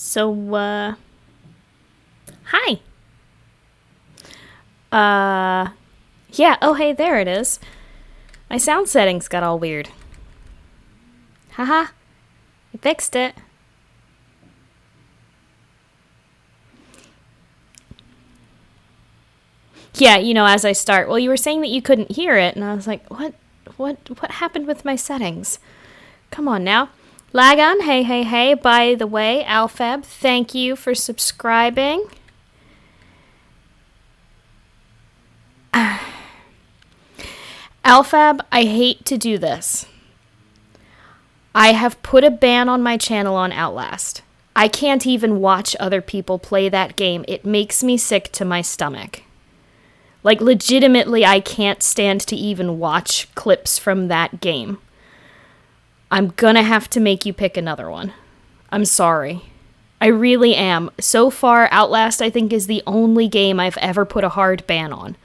So, hi. Yeah, oh hey, there it is. My sound settings got all weird. Haha, I fixed it. Yeah, as I start. Well, you were saying that you couldn't hear it, and I was like, what happened with my settings? Come on now. Lagon, hey, hey, hey. By the way, Alfab, thank you for subscribing. Alfab, I hate to do this. I have put a ban on my channel on Outlast. I can't even watch other people play that game. It makes me sick to my stomach. Like, legitimately, I can't stand to even watch clips from that game. I'm gonna have to make you pick another one. I'm sorry. I really am. So far, Outlast, I think, is the only game I've ever put a hard ban on.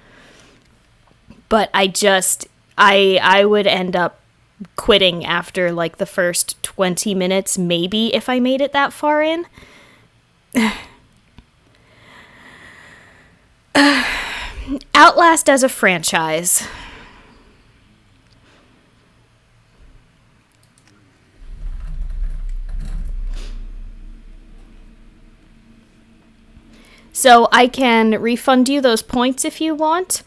But I would end up quitting after, like, the first 20 minutes, maybe, if I made it that far in. Outlast as a franchise. So I can refund you those points if you want,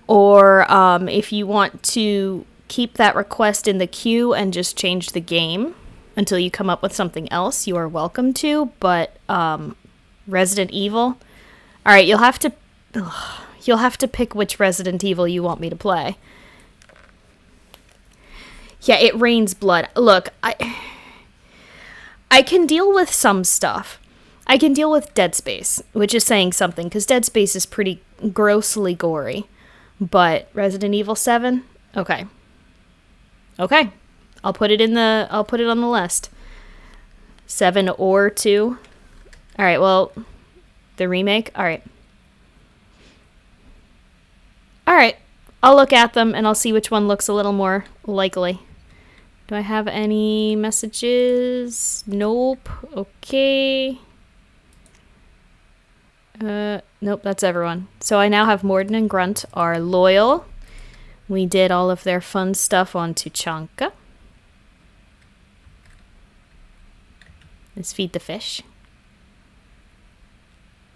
or if you want to keep that request in the queue and just change the game until you come up with something else, you are welcome to. But Resident Evil, all right, you'll have to pick which Resident Evil you want me to play. Yeah, it rains blood. Look, I can deal with some stuff. I can deal with Dead Space, which is saying something, because Dead Space is pretty grossly gory. But Resident Evil 7? Okay. Okay. I'll put it on the list. 7 or 2. Alright, well, the remake? Alright. Alright. I'll look at them and I'll see which one looks a little more likely. Do I have any messages? Nope. Okay. Nope, that's everyone. So I now have Morden and Grunt are loyal. We did all of their fun stuff on Tuchanka. Let's feed the fish.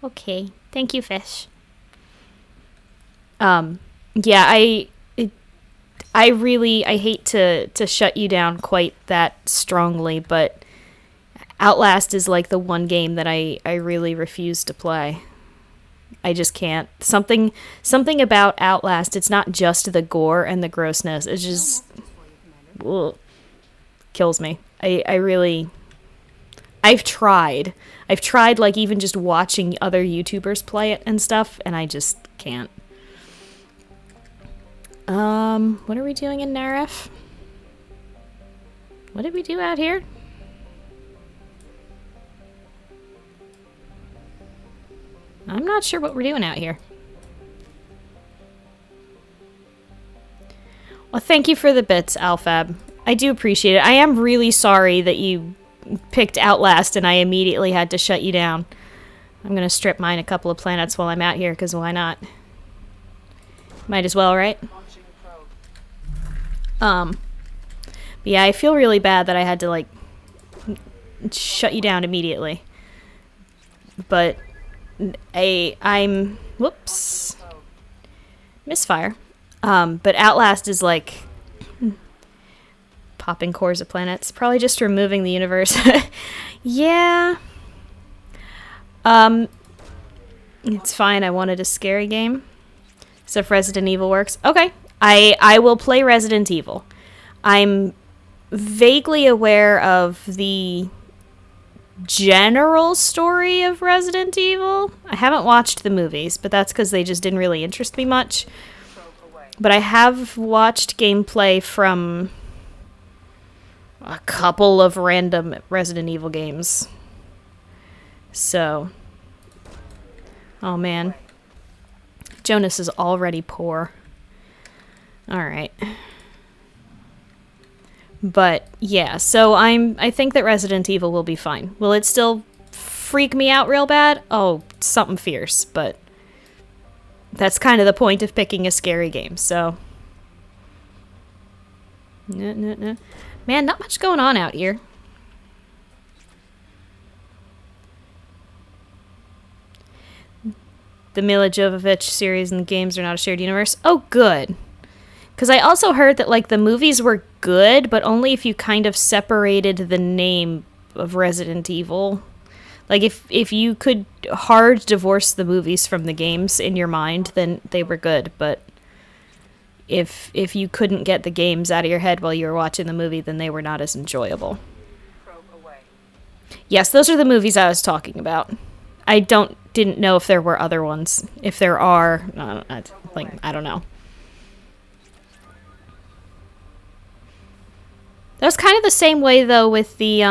Okay, thank you, fish. Yeah, I hate to shut you down quite that strongly, but Outlast is like the one game that I really refuse to play. I just can't. Something about Outlast, it's not just the gore and the grossness. It just kills me. I've tried like even just watching other YouTubers play it and stuff, and I just can't. What are we doing in Narif? What did we do out here? I'm not sure what we're doing out here. Well, thank you for the bits, Alfab. I do appreciate it. I am really sorry that you picked Outlast and I immediately had to shut you down. I'm gonna strip mine a couple of planets while I'm out here, because why not? Might as well, right? But yeah, I feel really bad that I had to, like, shut you down immediately. But I'm whoops, misfire. But Outlast is like popping cores of planets, probably just removing the universe. Yeah. It's fine. I wanted a scary game, so if Resident Evil works, okay. I will play Resident Evil. I'm vaguely aware of the general story of Resident Evil. I haven't watched the movies, but that's because they just didn't really interest me much. But I have watched gameplay from a couple of random Resident Evil games. So, oh man, Jonas is already poor. Alright. But yeah, so I think that Resident Evil will be fine. Will it still freak me out real bad, oh, something fierce, but that's kind of the point of picking a scary game, so. No. Man, not much going on out here. The Mila Jovovich series and the games are not a shared universe. Oh, good. Because I also heard that, like, the movies were good, but only if you kind of separated the name of Resident Evil. Like, if you could hard divorce the movies from the games in your mind, then they were good. But if you couldn't get the games out of your head while you were watching the movie, then they were not as enjoyable. Yes, those are the movies I was talking about. I didn't know if there were other ones. If there are, I don't know. That was kind of the same way, though, with the,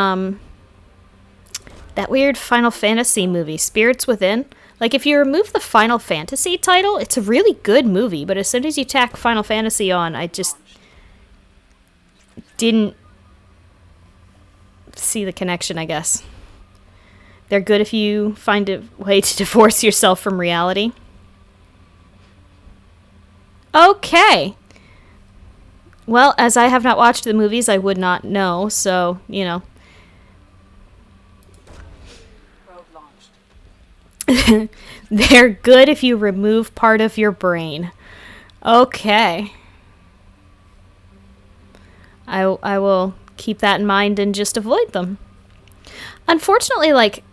that weird Final Fantasy movie, Spirits Within. Like, if you remove the Final Fantasy title, it's a really good movie, but as soon as you tack Final Fantasy on, I just didn't see the connection, I guess. They're good if you find a way to divorce yourself from reality. Okay. Well, as I have not watched the movies, I would not know, so, you know. They're good if you remove part of your brain. Okay. I will keep that in mind and just avoid them. Unfortunately, like...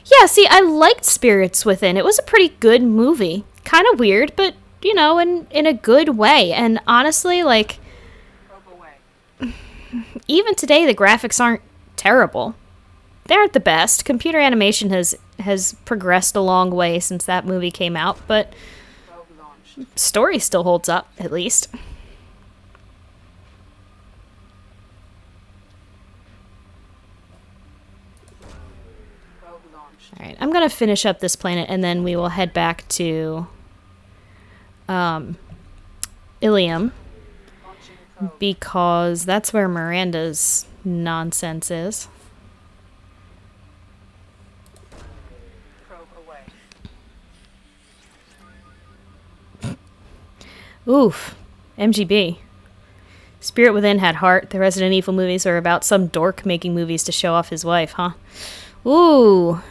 Yeah, see, I liked Spirits Within. It was a pretty good movie. Kind of weird, but, you know, in a good way. And honestly, like... Even today, the graphics aren't terrible. They aren't the best. Computer animation has progressed a long way since that movie came out, but story still holds up, at least. Alright, I'm going to finish up this planet, and then we will head back to Ilium, because that's where Miranda's nonsense is. Oof. MGB. Spirit Within had heart. The Resident Evil movies are about some dork making movies to show off his wife, huh? Ooh.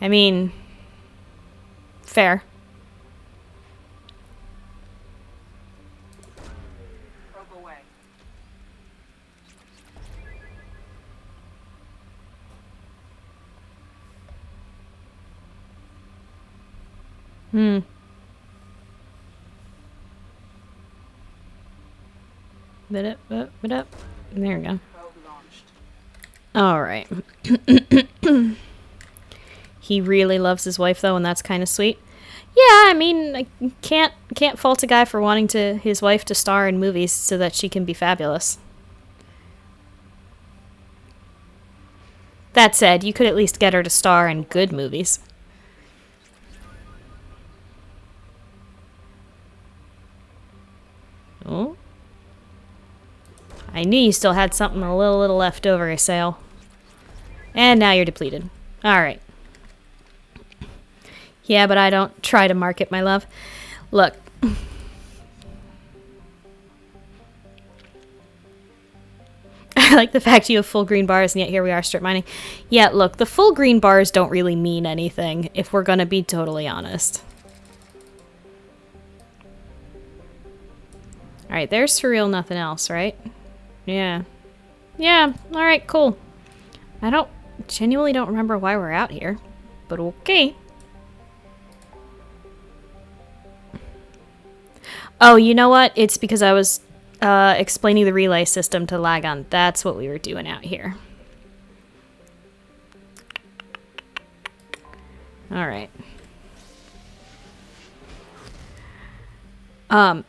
I mean, fair. There we go. Alright. He really loves his wife, though, and that's kind of sweet. Yeah, I mean, I can't fault a guy for wanting his wife to star in movies so that she can be fabulous. That said, you could at least get her to star in good movies. Oh. I knew you still had something a little left over, Assail. And now you're depleted. Alright. Yeah, but I don't try to market my love. Look. I like the fact you have full green bars, and yet here we are strip mining. Yeah, look, the full green bars don't really mean anything, if we're gonna be totally honest. Alright, there's for real nothing else, right? Yeah. Yeah, alright, cool. I genuinely don't remember why we're out here, but okay. Oh, you know what? It's because I was explaining the relay system to Lagon. That's what we were doing out here. Alright.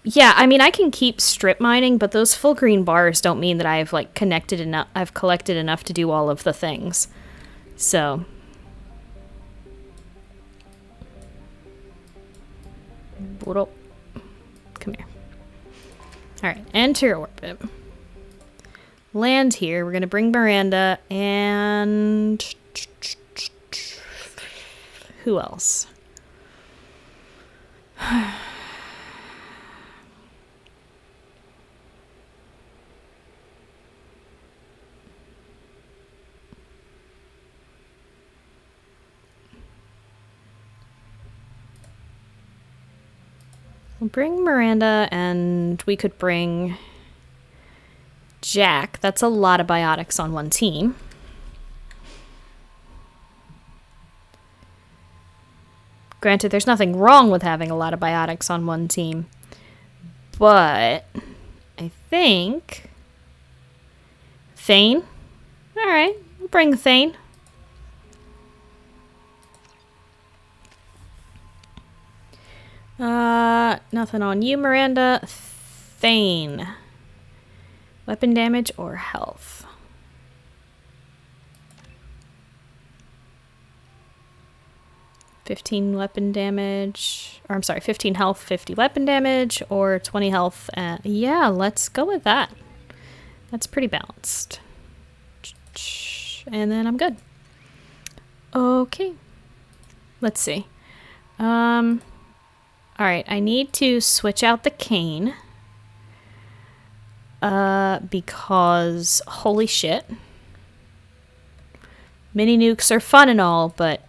Yeah, I mean, I can keep strip mining, but those full green bars don't mean that I've, like, collected enough to do all of the things. So. Come here. Alright, enter orbit. land here. We're going to bring Miranda and... who else? We'll bring Miranda, and we could bring Jack. That's a lot of biotics on one team. Granted, there's nothing wrong with having a lot of biotics on one team, but I think Thane. All right, we'll bring Thane. Nothing on you, Miranda. Thane. Weapon damage or health? $15 weapon damage, or I'm sorry, 15 health, 50 weapon damage, or 20 health. Yeah, let's go with that. That's pretty balanced. And then I'm good. Okay. Let's see. Alright, I need to switch out the cane. Because, holy shit. Mini nukes are fun and all, but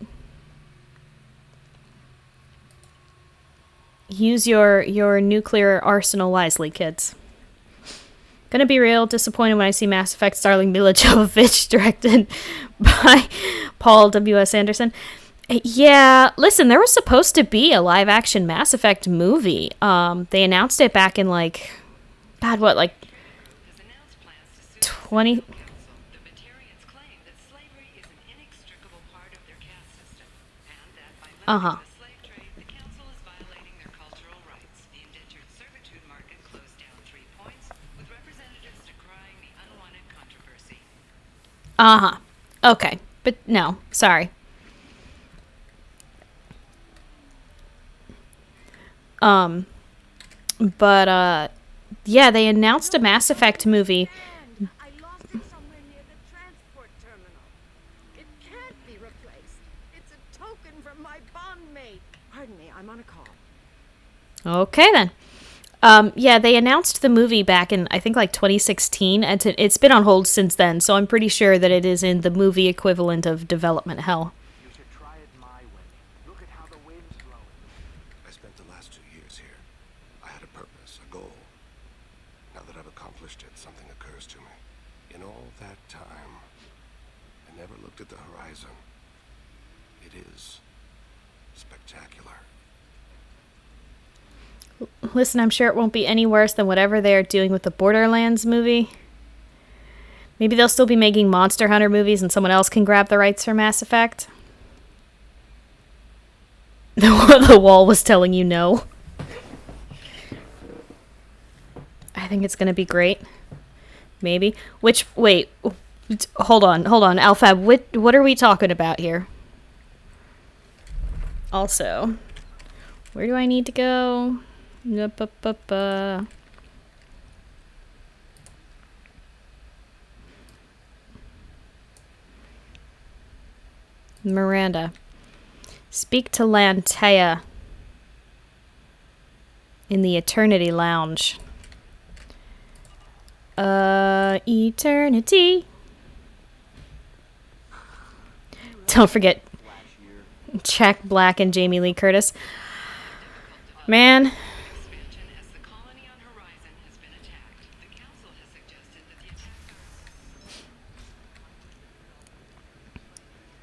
use your nuclear arsenal wisely, kids. Gonna be real disappointed when I see Mass Effect starring Mila Jovovich, directed by Paul W.S. Anderson. Yeah, listen, there was supposed to be a live-action Mass Effect movie. They announced it back in, like, God, what, like, 20... Uh-huh. Uh-huh. Okay, but no, sorry. Yeah, they announced a Mass Effect movie. I lost it somewhere near the transport terminal. It can't be replaced. It's a token from my bondmate. Pardon me, I'm on a call. Okay, then. Yeah, they announced the movie back in, I think, like 2016, and it's been on hold since then, so I'm pretty sure that it is in the movie equivalent of development hell. You should try it my way. Look at how the wind's blowing. I spent the last 2 years here. I had a purpose, a goal. Now that I've accomplished it, something occurs to me. In all that time, I never looked at the horizon. It is spectacular. Listen, I'm sure it won't be any worse than whatever they're doing with the Borderlands movie. Maybe they'll still be making Monster Hunter movies and someone else can grab the rights for Mass Effect. The wall was telling you no. I think it's gonna be great. Maybe. Wait. Hold on, Alphab, what are we talking about here? Also, where do I need to go? Miranda. Speak to Lantea in the Eternity Lounge. Eternity. Don't forget Jack Black and Jamie Lee Curtis. Man.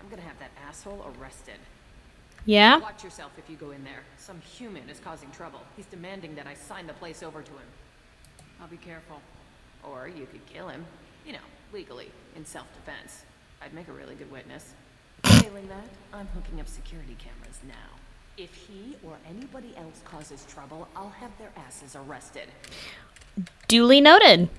I'm gonna have that asshole arrested. Yeah? Watch yourself if you go in there. Some human is causing trouble. He's demanding that I sign the place over to him. I'll be careful. Or you could kill him. You know, legally, in self-defense. I'd make a really good witness. Failing that, I'm hooking up security cameras now. If he or anybody else causes trouble, I'll have their asses arrested. Duly noted.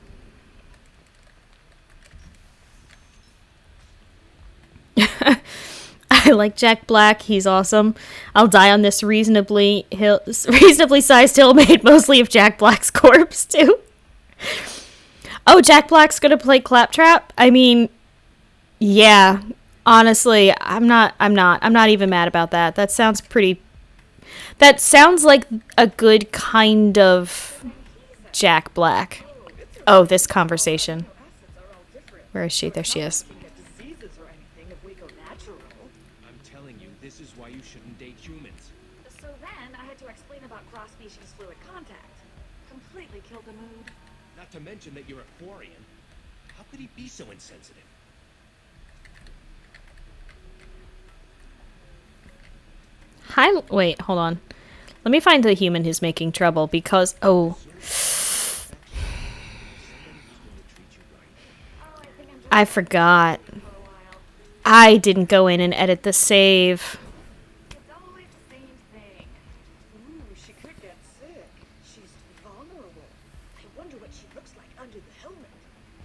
I like Jack Black. He's awesome. I'll die on this reasonably sized hill made mostly of Jack Black's corpse, too. Oh, Jack Black's gonna play Claptrap? I mean, yeah. Honestly, I'm not even mad about that. That sounds like a good kind of Jack Black. Oh, this conversation. Where is she? There she is. I'm telling you, this is why you shouldn't date humans. So then I had to explain about cross-species fluid contact. Completely killed the mood. Not to mention that you're a Quarian. How could he be so insensitive? Hi. Wait, hold on. Let me find the human who's making trouble because oh, I forgot. I didn't go in and edit the save. It's always the same thing. Ooh, she could get sick. She's vulnerable. I wonder what she looks like under the helmet.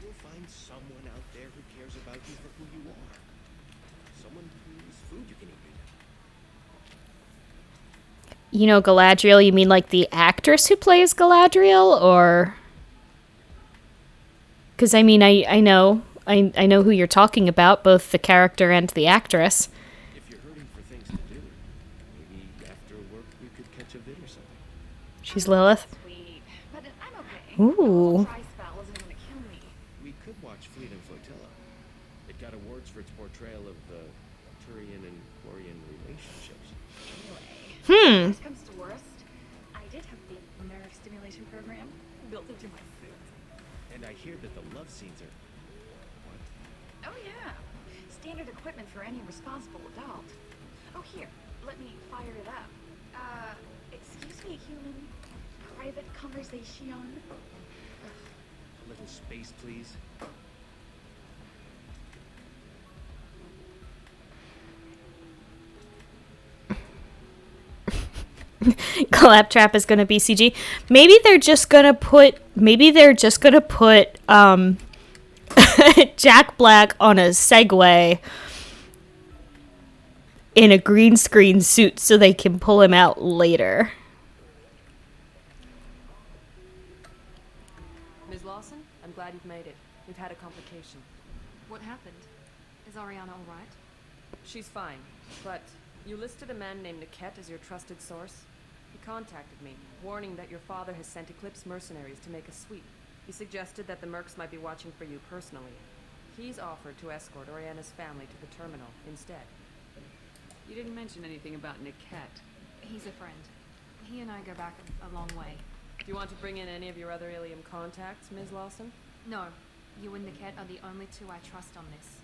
You'll find someone out there who cares about you for who you are. Someone whose food you can eat. You know Galadriel, you mean like the actress who plays Galadriel, or? Because I mean, I know who you're talking about, both the character and the actress. If you're hurting for things to do, maybe after work we could catch a vid or something. She's Lilith. Sweet. But I'm okay. Ooh. Dry spell isn't gonna kill me. We could watch Fleet and Flotilla. It got awards for its portrayal of the Turian and Quarian relationships. Worst comes to worst, I did have the nerve stimulation program built into my suit. And I hear that the love scenes are... What? Oh yeah. Standard equipment for any responsible adult. Oh here, let me fire it up. Excuse me, human. Private conversation. A little space, please. Claptrap is gonna be CG. Maybe they're just gonna put Jack Black on a Segway in a green screen suit so they can pull him out later. Ms. Lawson, I'm glad you've made it. We've had a complication. What happened? Is Ariana alright? She's fine, but you listed a man named Niket as your trusted source. He contacted me, warning that your father has sent Eclipse mercenaries to make a sweep. He suggested that the Mercs might be watching for you personally. He's offered to escort Oriana's family to the terminal instead. You didn't mention anything about Niket. He's a friend. He and I go back a long way. Do you want to bring in any of your other Ilium contacts, Ms. Lawson? No, you and Niket are the only two I trust on this.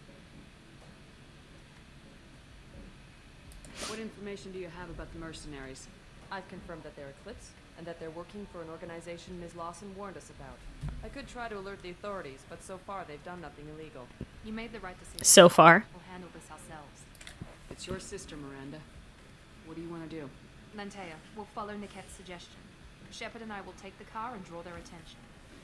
What information do you have about the mercenaries? I've confirmed that they're Eclipse, and that they're working for an organization Ms. Lawson warned us about. I could try to alert the authorities, but so far they've done nothing illegal. You made the right decision. So far. We'll handle this ourselves. It's your sister, Miranda. What do you want to do? Lantea, we'll follow Niket's suggestion. Shepard and I will take the car and draw their attention.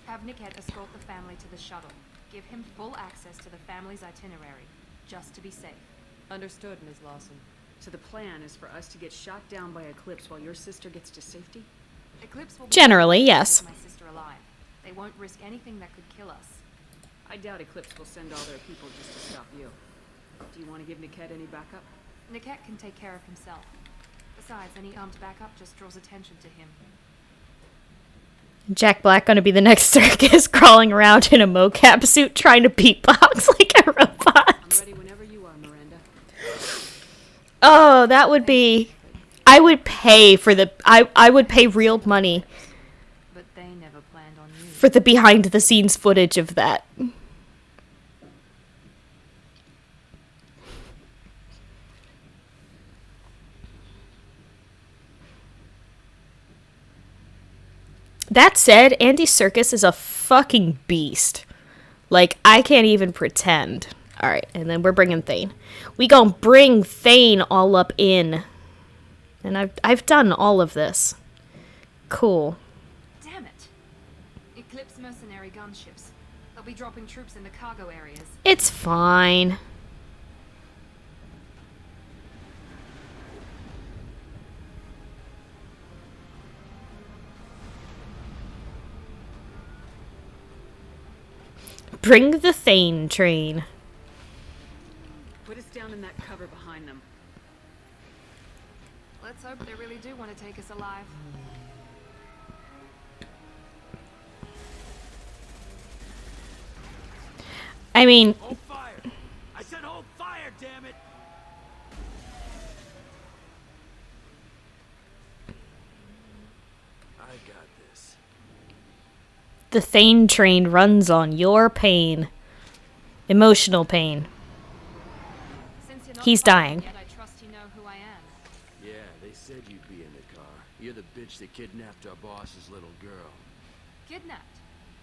Have Niket escort the family to the shuttle. Give him full access to the family's itinerary, just to be safe. Understood, Ms. Lawson. So the plan is for us to get shot down by Eclipse while your sister gets to safety? Eclipse will be Generally, yes. my sister alive. They won't risk anything that could kill us. I doubt Eclipse will send all their people just to stop you. Do you want to give Niket any backup? Niket can take care of himself. Besides, any armed backup just draws attention to him. Jack Black gonna be the next circus crawling around in a mocap suit trying to beatbox like a robot. I'm ready whenever you are, Miranda. Oh, that would be... I would pay for the... I would pay real money But they never planned on you. for the behind-the-scenes footage of that. That said, Andy Serkis is a fucking beast. Like, I can't even pretend. Alright, and then we're bringing Thane. We gon' bring Thane all up in. And I've done all of this. Cool. Damn it! Eclipse mercenary gunships. They'll be dropping troops in the cargo areas. It's fine. Bring the Thane train. Put us down in that cover behind them. Let's hope they really do want to take us alive. I mean, Hold fire! I said hold fire, damn it! I got this. the Thane train runs on your pain. Emotional pain. Since you're not He's fighting dying. Yet, I trust you know who I am. Yeah, they said you'd be in the car. You're the bitch that kidnapped our boss's little girl. Kidnapped.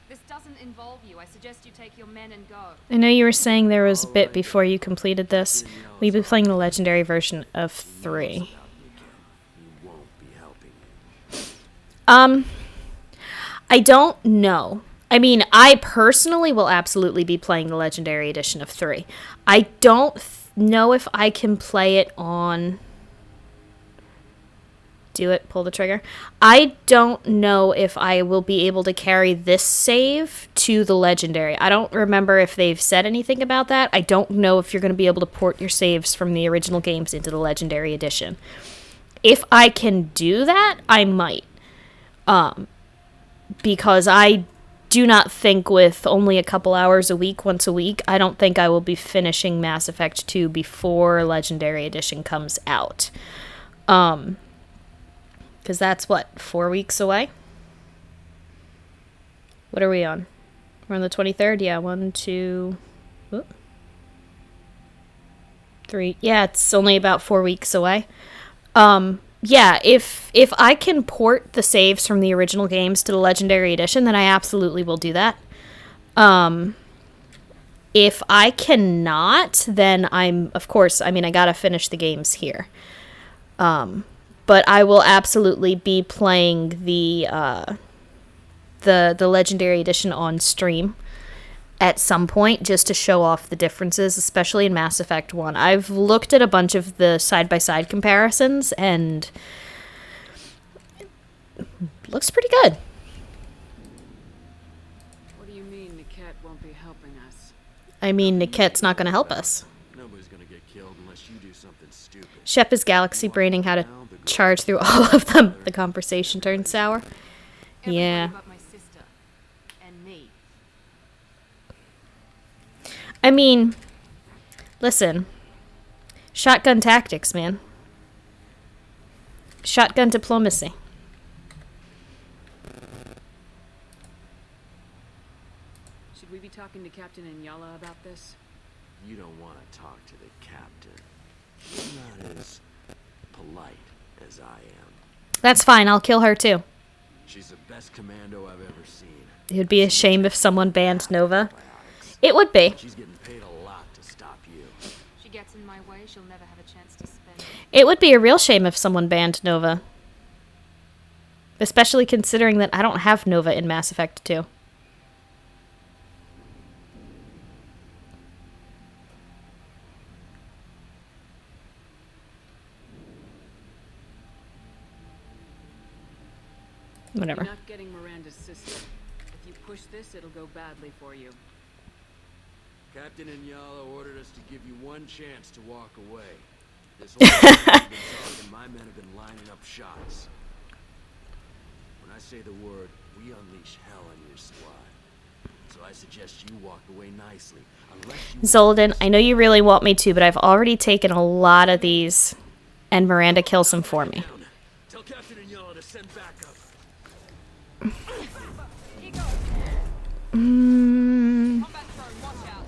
This doesn't involve you. I suggest you take your men and go. I know you were saying there was a bit before you completed this. We've been playing the legendary version of 3. He won't be helping you. I don't know. I mean, I personally will absolutely be playing the legendary edition of 3. I don't know if I can play it on... Do it, pull the trigger. I don't know if I will be able to carry this save to the legendary. I don't remember if they've said anything about that. I don't know if you're going to be able to port your saves from the original games into the legendary edition. If I can do that, I might. Because I do not think with only a couple hours a week, once a week, I don't think I will be finishing Mass Effect 2 before legendary edition comes out. Because that's, what, 4 weeks away? What are we on? We're on the 23rd? Yeah, 1, 2... Whoop. 3... Yeah, it's only about 4 weeks away. Yeah, if I can port the saves from the original games to the Legendary Edition, then I absolutely will do that. If I cannot, then I'm... Of course, I mean, I gotta finish the games here. But I will absolutely be playing the Legendary Edition on stream at some point just to show off the differences, especially in Mass Effect 1. I've looked at a bunch of the side-by-side comparisons, and it looks pretty good. What do you mean Niket won't be helping us? I mean, Niket's not going to help us. Nobody's gonna get killed unless you do something stupid. Shep is galaxy braining how to charge through all of them. The conversation turned sour. Everybody Yeah. but my sister. And me. I mean, listen. Shotgun tactics, man. Shotgun diplomacy. Should we be talking to Captain Inyala about this? You don't want to talk to the captain. He's not as polite as I am. That's fine, I'll kill her too. She's the best commando I've ever seen. It would be a shame if someone banned Nova. It would be. She's getting paid a lot to stop you. She gets in my way, she'll never have a chance to spend it. It would be a real shame if someone banned Nova. Especially considering that I don't have Nova in Mass Effect 2. Whatever. You're not getting Miranda's sister. If you push this, it'll go badly for you. Captain Inyala ordered us to give you one chance to walk away. This whole time we've been talking, my men have been lining up shots. When I say the word, we unleash hell on your squad. So I suggest you walk away nicely. Unless you Zoldan, I know you really want me to, but I've already taken a lot of these, and Miranda kills them for me. down. Tell Captain Inyala to send backup. Combat drone, watch out.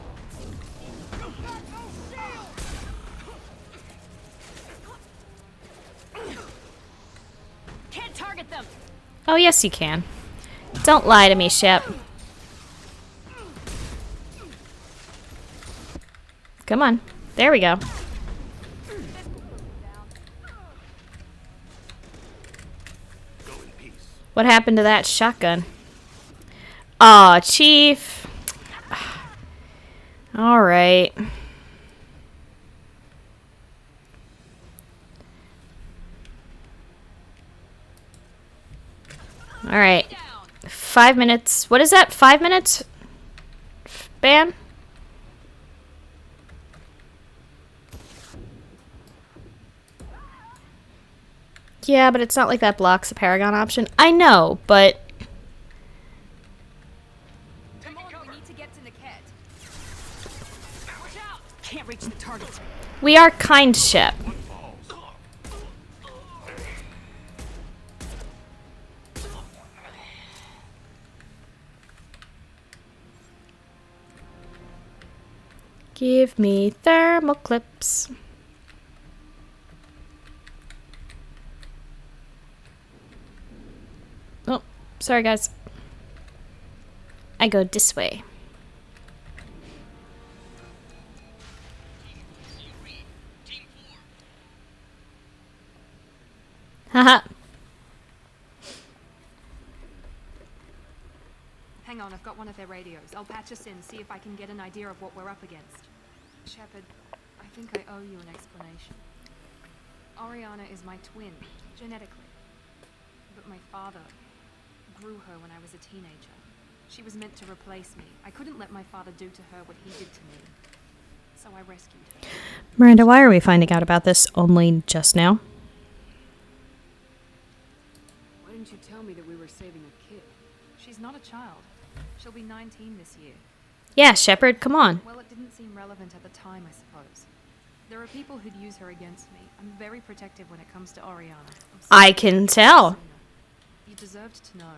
Can't target them. Oh, yes, you can. Don't lie to me, Shep. Come on. There we go. Go in peace. What happened to that shotgun? Aw, Chief. Alright. Alright. 5 minutes. What is that? 5 minutes? ban? Yeah, but it's not like that blocks the Paragon option. I know, but... Come on, we need to get to Niket. Watch out! Can't reach the target. We are kind, Shep. Give me thermal clips. Oh, sorry guys. I go this way. Haha. Hang on, I've got one of their radios. I'll patch us in, see if I can get an idea of what we're up against. Shepard, I think I owe you an explanation. Oriana is my twin, genetically. But my father grew her when I was a teenager. She was meant to replace me. I couldn't let my father do to her what he did to me. So I rescued her. Miranda, why are we finding out about this only just now? Why didn't you tell me that we were saving a kid? She's not a child. She'll be 19 this year. Yeah, Shepard, come on. Well, it didn't seem relevant at the time, I suppose. There are people who'd use her against me. I'm very protective when it comes to Oriana. I can tell. You deserved to know.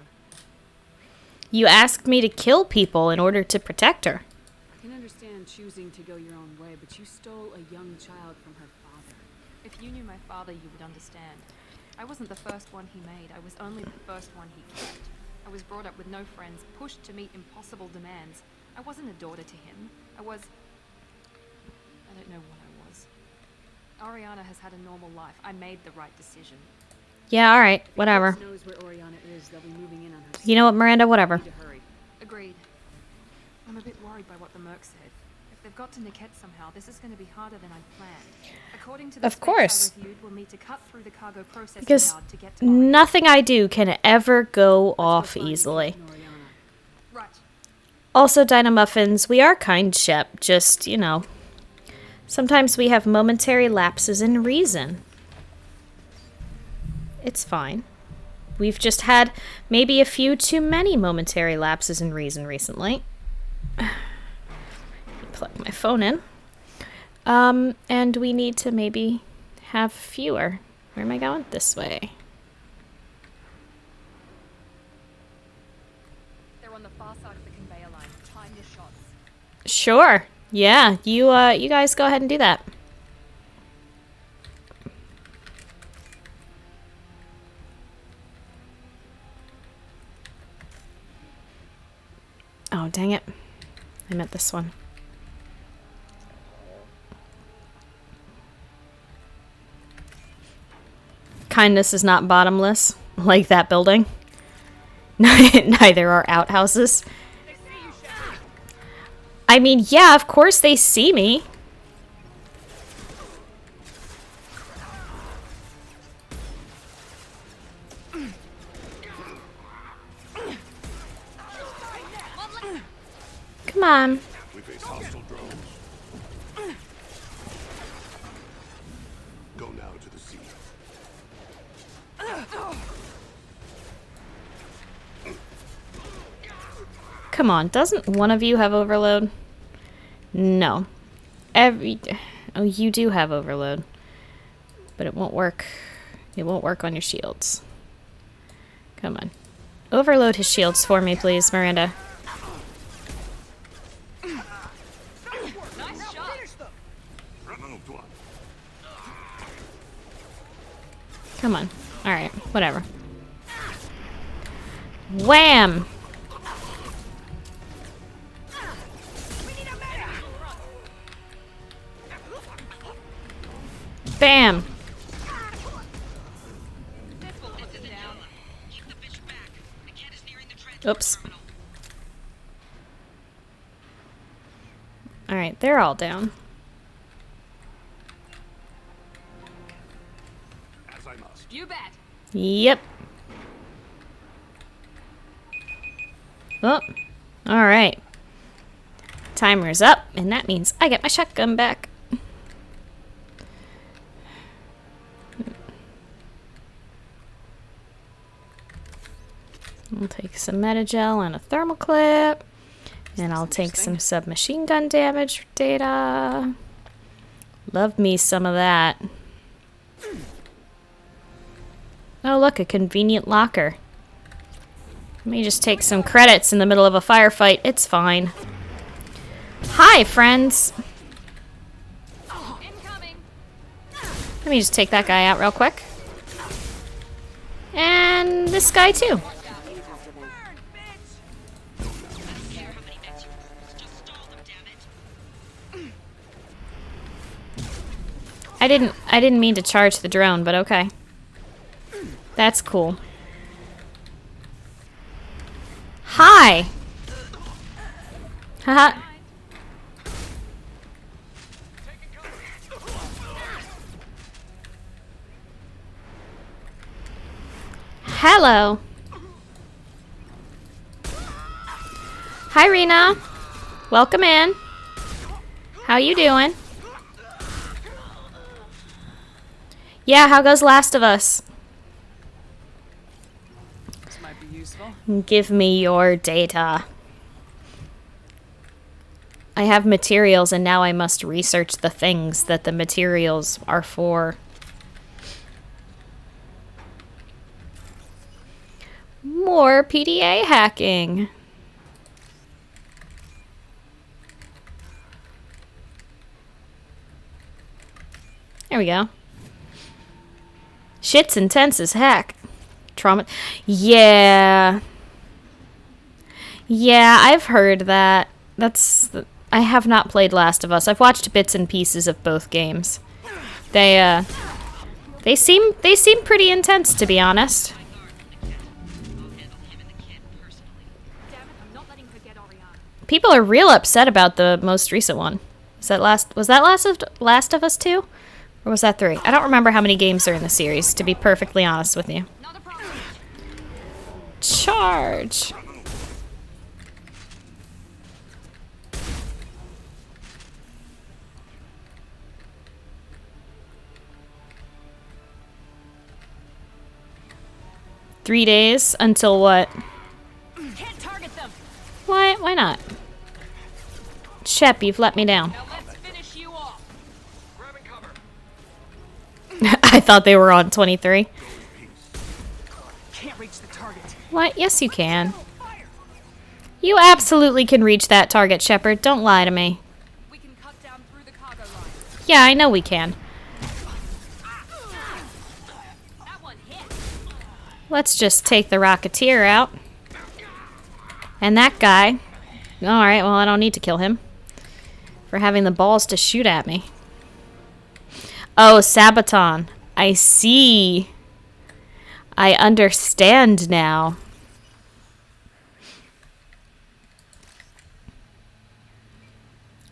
You asked me to kill people in order to protect her. I can understand choosing to go your own way, but you stole a young child from her father. If you knew my father, you would understand. I wasn't the first one he made. I was only the first one he kept. I was brought up with no friends, pushed to meet impossible demands. I wasn't a daughter to him. I don't know what I was. Oriana has had a normal life. I made the right decision. Yeah, alright, whatever. If knows where Oriana is, they'll be moving in on her. You know what, Miranda, whatever. Need to hurry. Agreed. I'm a bit worried by what the Merc said. If they've got to Niket somehow, this is going to be harder than I'd planned. According to the Of specs course. I reviewed, we'll need to cut through the cargo processing Because yard to get to Oriana. nothing I do can ever go off Find easily. Niket and Oriana. Right. Also, Dynamuffins, we are kind, Shep. Just, you know, sometimes we have momentary lapses in reason. It's fine. We've just had maybe a few too many momentary lapses in reason recently. Plug my phone in. And we need to maybe have fewer. Where am I going? This way. They're on the far side of the conveyor line. Time your shots. Sure. Yeah, you guys go ahead and do that. Oh, dang it. I meant this one. Kindness is not bottomless, like that building. Neither are outhouses. I mean, yeah, of course they see me. Come on. We face hostile drones. Go now to the sea. Come on, doesn't one of you have overload? No. Oh, you do have overload. But it won't work. It won't work on your shields. Come on. Overload his shields for me, please, Miranda. Come on. Alright, whatever. Wham! Bam! Oops. Alright, they're all down. As I must. You bet. Yep. Oh, alright. Timer's up, and that means I get my shotgun back. I'll take some Metagel and a thermal clip. And I'll take some submachine gun damage data. Love me some of that. Oh, look, a convenient locker. Let me just take some credits in the middle of a firefight. It's fine. Hi, friends. Let me just take that guy out real quick. And this guy, too. I didn't mean to charge the drone, but okay. That's cool. Hi. Haha. Hello. Hi, Rena. Welcome in. How you doing? Yeah, how goes Last of Us? This might be useful. Give me your data. I have materials and now I must research the things that the materials are for. More PDA hacking. There we go. Shit's intense as heck. Trauma. Yeah. Yeah, I've heard that. I have not played Last of Us. I've watched bits and pieces of both games. They seem pretty intense, to be honest. People are real upset about the most recent one. Was that Last of Us 2? Or was that 3? I don't remember how many games are in the series, to be perfectly honest with you. Charge. Three days until what? Can't target them. Why? Why not? Shep, you've let me down. Now let's finish you off. Grabbing cover. I thought they were on 23. Can't reach the target. What? Yes, you can. You absolutely can reach that target, Shepard. Don't lie to me. We can cut down through the cargo line. Yeah, I know we can. That one hit. Let's just take the Rocketeer out. And that guy. Alright, well, I don't need to kill him. For having the balls to shoot at me. Oh, Sabaton. I see. I understand now.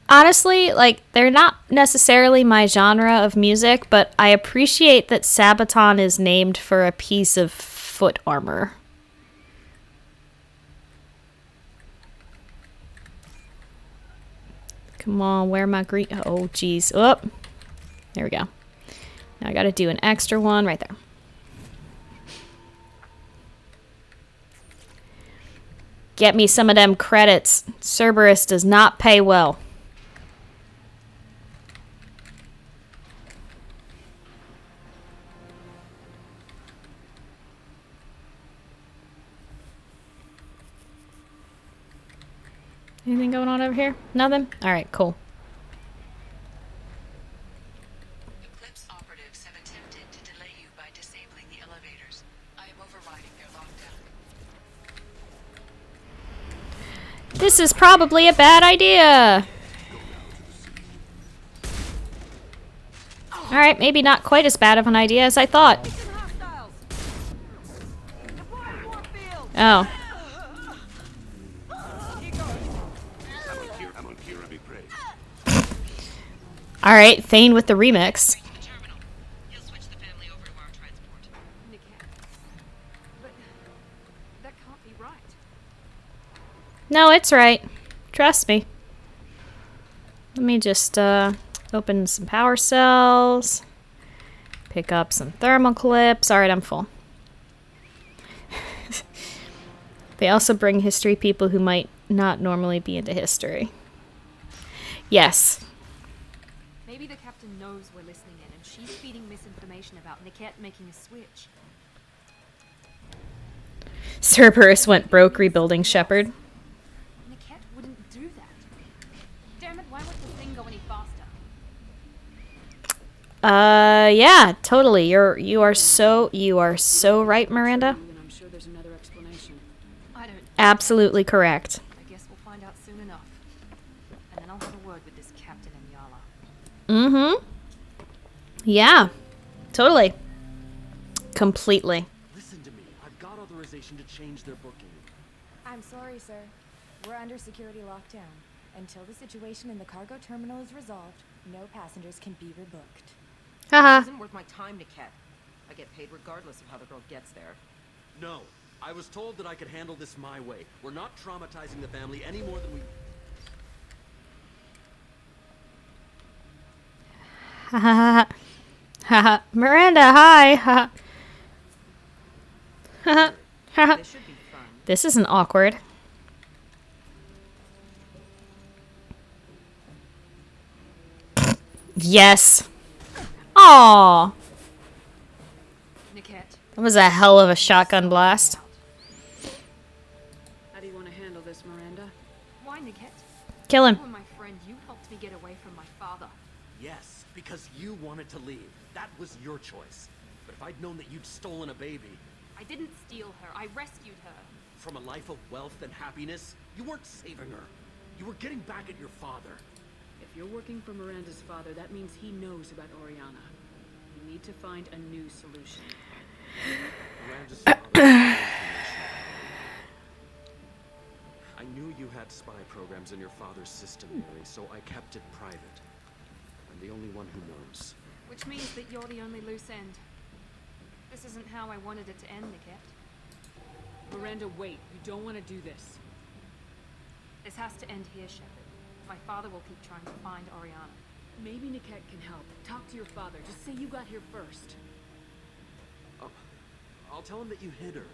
Honestly, like, they're not necessarily my genre of music, but I appreciate that Sabaton is named for a piece of foot armor. Come on, where my green... Oh, jeez. Oh, there we go. Now I gotta do an extra one right there. Get me some of them credits. Cerberus does not pay well. Anything going on over here? Nothing? Alright, cool. Eclipse operatives have attempted to delay you by disabling the elevators. I am overriding their lockdown. This is probably a bad idea. Alright, maybe not quite as bad of an idea as I thought. Oh. Alright, Thane with the remix. That can't be right. No, it's right. Trust me. Let me just open some power cells. Pick up some thermal clips. Alright, I'm full. They also bring history people who might not normally be into history. Yes. Maybe the captain knows we're listening in, and she's feeding misinformation about Niket making a switch. Cerberus went broke rebuilding Shepard. Niket wouldn't do that. Damn it, why won't the thing go any faster? Yeah, totally. You are so right, Miranda. And I'm sure there's another explanation. I don't. Absolutely correct. I guess we'll find out soon enough. And then I'll have a word with this captain and Yala. Mm-hmm. Yeah, totally. Completely. Listen to me. I've got authorization to change their booking. I'm sorry, sir. We're under security lockdown. Until the situation in the cargo terminal is resolved, no passengers can be rebooked. Haha. Isn't worth my time, Niket. I get paid regardless of how the girl gets there. No. I was told that I could handle this my way. We're not traumatizing the family any more than we... Haha. Haha. Miranda, hi. Haha. Haha. Haha. This should be fun. This isn't awkward. Yes. Aww. Niket. That was a hell of a shotgun blast. How do you want to handle this, Miranda? Why, Niket? Kill him. You were my friend. You helped me get away from my father. Yes, because you wanted to leave. That was your choice. But if I'd known that you'd stolen a baby I didn't steal her. I rescued her. from a life of wealth and happiness, you weren't saving her. You were getting back at your father. If you're working for Miranda's father, that means he knows about Oriana. You need to find a new solution. Miranda's father. I knew you had spy programs in your father's system, Mary, so I kept it private. I'm the only one who knows. Which means that you're the only loose end. This isn't how I wanted it to end, Niket. Miranda, wait. You don't want to do this. This has to end here, Shepard. My father will keep trying to find Oriana. Maybe Niket can help. Talk to your father. Just say you got here first. I'll tell him that you hid her.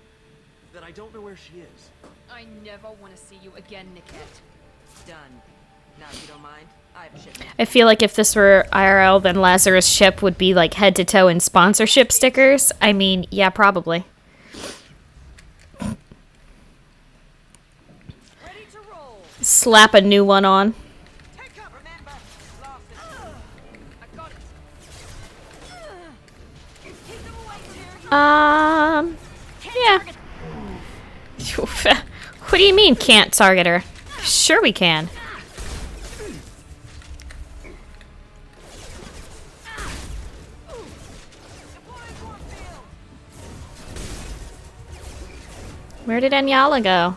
That I don't know where she is. I never want to see you again, Niket. Done. Now, if you don't mind, I have shit. I feel like if this were IRL, then Lazarus Ship would be like head to toe in sponsorship stickers. I mean, yeah, probably. Ready to roll. Slap a new one on. Take cover, remember. Lost it. I got it. Keep them away, dear. Yeah. What do you mean can't target her? Sure we can. Where did Enyala go?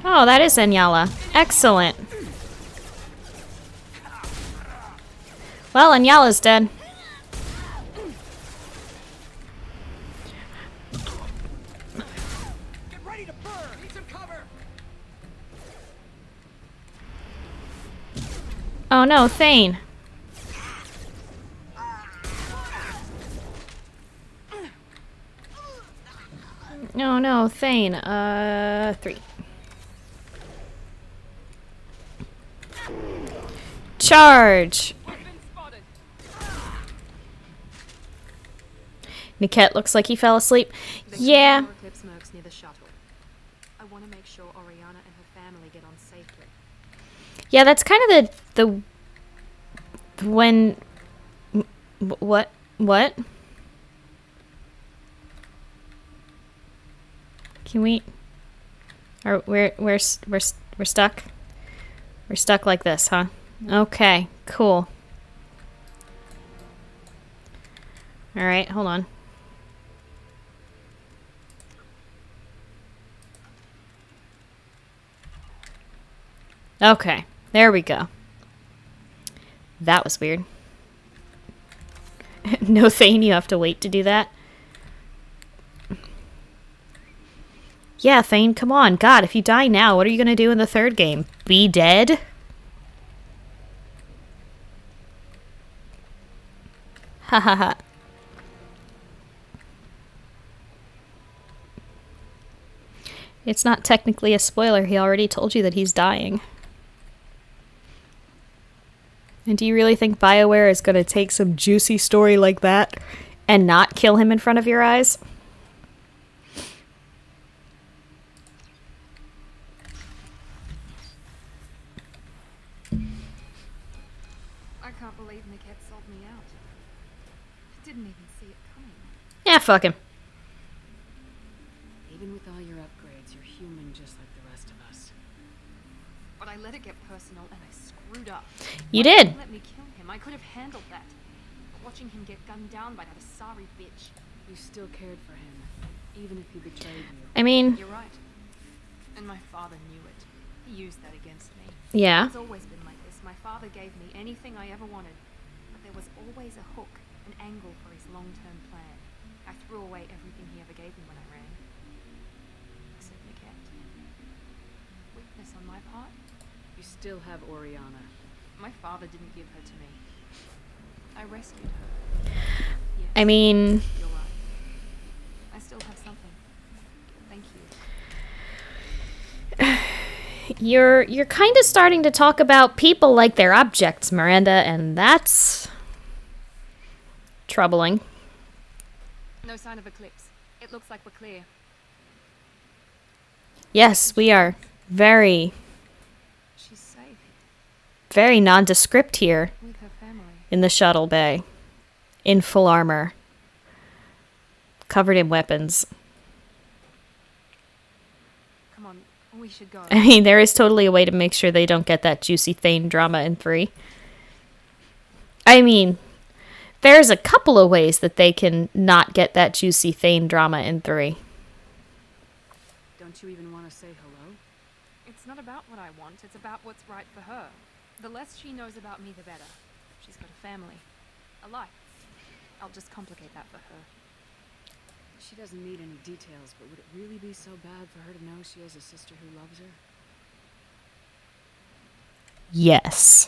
Oh, that is Enyala. Excellent. Well, Enyala's dead. Get ready to burn! Need some cover! Oh no, Thane. No, no, Thane. 3. Charge! Niket looks like he fell asleep. Yeah. More Eclipse mercs near the shuttle. I want to make sure Oriana and her family get on safely. Yeah, that's kind of the when what? Can we? Or we're stuck. We're stuck like this, huh? Okay, cool. All right, hold on. Okay, there we go. That was weird. No, Thane, you have to wait to do that. Yeah, Thane, come on. God, if you die now, what are you going to do in the third game? Be dead? Ha ha ha. It's not technically a spoiler. He already told you that he's dying. And do you really think BioWare is going to take some juicy story like that and not kill him in front of your eyes? I can't believe Nickette sold me out. Didn't even see it coming. Yeah, fuck him. Even with all your upgrades, you're human just like the rest of us. But I let it get personal and I screwed up. You Why did. didn't let me kill him. I could have handled that. But watching him get gunned down by that Asari bitch. You still cared for him, even if he betrayed you. I mean, You're right. And my father knew it. He used that against me. yeah. It's always been like this. My father gave me anything I ever wanted. But there was always a hook, an angle for his long-term plan. I threw away everything he ever gave me when I ran. Except Nickette. Weakness on my part? You still have Oriana. My father didn't give her to me. I rescued her. Yes, I mean, you're right. I still have something. Thank you. you're kind of starting to talk about people like they're objects, Miranda, and that's troubling. No sign of eclipse. It looks like we're clear. Yes, we are very, She's safe very nondescript here with her family. in the shuttle bay, in full armor, covered in weapons. Come on, we should go. I mean, there is totally a way to make sure they don't get that juicy Thane drama in 3. I mean, there's a couple of ways that they can not get that juicy Thane drama in 3. Don't you even want to say hello? It's not about what I want, it's about what's right for her. The less she knows about me, the better. She's got a family, a life. I'll just complicate that for her. She doesn't need any details, but would it really be so bad for her to know she has a sister who loves her? Yes.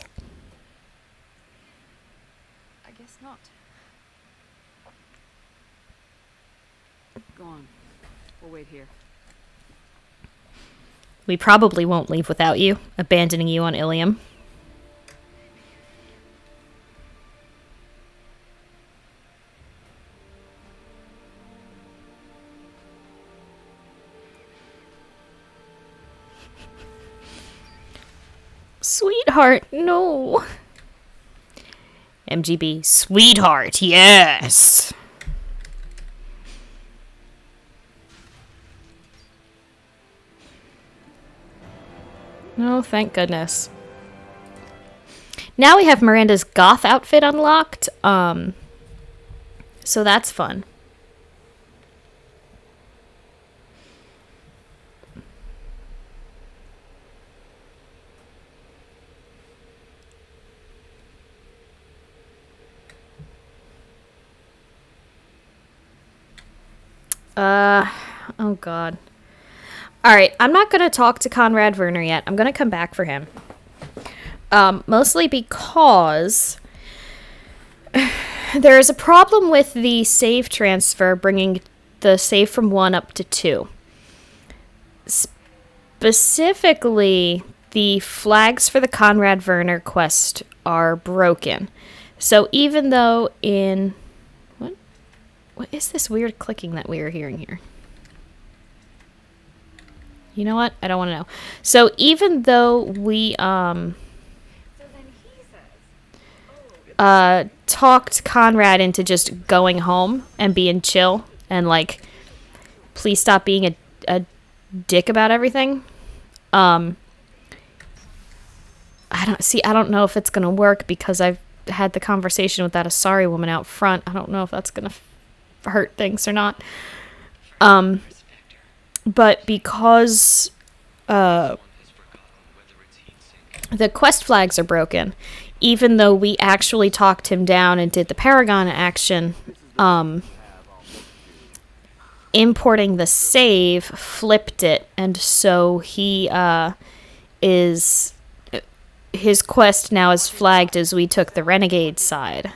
I guess not. Go on. We'll wait here. We probably won't leave without you, abandoning you on Ilium. Sweetheart, no. MGB, sweetheart, yes. Oh, thank goodness. Now we have Miranda's goth outfit unlocked. So that's fun. Oh God. All right, I'm not going to talk to Conrad Werner yet. I'm going to come back for him. Mostly because there is a problem with the save transfer, bringing the save from 1 up to 2. Specifically, the flags for the Conrad Werner quest are broken. So even though in... What is this weird clicking that we are hearing here? You know what? I don't want to know. So even though we talked Conrad into just going home and being chill and like, please stop being a dick about everything. I don't know if it's gonna work because I've had the conversation with that Asari woman out front. I don't know if that's gonna hurt things or not. But because the quest flags are broken, even though we actually talked him down and did the Paragon action, importing the save flipped it, and so his quest now is flagged as we took the Renegade side.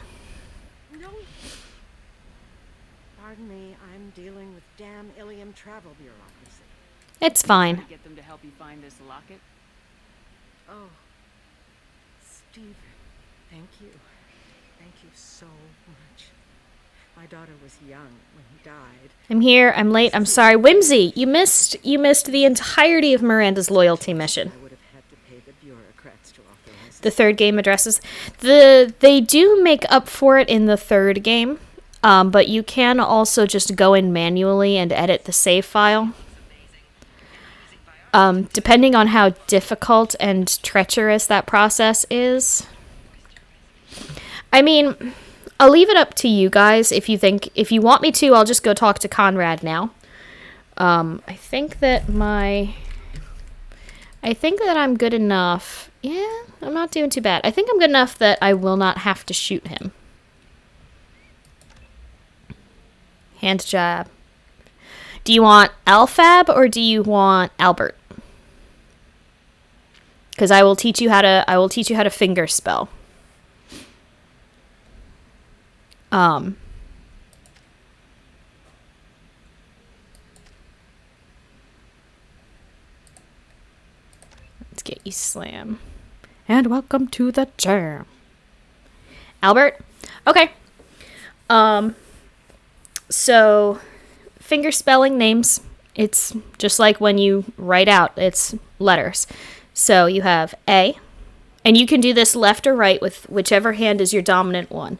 It's fine. Try to get them to help you find this locket? Oh, Stephen, thank you. Thank you so much. My daughter was young when he died. I'm here. I'm late. I'm sorry. Whimsy, you missed the entirety of Miranda's loyalty mission. I would have had to pay the bureaucrats to authorize The third game addresses they do make up for it in the third game, but you can also just go in manually and edit the save file. Depending on how difficult and treacherous that process is. I mean, I'll leave it up to you guys. If you want me to, I'll just go talk to Conrad now. I think that I'm good enough. Yeah, I'm not doing too bad. I think I'm good enough that I will not have to shoot him. Hand job. Do you want Alfab or do you want Albert? Because I will teach you how to finger spell. Let's get you Slam. And welcome to the jam. Albert? Okay. So finger spelling names. It's just like when you write out, it's letters. So you have A, and you can do this left or right with whichever hand is your dominant one.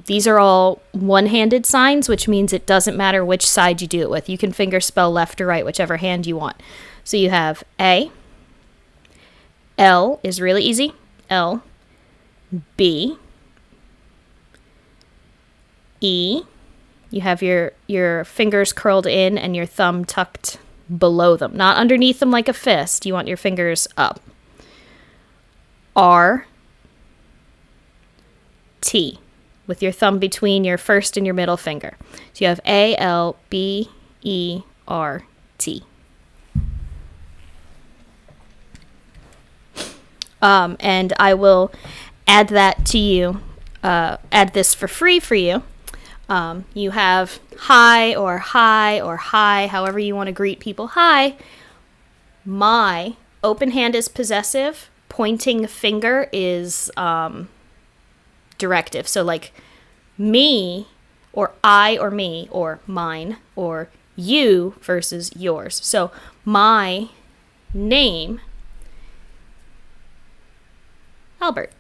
These are all one-handed signs, which means it doesn't matter which side you do it with. You can finger spell left or right, whichever hand you want. So you have A. L is really easy. L. B. E. You have your fingers curled in and your thumb tucked below them. Not underneath them like a fist. You want your fingers up. R. T. With your thumb between your first and your middle finger. So you have A, L, B, E, R, T. And I will add that to you, add this for free for you. You have hi or hi or hi, however you want to greet people. Hi. My open hand is possessive. Pointing finger is directive. So like me or I or me or mine or you versus yours. So my name, Albert.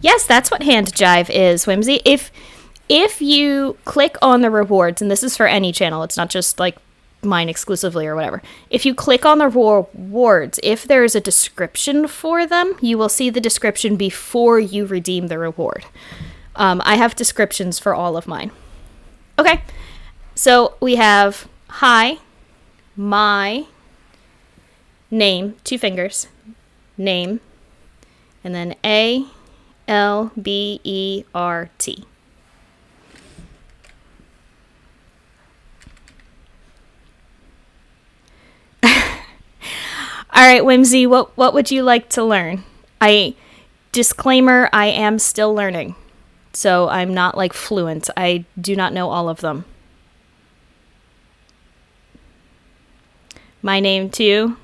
Yes, that's what hand jive is, Whimsy. If you click on the rewards, and this is for any channel, it's not just like mine exclusively or whatever. If you click on the rewards, if there is a description for them, you will see the description before you redeem the reward. I have descriptions for all of mine. Okay, so we have hi, my name, two fingers, name, and then A, L, B, E, R, T. All right, Whimsy, what would you like to learn? Disclaimer, I am still learning. So I'm not like fluent. I do not know all of them. My name too.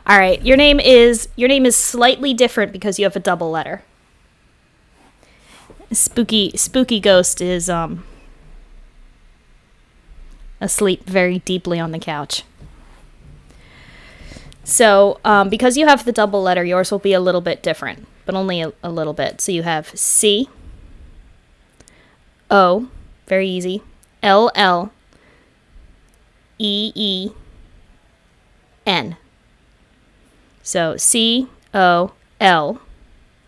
All right, your name is slightly different because you have a double letter. Spooky ghost is asleep very deeply on the couch. So, because you have the double letter, yours will be a little bit different, but only a little bit. So you have C, O, very easy, L, L, E, E, N. So C, O, L.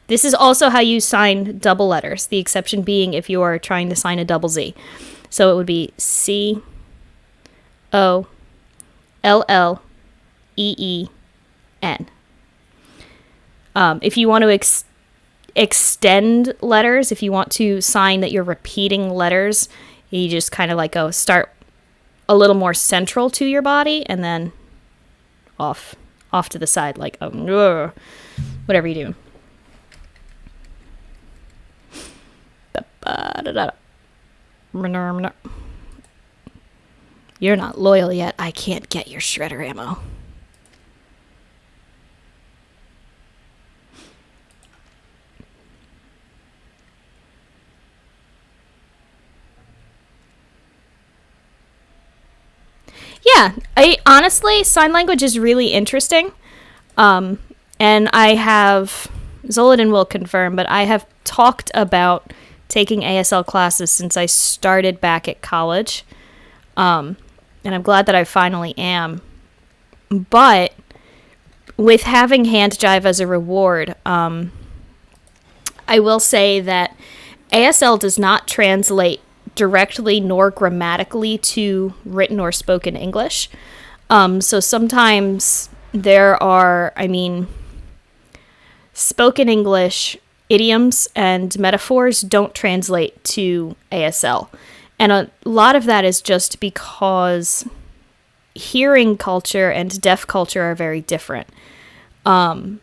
This is also how you sign double letters, the exception being if you are trying to sign a double Z. So it would be C, O, L, L, E, E, N. If you want to extend letters, if you want to sign that you're repeating letters, you just kind of like start a little more central to your body and then off to the side, like whatever you do. You're not loyal yet. I can't get your shredder ammo. Yeah, I honestly, sign language is really interesting. And I have, Zolodin will confirm, but I have talked about taking ASL classes since I started back at college. And I'm glad that I finally am. But with having hand jive as a reward, I will say that ASL does not translate directly nor grammatically to written or spoken English. So sometimes there are, spoken English idioms and metaphors don't translate to ASL. And a lot of that is just because hearing culture and deaf culture are very different. So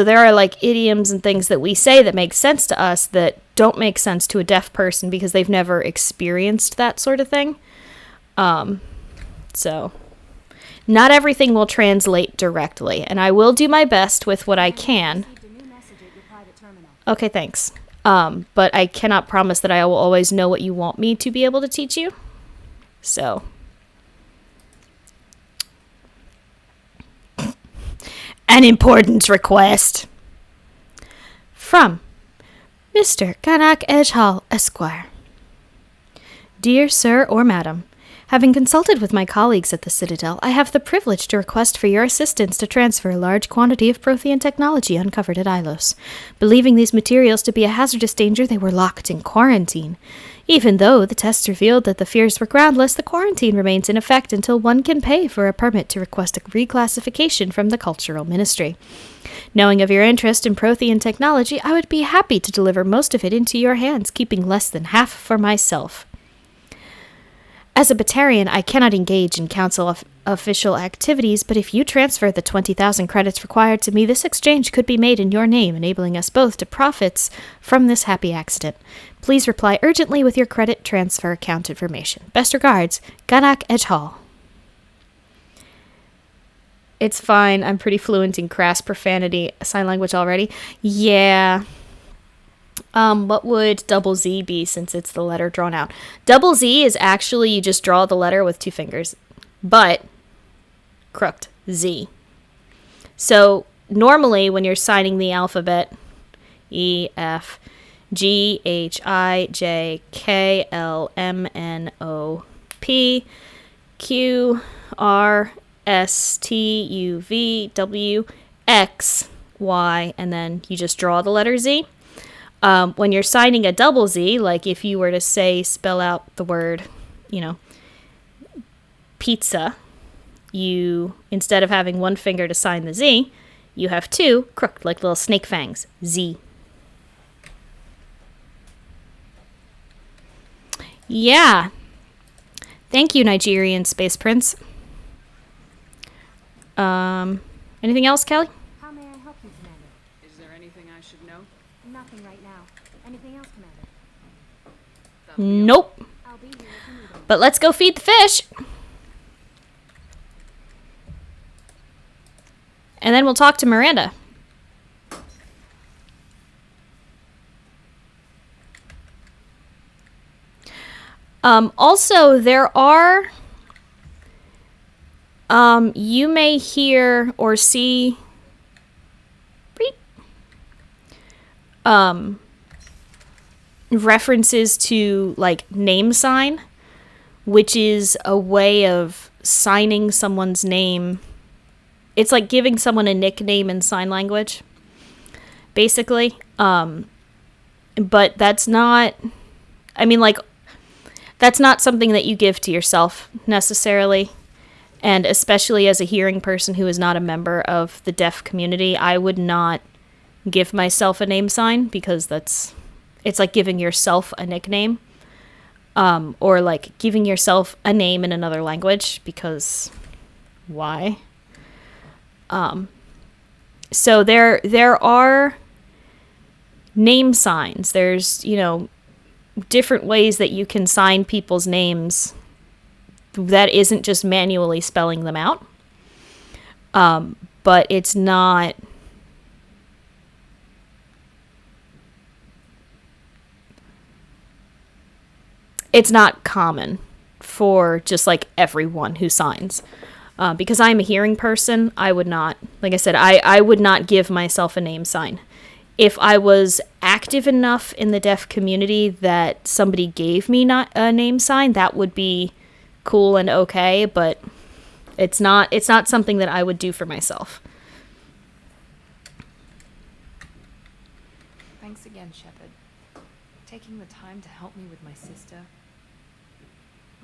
there are like idioms and things that we say that make sense to us that don't make sense to a deaf person because they've never experienced that sort of thing. So not everything will translate directly, and I will do my best with what I can. Okay, thanks. But I cannot promise that I will always know what you want me to be able to teach you. So an important request from Mr. Kanak Edgehall, Esquire. Dear Sir or Madam, having consulted with my colleagues at the Citadel, I have the privilege to request for your assistance to transfer a large quantity of Prothean technology uncovered at Ilos. Believing these materials to be a hazardous danger, they were locked in quarantine. Even though the tests revealed that the fears were groundless, the quarantine remains in effect until one can pay for a permit to request a reclassification from the Cultural Ministry. Knowing of your interest in Prothean technology, I would be happy to deliver most of it into your hands, keeping less than half for myself. As a Batarian, I cannot engage in council official activities, but if you transfer the 20,000 credits required to me, this exchange could be made in your name, enabling us both to profits from this happy accident. Please reply urgently with your credit transfer account information. Best regards, Ganak Edgehall. It's fine. I'm pretty fluent in crass profanity sign language already. Yeah. What would double Z be since it's the letter drawn out? Double Z is actually you just draw the letter with two fingers, but crooked Z. So normally when you're signing the alphabet, E, F, G, H, I, J, K, L, M, N, O, P, Q, R, S, T, U, V, W, X, Y, and then you just draw the letter Z. When you're signing a double Z, like if you were to spell out the word, pizza, you, instead of having one finger to sign the Z, you have two, crooked like little snake fangs, Z. Yeah. Thank you, Nigerian Space Prince. Anything else, Kelly? How may I help you, Commander? Is there anything I should know? Nothing right now. Anything else, Commander? Nope. I'll be here if you need me. But let's go feed the fish. And then we'll talk to Miranda. Also, there are... you may hear or see... references to, like, name sign, which is a way of signing someone's name. It's like giving someone a nickname in sign language, basically. But that's not... that's not something that you give to yourself, necessarily. And especially as a hearing person who is not a member of the deaf community, I would not give myself a name sign because it's like giving yourself a nickname, or like giving yourself a name in another language, because why? So there are name signs. There's, different ways that you can sign people's names that isn't just manually spelling them out. But it's not... It's not common for just like everyone who signs. Because I'm a hearing person, I would not, like I said, I would not give myself a name sign. If I was active enough in the deaf community that somebody gave me not a name sign, that would be cool and okay, but it's not something that I would do for myself. Thanks again, Shepard. Taking the time to help me with my sister.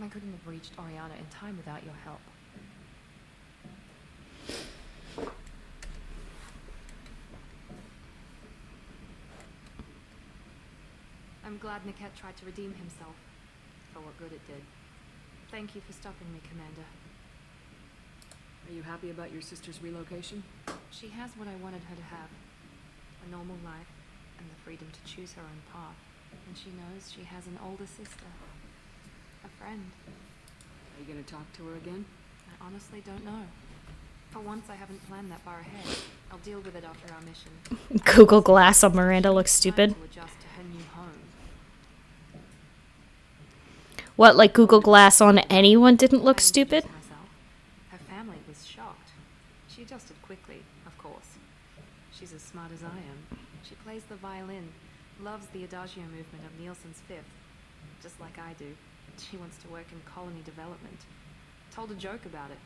I couldn't have reached Oriana in time without your help. I'm glad Niket tried to redeem himself, for what good it did. Thank you for stopping me, Commander. Are you happy about your sister's relocation? She has what I wanted her to have. A normal life, and the freedom to choose her own path. And she knows she has an older sister. A friend. Are you gonna talk to her again? I honestly don't know. For once, I haven't planned that far ahead. I'll deal with it after our mission. Google Glass on Miranda looks stupid. To adjust to her new home. What, like Google Glass on anyone didn't look I stupid? introduced myself. Her family was shocked. She adjusted quickly, of course. She's as smart as I am. She plays the violin, loves the Adagio movement of Nielsen's Fifth, just like I do. She wants to work in colony development. Told a joke about it.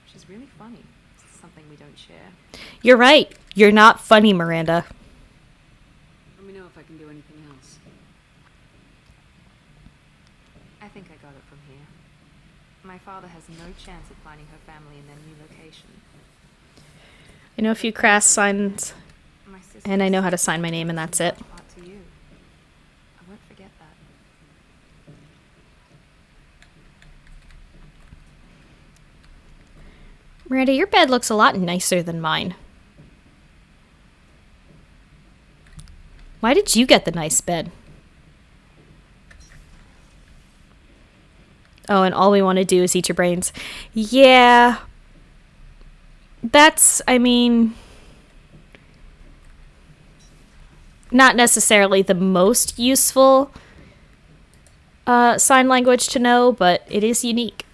She's really funny. It's something we don't share. You're right. You're not funny, Miranda. Let me know if I can do anything else. I think I got it from here. My father has no chance of finding her family in their new location. I know a few crass signs, My sister and I know how to sign my name, and that's it. part to you. I won't forget that. Miranda, your bed looks a lot nicer than mine. Why did you get the nice bed? Oh, and all we want to do is eat your brains. Yeah. That's, I mean, not necessarily the most useful sign language to know, but it is unique.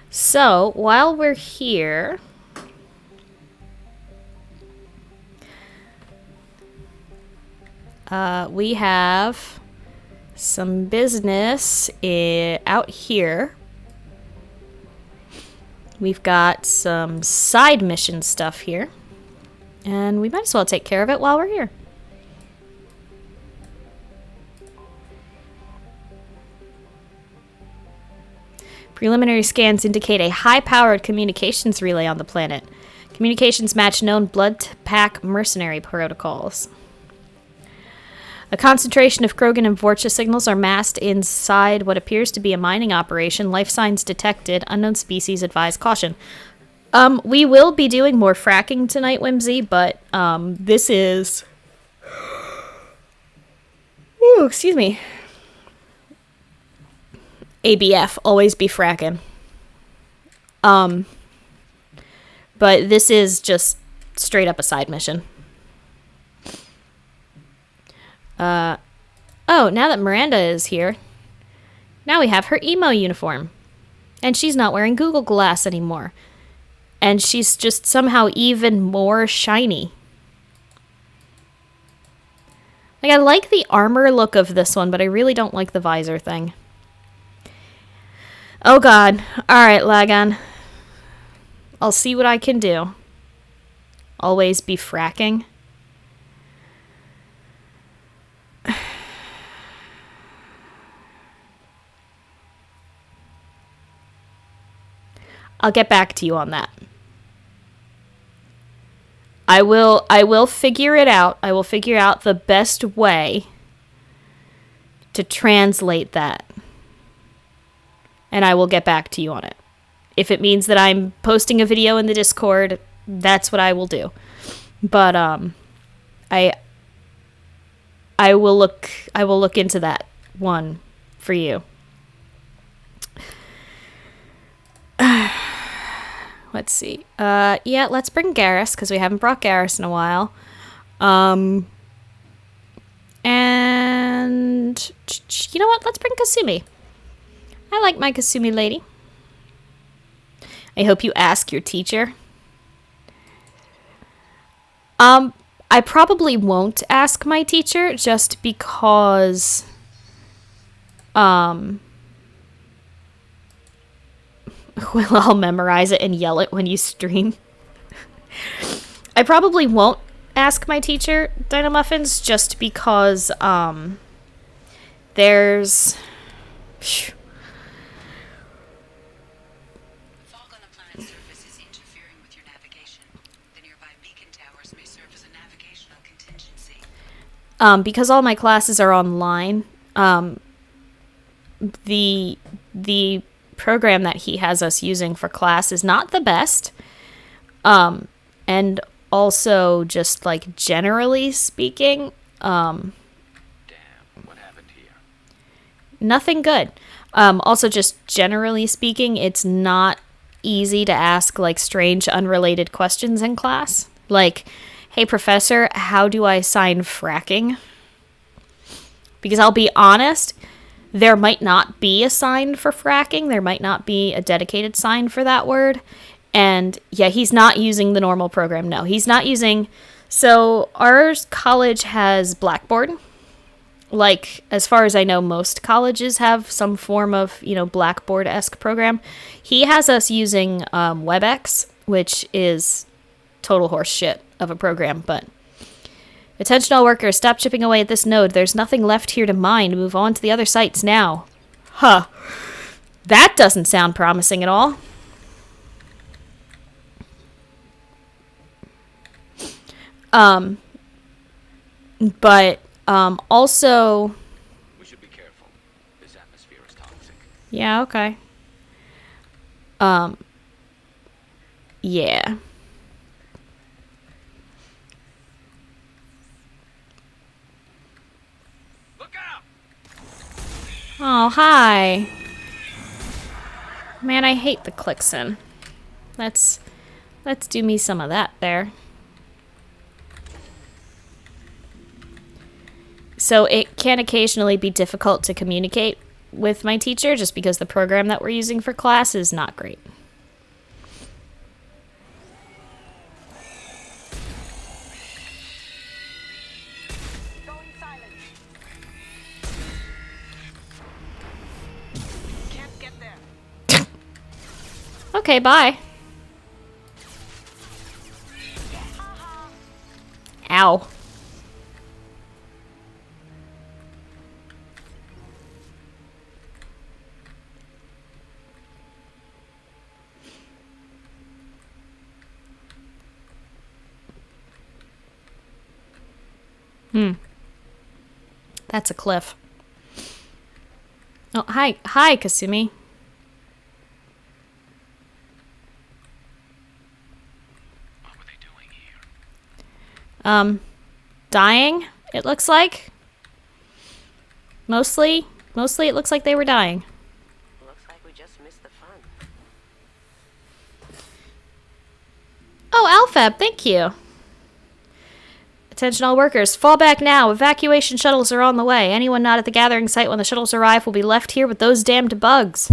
So, while we're here, we have some business out here. We've got some side mission stuff here, and we might as well take care of it while we're here. Preliminary scans indicate a high-powered communications relay on the planet. Communications match known blood pack mercenary protocols. A concentration of Krogan and Vorcha signals are massed inside what appears to be a mining operation. Life signs detected. Unknown species advise caution. We will be doing more fracking tonight, Whimsy, but this is... Ooh, excuse me. ABF, always be fracking. But this is just straight up a side mission. Oh, now that Miranda is here, now we have her emo uniform. And she's not wearing Google Glass anymore. And she's just somehow even more shiny. Like, I like the armor look of this one, but I really don't like the visor thing. Oh god. Alright, Lagan. I'll see what I can do. Always be fracking. I'll get back to you on that. I will figure it out. I will figure out the best way to translate that. And I will get back to you on it. If it means that I'm posting a video in the Discord, that's what I will do. But I will look into that one for you. Let's see. Yeah, let's bring Garrus, because we haven't brought Garrus in a while. And you know what? Let's bring Kasumi. I like my Kasumi lady. I hope you ask your teacher. I probably won't ask my teacher just because well, I'll memorize it and yell it when you stream. I probably won't ask my teacher, Dino Muffins, just because there's Fog on the planet's surface is interfering with your navigation. The nearby beacon towers may serve as a navigational contingency. Because all my classes are online, the program that he has us using for class is not the best. And also just like generally speaking, Damn, what happened here? nothing good. Also just generally speaking, it's not easy to ask like strange unrelated questions in class. Like, hey professor, how do I sign fracking? Because I'll be honest, there might not be a sign for fracking. There might not be a dedicated sign for that word. And yeah, he's not using the normal program. No, he's not using... So our college has Blackboard. Like, as far as I know, most colleges have some form of, Blackboard-esque program. He has us using WebEx, which is total horse shit of a program, but... Attention all workers, stop chipping away at this node. There's nothing left here to mine. Move on to the other sites now. Huh. That doesn't sound promising at all. But, also... We should be careful. This atmosphere is toxic. Yeah, okay. Yeah. Look out! Oh, hi. Man, I hate the Clixon. Let's do me some of that there. So it can occasionally be difficult to communicate with my teacher just because the program that we're using for class is not great. Going silent. Can't get there. Okay, bye. Ow. That's a cliff. Oh, hi. Hi, Kasumi. What were they doing here? Dying, it looks like. Mostly it looks like they were dying. Looks like we just missed the fun. Oh, Alphab, thank you. Attention all workers, fall back now. Evacuation shuttles are on the way. Anyone not at the gathering site when the shuttles arrive will be left here with those damned bugs.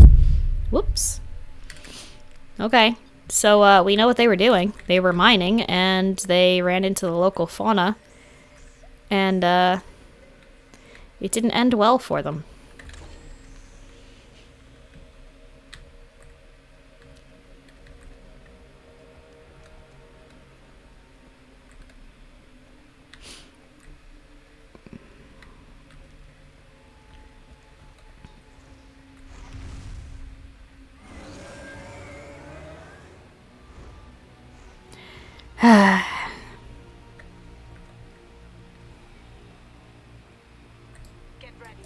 Whoops. Okay, so we know what they were doing. They were mining, and they ran into the local fauna. And it didn't end well for them. Get ready.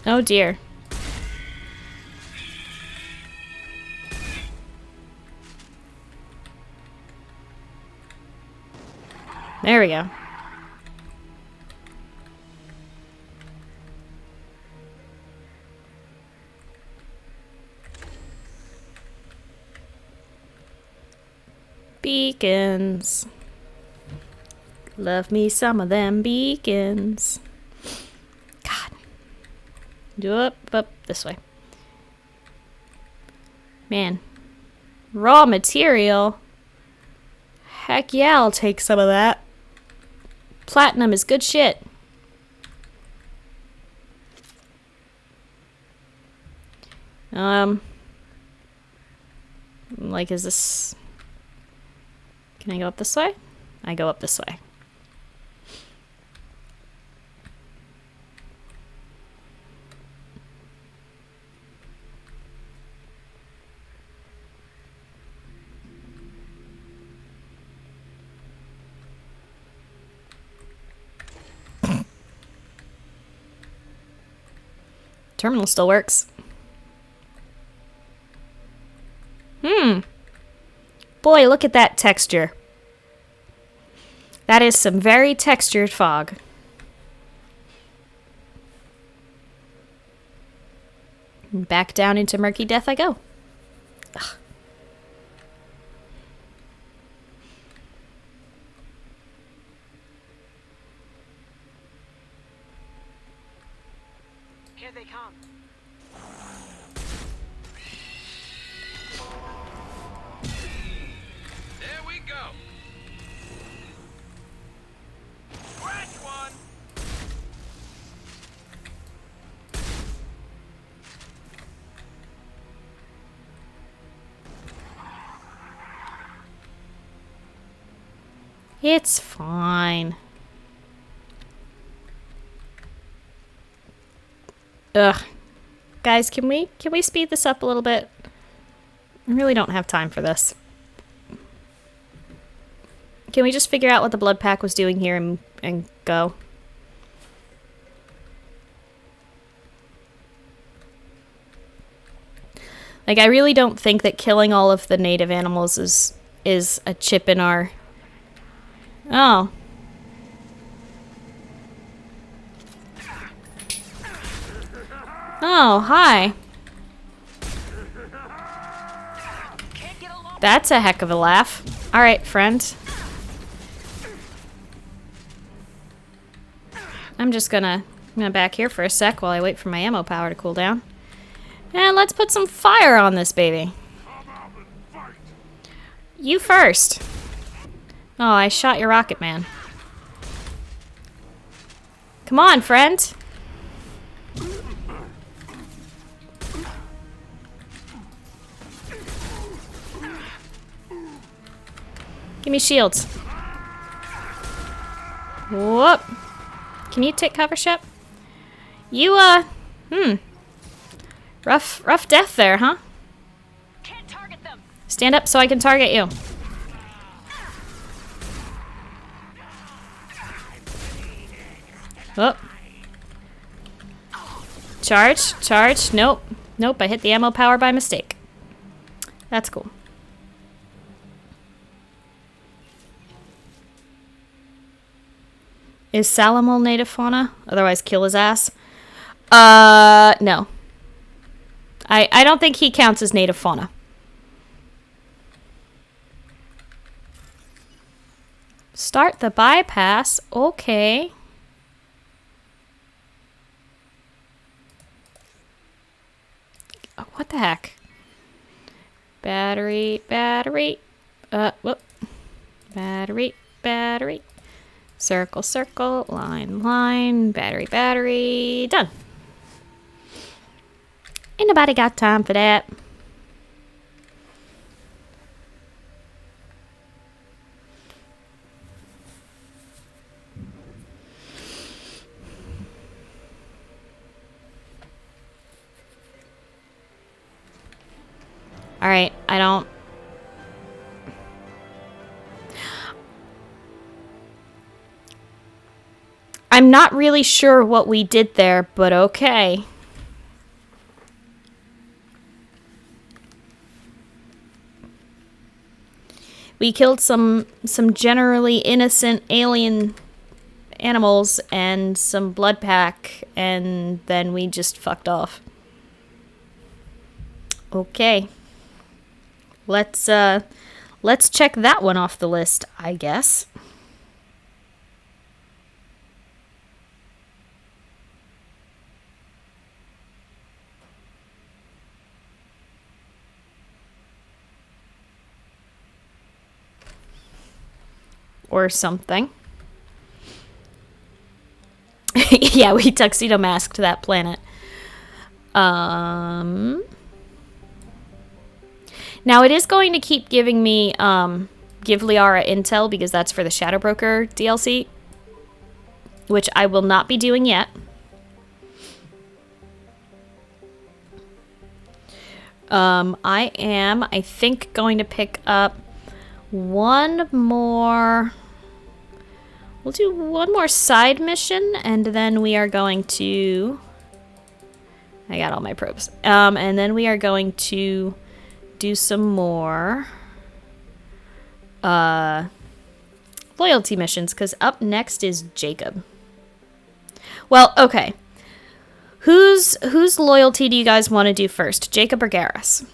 Oh dear. There we go. Beacons. Love me some of them beacons. God. Up, this way. Man. Raw material. Heck yeah, I'll take some of that. Platinum is good shit. Like, is this... Can I go up this way? I go up this way. Terminal still works. Boy, look at that texture. That is some very textured fog. Back down into murky death I go. Ugh. Here they come. There we go. Scratch one. It's fine. Ugh. Guys, can we speed this up a little bit? I really don't have time for this. Can we just figure out what the blood pack was doing here and go? Like, I really don't think that killing all of the native animals is a chip in our... Oh. Oh, hi. That's a heck of a laugh. Alright, friend. I'm gonna back here for a sec while I wait for my ammo power to cool down. And let's put some fire on this baby. You first. Oh, I shot your rocket man. Come on, friend. Give me shields. Whoop. Can you take cover, Shep? You, Rough death there, huh? Can't target them. Stand up so I can target you. Oh. Charge. Nope, I hit the ammo power by mistake. That's cool. Is Salamol native fauna? Otherwise kill his ass. No. I don't think he counts as native fauna. Start the bypass. Okay. Oh, what the heck? Battery. Whoop. Battery. Circle, line, battery. Done. Ain't nobody got time for that. Alright, I'm not really sure what we did there, but okay. We killed some generally innocent alien animals and some blood pack, and then we just fucked off. Okay. Let's check that one off the list, I guess. Or something. Yeah, we tuxedo masked that planet. Now it is going to keep giving me give Liara intel because that's for the Shadow Broker DLC, which I will not be doing yet. I am, I think, going to pick up one more. We'll do one more side mission, and then we are going to. I got all my probes. And then we are going to do some more loyalty missions, because up next is Jacob. Well, okay. Whose loyalty do you guys want to do first, Jacob or Garrus?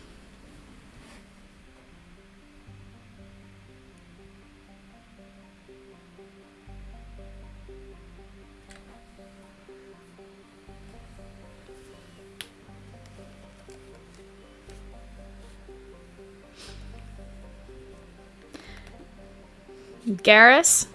Garrus?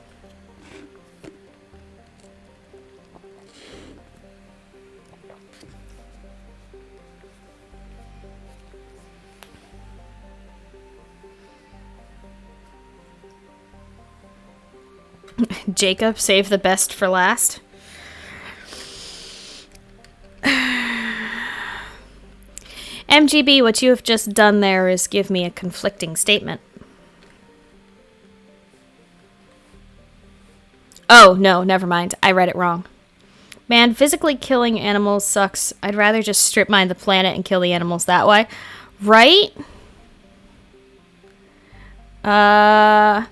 Jacob, save the best for last. MGB, what you have just done there is give me a conflicting statement. Oh, no, never mind. I read it wrong. Man, physically killing animals sucks. I'd rather just strip mine the planet and kill the animals that way. Right? Alright,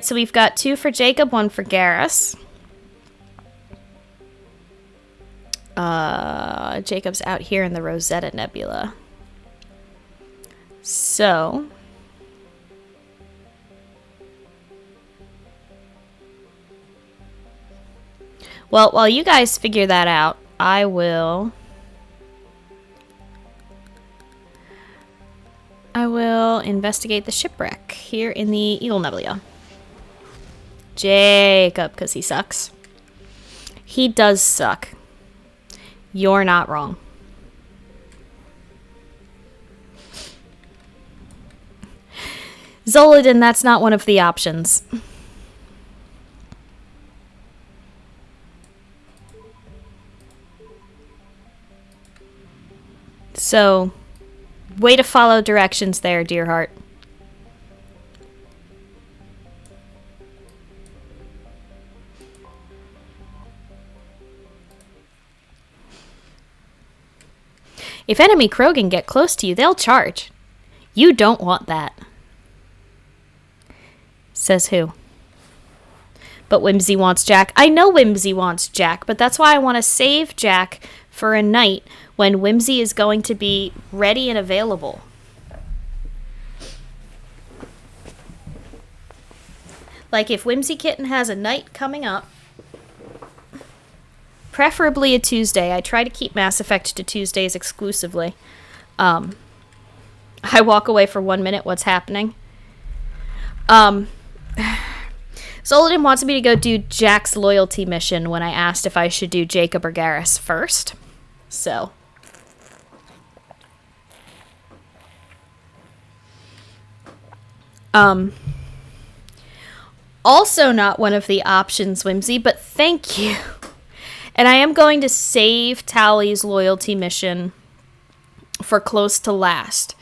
so we've got 2 for Jacob, 1 for Garrus. Jacob's out here in the Rosetta Nebula. So... well, while you guys figure that out, I will investigate the shipwreck here in the Eagle Nebula. Jacob, because he sucks. He does suck. You're not wrong. Zoladin, that's not one of the options. So, way to follow directions there, dear heart. If enemy Krogan get close to you, they'll charge. You don't want that. Says who? But Whimsy wants Jack. I know Whimsy wants Jack, but that's why I want to save Jack for a night when Whimsy is going to be ready and available. Like if Whimsy Kitten has a night coming up, preferably a Tuesday. I try to keep Mass Effect to Tuesdays exclusively. I walk away for 1 minute, what's happening? Zoladin wants me to go do Jack's loyalty mission when I asked if I should do Jacob or Garrus first. So... also not one of the options, Whimsy, but thank you. And I am going to save Tally's loyalty mission for close to last.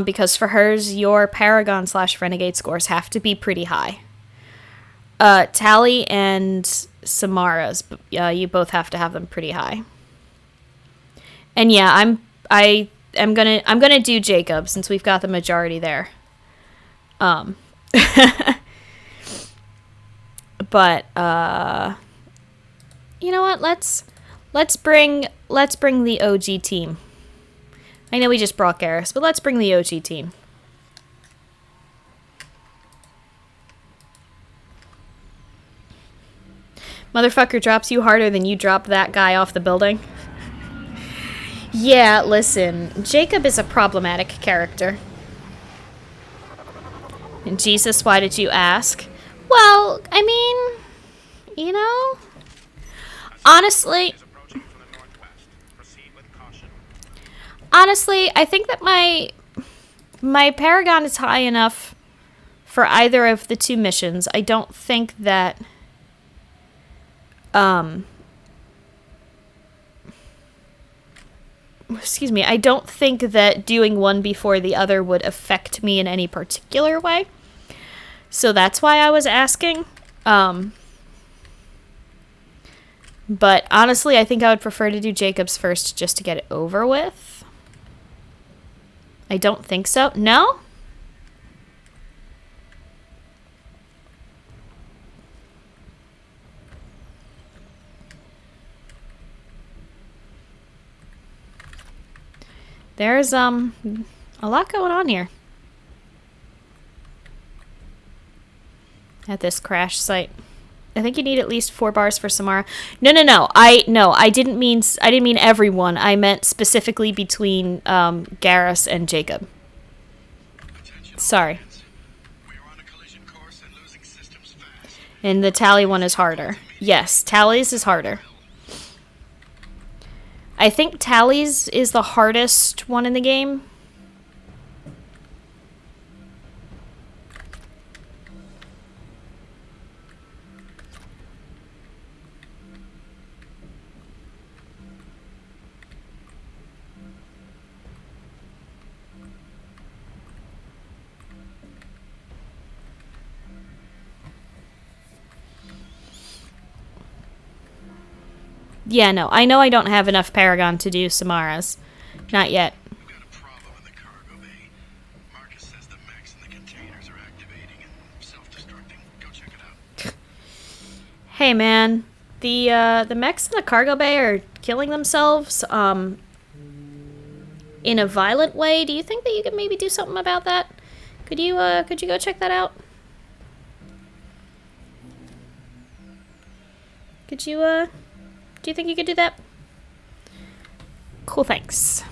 Because for hers, your Paragon/Renegade scores have to be pretty high. Tally and Samara's, you both have to have them pretty high. And yeah, I'm gonna do Jacob since we've got the majority there. Um, but you know what? Let's bring the OG team. I know we just brought Garrus, but let's bring the OG team. Motherfucker drops you harder than you dropped that guy off the building. Yeah, listen, Jacob is a problematic character. And Jesus, why did you ask? Well, I mean, you know, honestly, I think that my Paragon is high enough for either of the two missions. I don't think that excuse me, I don't think that doing one before the other would affect me in any particular way. So that's why I was asking. But honestly, I think I would prefer to do Jacob's first just to get it over with. I don't think so. No? There's a lot going on here at this crash site. I think you need at least 4 bars for Samara. No. I didn't mean everyone. I meant specifically between Garrus and Jacob. Sorry. And the Tally one is harder. Yes, Tally's is harder. I think Tally's is the hardest one in the game. Yeah, no. I know I don't have enough Paragon to do Samara's. Not yet. We've got a problem in the cargo bay. Marcus says the mechs in the containers are activating and self-destructing. Go check it out. Hey, man. The mechs in the cargo bay are killing themselves, in a violent way. Do you think that you could maybe do something about that? Could you go check that out? Could you, do you think you could do that? Cool, thanks.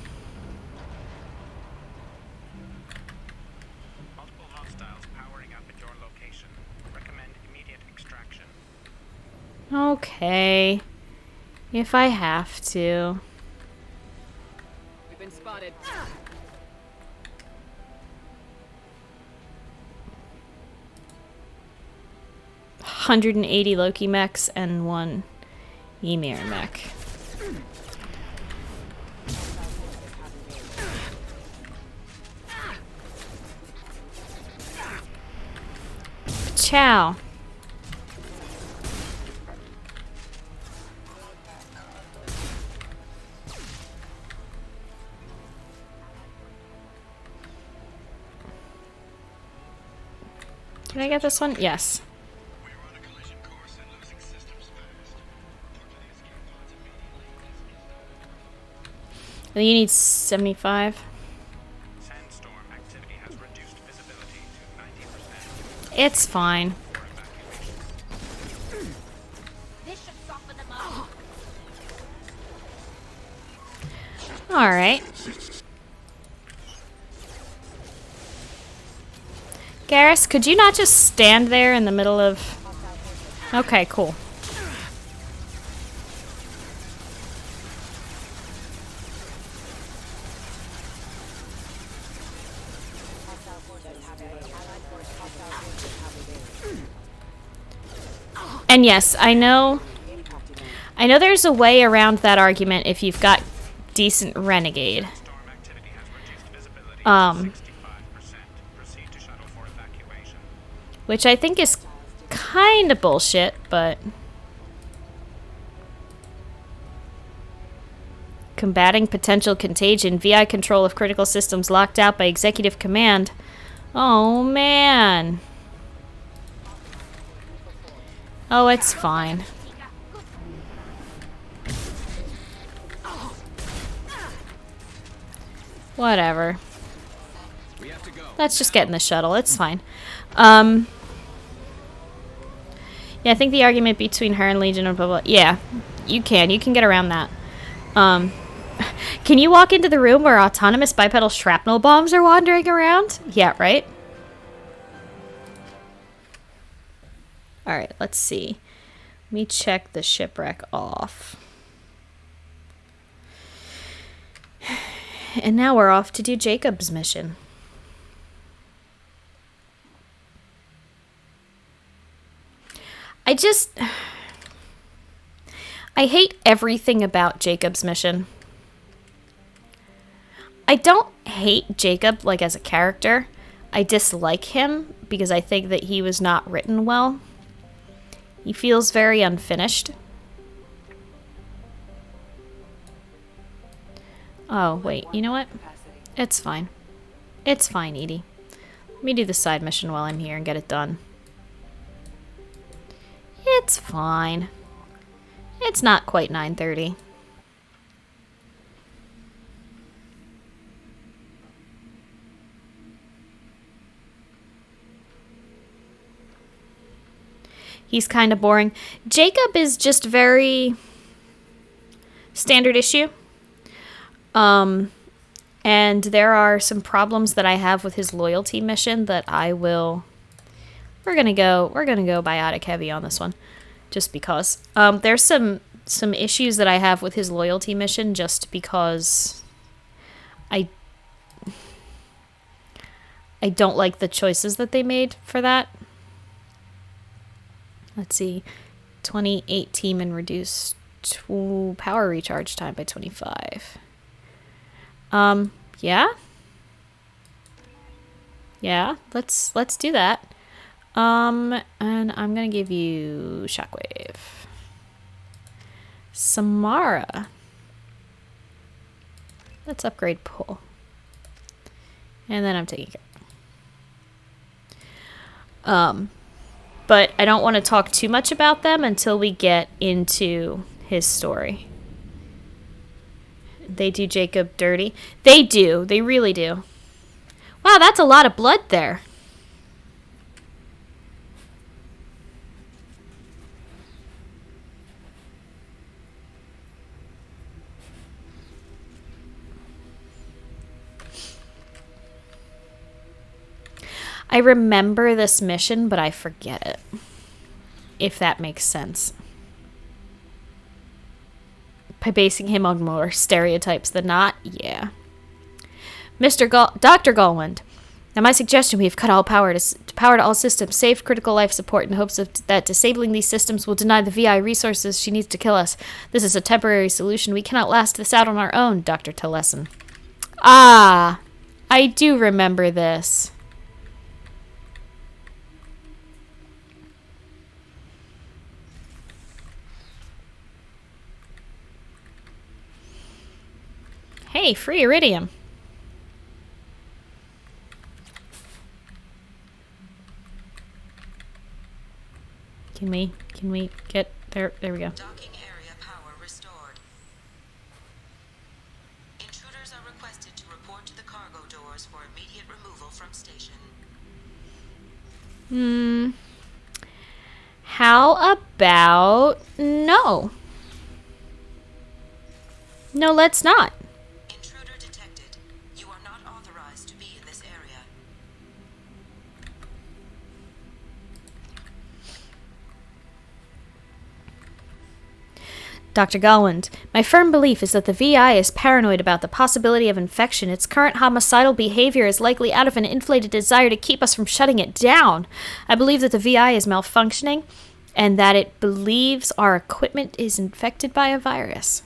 Multiple hostiles powering up at your location. Recommend immediate extraction. Okay. If I have to. We've been spotted. 180 Loki mechs and 1 Ymir mech. Ciao. Did I get this one? Yes. And you need 75. Sandstorm activity has reduced visibility to 90%. It's fine. This should soften them up. Alright. Garrus, could you not just stand there in the middle of... Okay, cool. And yes, I know there's a way around that argument if you've got decent renegade. Storm activity has reduced visibility to 65%. Proceed to shuttle for evacuation. Which I think is kind of bullshit, but... Combating potential contagion. VI control of critical systems locked out by executive command. Oh, man. Oh, it's fine. Whatever. Let's just get in the shuttle. It's fine. Yeah, I think the argument between her and Legion and blah, blah, yeah, you can get around that. Can you walk into the room where autonomous bipedal shrapnel bombs are wandering around? Yeah, right? Alright, let's see. Let me check the shipwreck off. And now we're off to do Jacob's mission. I hate everything about Jacob's mission. I don't hate Jacob, like, as a character. I dislike him because I think that he was not written well. He feels very unfinished. Oh, wait, you know what? It's fine. It's fine, Edie. Let me do the side mission while I'm here and get it done. It's fine. It's not quite 9:30. He's kind of boring. Jacob is just very standard issue. And there are some problems that I have with his loyalty mission that I will... We're gonna go biotic heavy on this one. Just because. There's some issues that I have with his loyalty mission just because I don't like the choices that they made for that. Let's see. 28 team and reduce power recharge time by 25. Yeah? Yeah, let's do that. And I'm gonna give you Shockwave. Samara. Let's upgrade pull. And then I'm taking care. But I don't want to talk too much about them until we get into his story. They do Jacob dirty. They do. They really do. Wow, that's a lot of blood there. I remember this mission, but I forget it. If that makes sense. By basing him on more stereotypes than not, yeah. Dr. Galwind. Now my suggestion, we have cut all power to all systems, saved critical life support in hopes that disabling these systems will deny the VI resources she needs to kill us. This is a temporary solution. We cannot last this out on our own, Dr. Teleson. Ah, I do remember this. Hey, free iridium. Can we get there? There we go. Docking area power restored. Intruders are requested to report to the cargo doors for immediate removal from station. How about no? No, let's not. Intruder detected. You are not authorized to be in this area. Dr. Galwind, my firm belief is that the VI is paranoid about the possibility of infection. Its current homicidal behavior is likely out of an inflated desire to keep us from shutting it down. I believe that the VI is malfunctioning and that it believes our equipment is infected by a virus.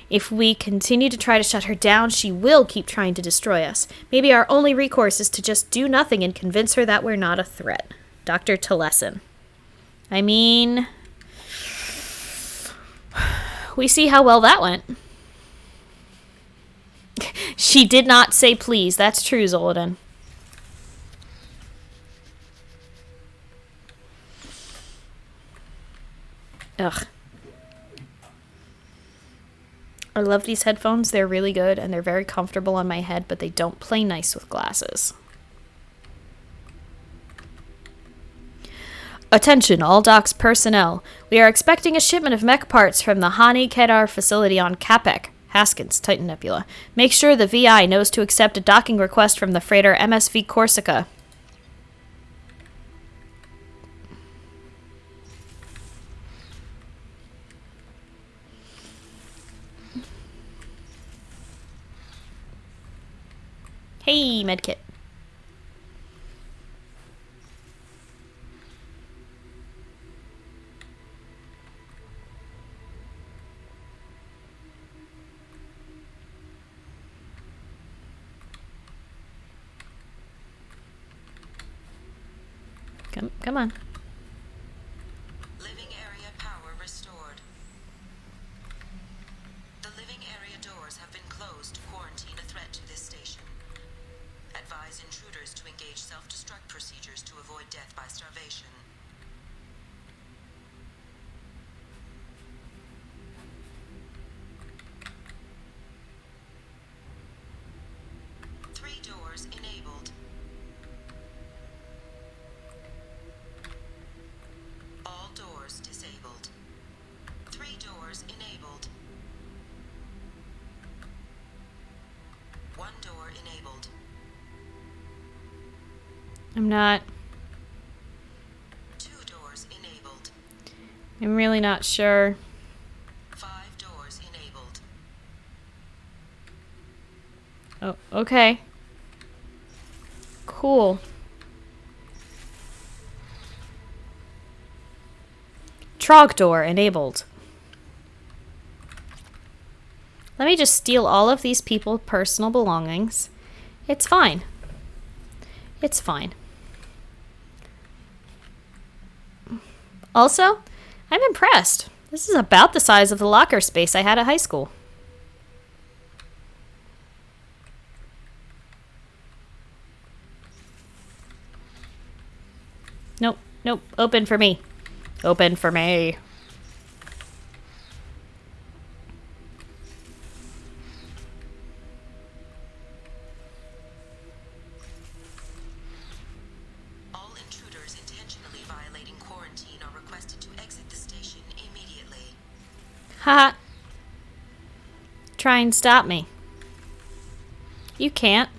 If we continue to try to shut her down, she will keep trying to destroy us. Maybe our only recourse is to just do nothing and convince her that we're not a threat. Dr. Teleson. I mean, we see how well that went. She did not say please. That's true, Zoldan. Ugh. I love these headphones. They're really good and they're very comfortable on my head, but they don't play nice with glasses. Attention, all docks personnel. We are expecting a shipment of mech parts from the Hani Kedar facility on Capek, Haskins, Titan Nebula. Make sure the VI knows to accept a docking request from the freighter MSV Corsica. Hey, medkit. Come on. Living area power restored. The living area doors have been closed to quarantine a threat to this station. Advise intruders to engage self-destruct procedures to avoid death by starvation. Three doors enabled. All doors disabled. Three doors enabled. One door enabled. I'm not. Two doors enabled. I'm really not sure. 5 doors enabled. Oh, okay. Cool. Trog door enabled. Let me just steal all of these people's personal belongings. It's fine. It's fine. Also, I'm impressed. This is about the size of the locker space I had at high school. Nope, nope. Open for me. Open for me. All intruders intentionally violating quarantine are requested to exit the station immediately. Haha. Try and stop me. You can't.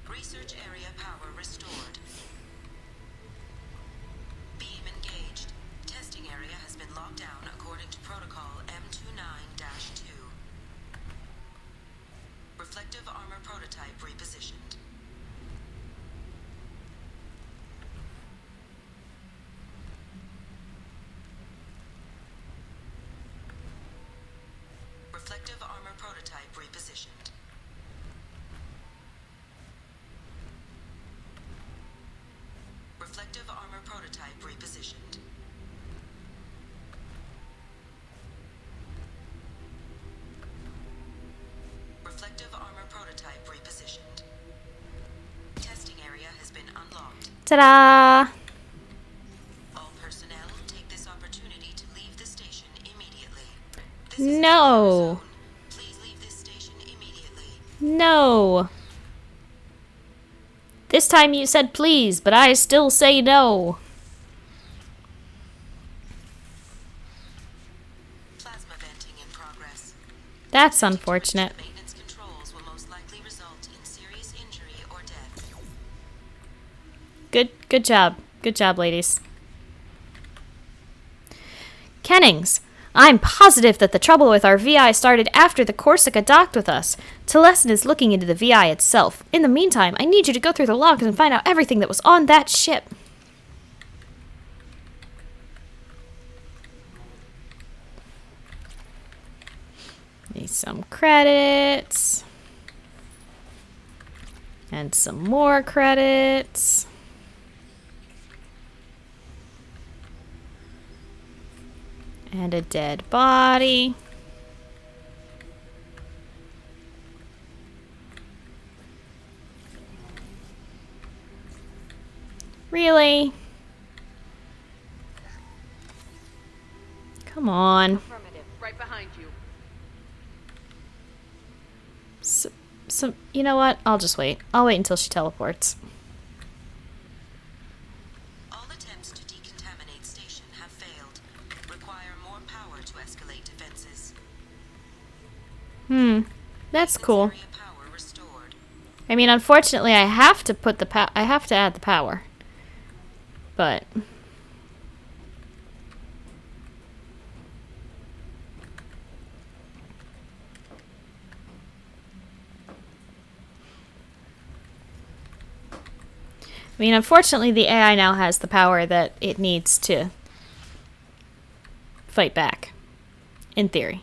Research area power restored. Beam engaged. Testing area has been locked down according to protocol M29-2. Reflective armor prototype repositioned. Reflective armor prototype repositioned. Reflective armor prototype repositioned. Reflective armor prototype repositioned. Testing area has been unlocked. Ta-da! All personnel take this opportunity to leave the station immediately. This is a No. zone. Please leave this station immediately. No. This time you said please, but I still say no. Plasma venting in progress. That's unfortunate. The maintenance controls will most likely result in serious injury or death. Good job. Good job, ladies. Kennings, I'm positive that the trouble with our VI started after the Corsica docked with us. Telesin is looking into the VI itself. In the meantime, I need you to go through the logs and find out everything that was on that ship. Need some credits. And some more credits. And a dead body. Really? Come on. Affirmative. Right behind you. You know what? I'll just wait. I'll wait until she teleports. All attempts to decontaminate station have failed. Require more power to escalate defenses. That's cool. Area power restored. I mean, unfortunately, I have to put I have to add the power. But I mean, unfortunately, the AI now has the power that it needs to fight back. In theory.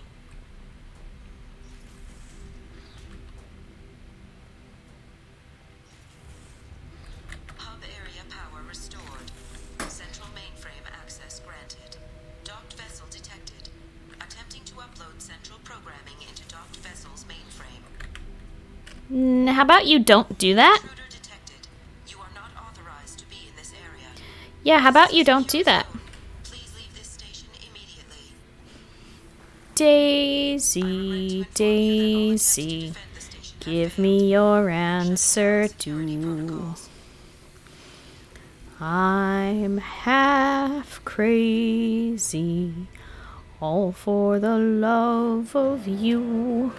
Hub area power restored. Central mainframe access granted. Docked vessel detected. Attempting to upload central programming into docked vessel's mainframe. How about you don't do that? Intruder detected. You are not authorized to be in this area. Yeah, how about you don't do that? Please leave this station immediately. Daisy, Daisy, give me your answer, do. I'm half crazy, all for the love of you.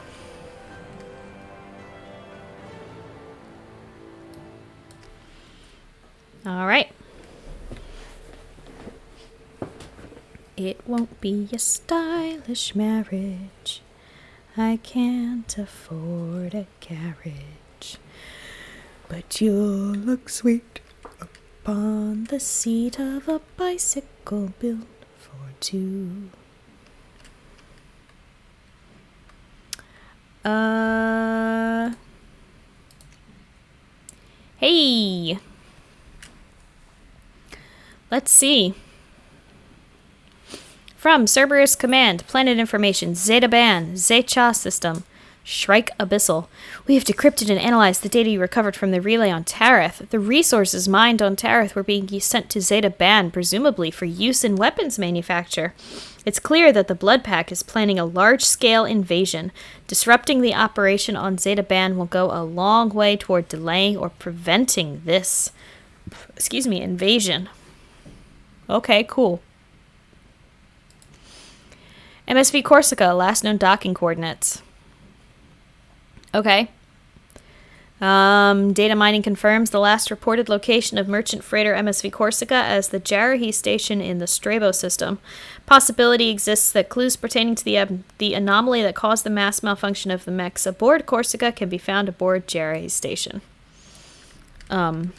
All right. It won't be a stylish marriage. I can't afford a carriage. But you'll look sweet upon the seat of a bicycle built for two. Hey. Let's see. From Cerberus Command, Planet Information, Zeta Ban, Zecha System, Shrike Abyssal. We have decrypted and analyzed the data you recovered from the relay on Tareth. The resources mined on Tareth were being sent to Zeta Ban, presumably for use in weapons manufacture. It's clear that the Blood Pack is planning a large-scale invasion. Disrupting the operation on Zeta Ban will go a long way toward delaying or preventing this, invasion. Okay, cool. MSV Corsica, last known docking coordinates. Okay. Data mining confirms the last reported location of merchant freighter MSV Corsica as the Jarahi station in the Strabo system. Possibility exists that clues pertaining to the anomaly that caused the mass malfunction of the mechs aboard Corsica can be found aboard Jarahi station. Got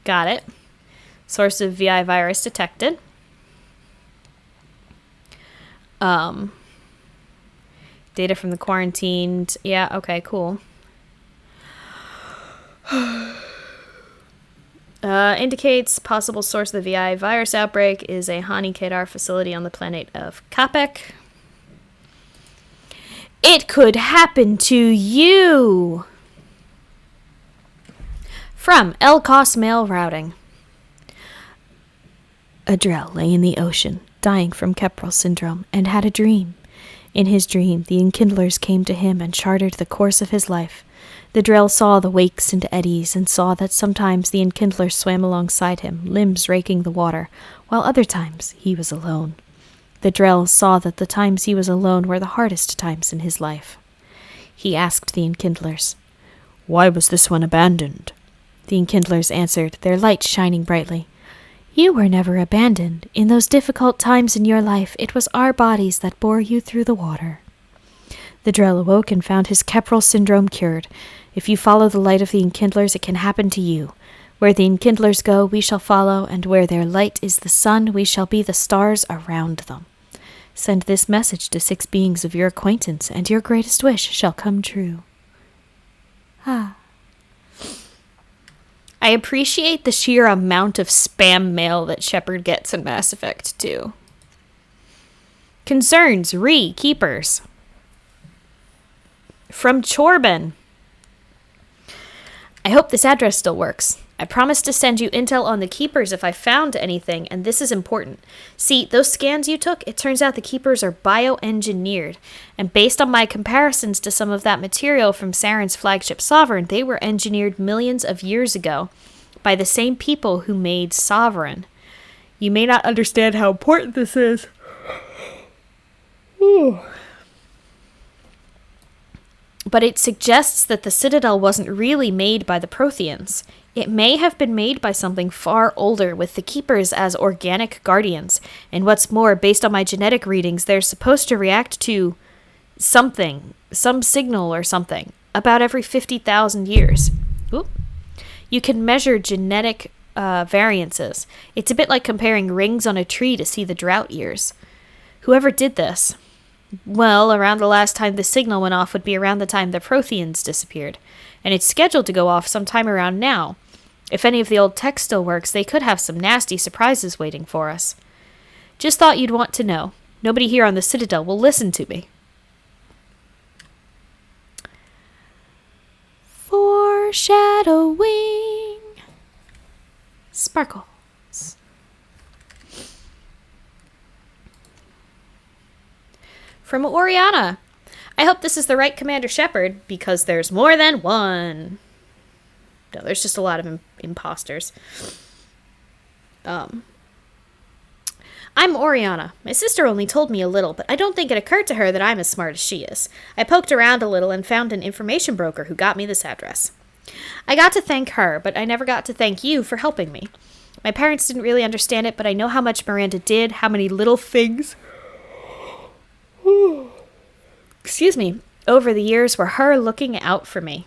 it. Source of VI virus detected. Data from the quarantined. Yeah, okay, cool. Indicates possible source of the VI virus outbreak is a Hani Kedar facility on the planet of Kapek. It could happen to you! From Elcos Mail Routing. Adrel lay in the ocean, dying from Keprel syndrome, and had a dream. In his dream, the Enkindlers came to him and charted the course of his life. The Drell saw the wakes and eddies, and saw that sometimes the Enkindlers swam alongside him, limbs raking the water, while other times he was alone. The Drell saw that the times he was alone were the hardest times in his life. He asked the Enkindlers, "Why was this one abandoned?" The Enkindlers answered, their light shining brightly, "You were never abandoned. In those difficult times in your life, it was our bodies that bore you through the water." The Drell awoke and found his Keprel syndrome cured. If you follow the light of the Enkindlers, it can happen to you. Where the Enkindlers go, we shall follow, and where their light is the sun, we shall be the stars around them. Send this message to 6 beings of your acquaintance, and your greatest wish shall come true. Ah. I appreciate the sheer amount of spam mail that Shepard gets in Mass Effect 2. Concerns, Keepers. From Chorben. I hope this address still works. I promised to send you intel on the Keepers if I found anything, and this is important. See, those scans you took, it turns out the Keepers are bioengineered, and based on my comparisons to some of that material from Saren's flagship Sovereign, they were engineered millions of years ago by the same people who made Sovereign. You may not understand how important this is. But it suggests that the Citadel wasn't really made by the Protheans. It may have been made by something far older, with the Keepers as organic guardians. And what's more, based on my genetic readings, they're supposed to react to something, some signal or something, about every 50,000 years. Oop. You can measure genetic variances. It's a bit like comparing rings on a tree to see the drought years. Whoever did this, well, around the last time the signal went off would be around the time the Protheans disappeared. And it's scheduled to go off sometime around now. If any of the old tech still works, they could have some nasty surprises waiting for us. Just thought you'd want to know. Nobody here on the Citadel will listen to me. Foreshadowing. Sparkles. From Oriana. I hope this is the right Commander Shepard, because there's more than one. No, there's just a lot of imposters. I'm Oriana. My sister only told me a little, but I don't think it occurred to her that I'm as smart as she is. I poked around a little and found an information broker who got me this address. I got to thank her, but I never got to thank you for helping me. My parents didn't really understand it, but I know how much Miranda did, how many little things... excuse me, over the years were her looking out for me.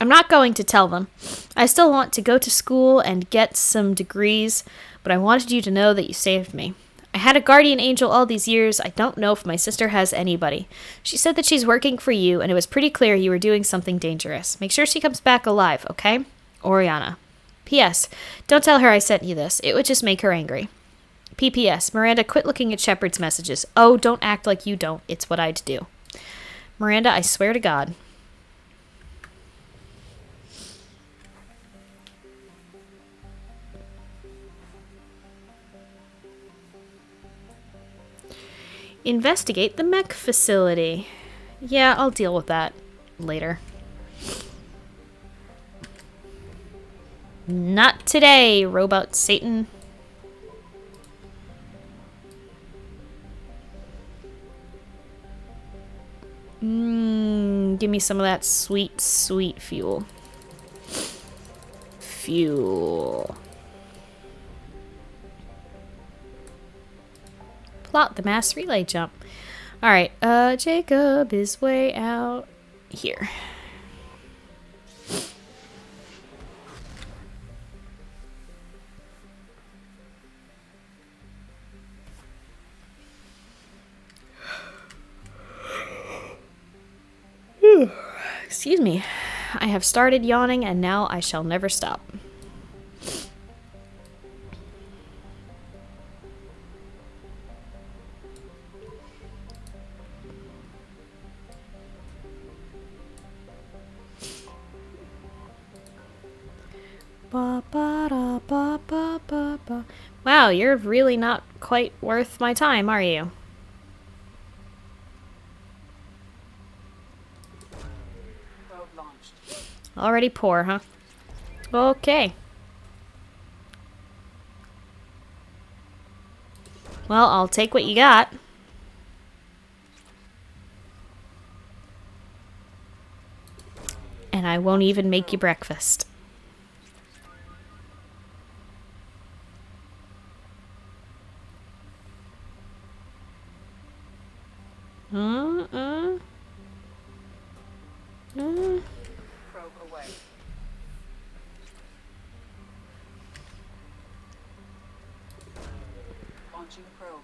I'm not going to tell them. I still want to go to school and get some degrees, but I wanted you to know that you saved me. I had a guardian angel all these years. I don't know if my sister has anybody. She said that she's working for you, and it was pretty clear you were doing something dangerous. Make sure she comes back alive, okay? Oriana. P.S. Don't tell her I sent you this. It would just make her angry. P.P.S. Miranda, quit looking at Shepard's messages. Oh, don't act like you don't. It's what I'd do. Miranda, I swear to God. Investigate the mech facility. Yeah, I'll deal with that later. Not today, robot Satan. Give me some of that sweet, sweet fuel. Fuel. Plot the mass relay jump. Alright, Jacob is way out here. Excuse me. I have started yawning and now I shall never stop. Wow, you're really not quite worth my time, are you? Already poor, huh? Okay. Well, I'll take what you got. And I won't even make you breakfast. Launching probe.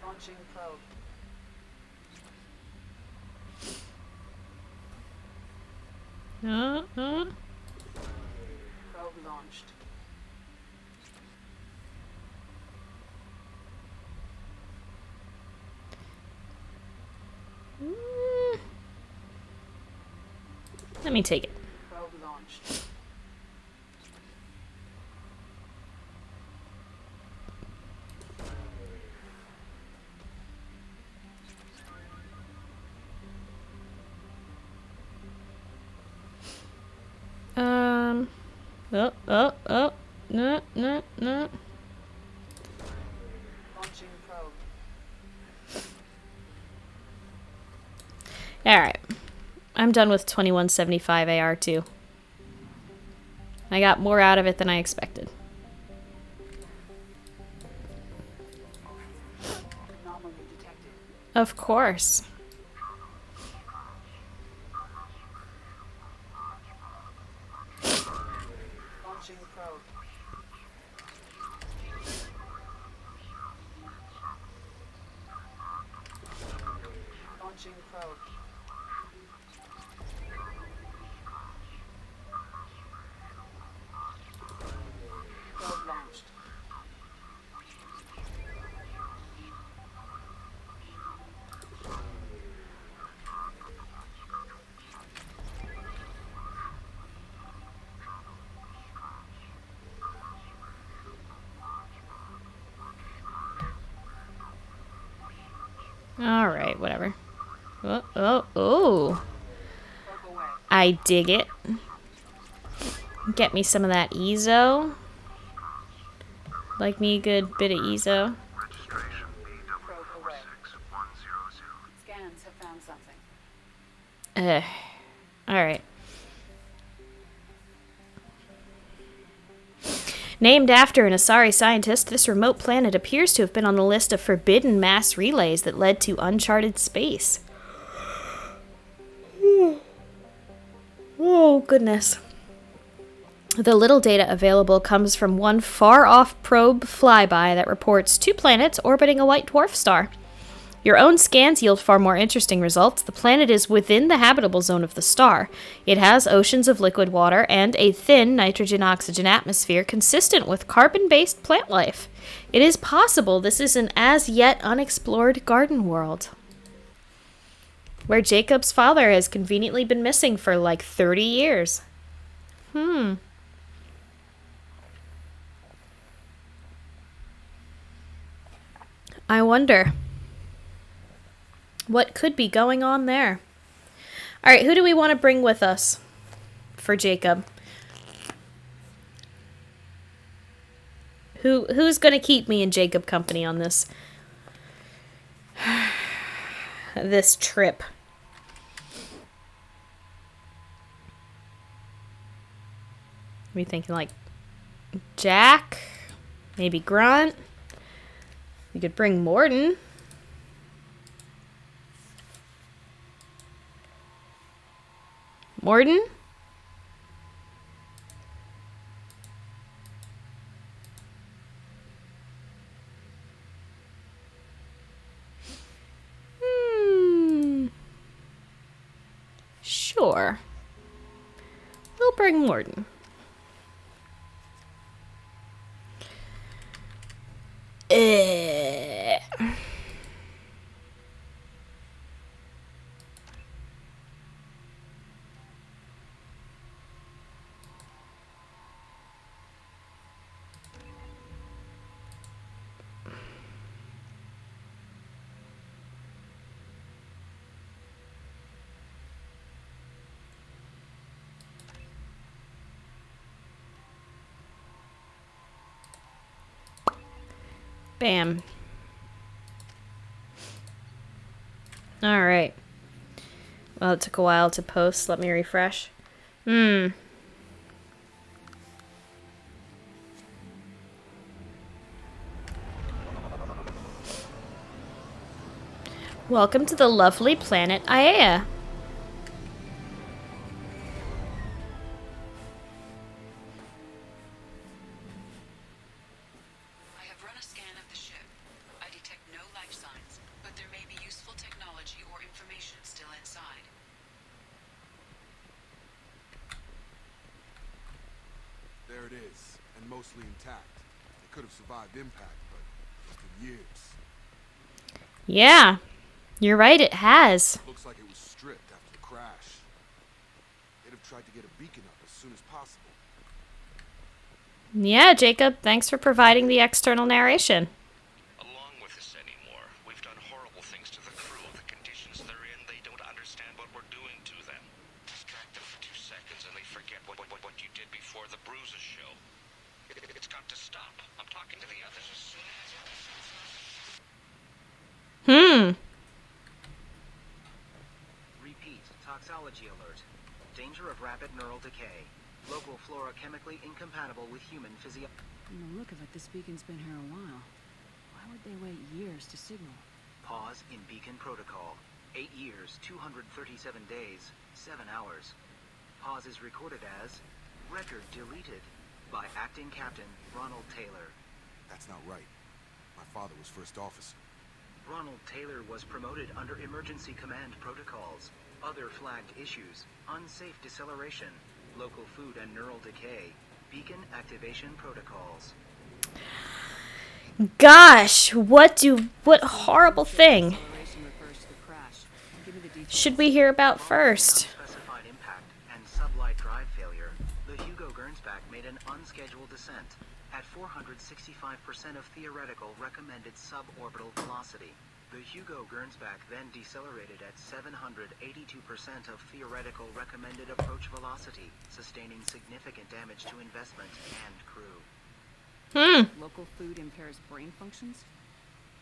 Launching probe. Probe launched. Let me take it. Probe launched. No. Launching probe. Alright. I'm done with 2175 AR2. I got more out of it than I expected. Anomaly detected. Of course. Launching probe. Launching probe. Probe launched. Alright, whatever. Oh. Probe away. I dig it. Get me some of that Ezo. Like me a good bit of Ezo. Registration Probe away. BW46100. Scans have found something. Alright. Named after an Asari scientist, this remote planet appears to have been on the list of forbidden mass relays that led to uncharted space. Oh, goodness. The little data available comes from one far-off probe flyby that reports 2 planets orbiting a white dwarf star. Your own scans yield far more interesting results. The planet is within the habitable zone of the star. It has oceans of liquid water and a thin nitrogen-oxygen atmosphere consistent with carbon-based plant life. It is possible this is an as-yet unexplored garden world, where Jacob's father has conveniently been missing for like 30 years. I wonder what could be going on there. All right, who do we want to bring with us for Jacob? Who's going to keep me and Jacob company on this this trip? We thinking like Jack, maybe Grunt. We could bring Morden. Morden? Sure. We'll bring Morden. Bam. All right. Well, it took a while to post. Let me refresh. Welcome to the lovely planet Aiea. I have run a scan of the ship. I detect no life signs, but there may be useful technology or information still inside. There it is, and mostly intact. It could have survived impact, but it's been years. Yeah, you're right, it has. Looks like it was stripped after the crash. They'd have beacon up as soon as possible. Yeah, Jacob, thanks for providing the external narration. Along with this anymore, we've done horrible things to the crew. The conditions they're in, they don't understand what we're doing to them. Distract them for 2 seconds and they forget what you did before the bruises show. It's got to stop. I'm talking to the others as soon as... Repeat, toxology alert. Danger of rapid neural decay. Local flora chemically incompatible with human physio... From the look of it, this beacon's been here a while. Why would they wait years to signal? Pause in beacon protocol. 8 years, 237 days, 7 hours. Pause is recorded as... Record deleted by Acting Captain Ronald Taylor. That's not right. My father was first officer. Ronald Taylor was promoted under emergency command protocols. Other flagged issues: unsafe deceleration, local food and neural decay, beacon activation protocols. Gosh, what horrible thing should we hear about first? Unspecified impact and sublight drive failure. The Hugo Gernsback made an unscheduled descent at 465% of theoretical recommended suborbital velocity. The Hugo Gernsback then decelerated at 782% of theoretical recommended approach velocity, sustaining significant damage to investment and crew. Local food impairs brain functions?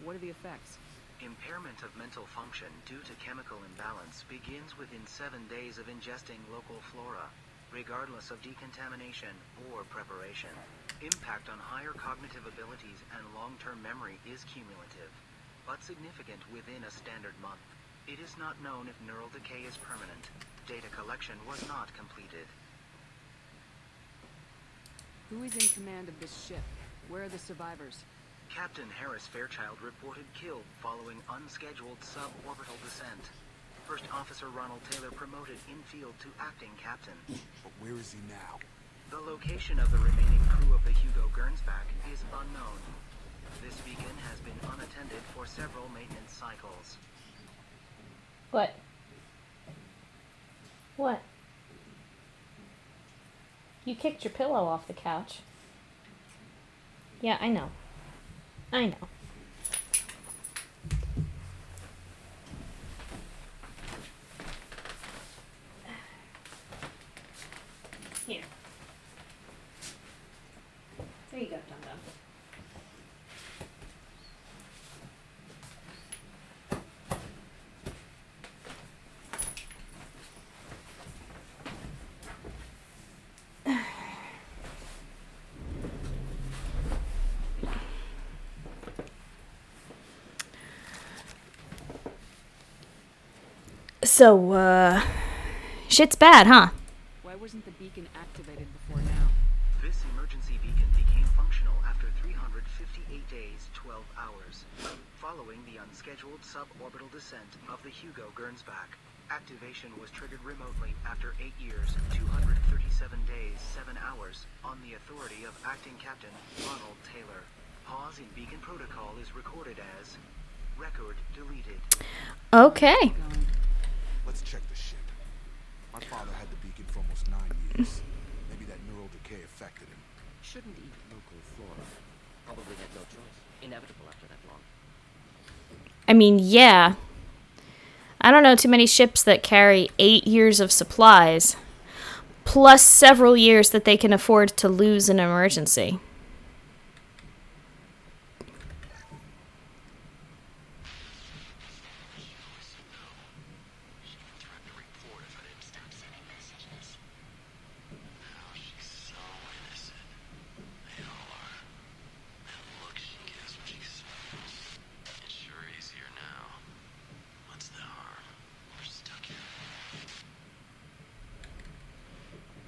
What are the effects? Impairment of mental function due to chemical imbalance begins within 7 days of ingesting local flora, regardless of decontamination or preparation. Impact on higher cognitive abilities and long-term memory is cumulative, but significant within a standard month. It is not known if neural decay is permanent. Data collection was not completed. Who is in command of this ship? Where are the survivors? Captain Harris Fairchild reported killed following unscheduled suborbital descent. First Officer Ronald Taylor promoted in-field to acting captain. But where is he now? The location of the remaining crew of the Hugo Gernsback is unknown. This beacon has been unattended for several maintenance cycles. What? What? You kicked your pillow off the couch. Yeah, I know. I know. Here. There you go, Dum Dum. So, shit's bad, huh? Why wasn't the beacon activated before now? This emergency beacon became functional after 358 days, 12 hours, following the unscheduled suborbital descent of the Hugo Gernsback. Activation was triggered remotely after 8 years, 237 days, 7 hours, on the authority of Acting Captain Ronald Taylor. Pause in beacon protocol is recorded as record deleted. Okay. Let's check the ship. My father had the beacon for almost 9 years. Maybe that neural decay affected him. Shouldn't eat local flora. Probably had no choice. Inevitable after that long. I mean, yeah. I don't know too many ships that carry 8 years of supplies, plus several years that they can afford to lose in an emergency.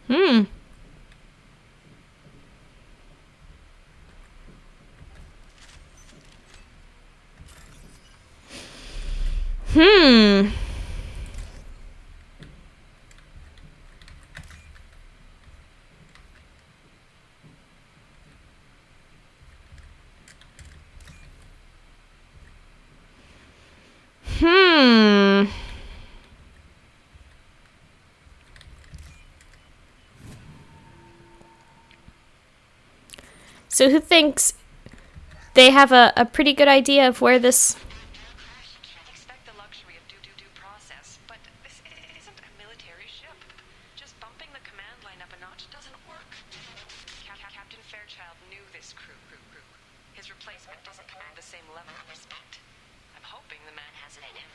Hmm. Hmm. So who thinks they have a pretty good idea of where this... Can't expect the luxury of due process, but this isn't a military ship. Just bumping the command line up a notch doesn't work. Captain Fairchild knew this crew. His replacement doesn't command the same level of respect. I'm hoping the man has it in him.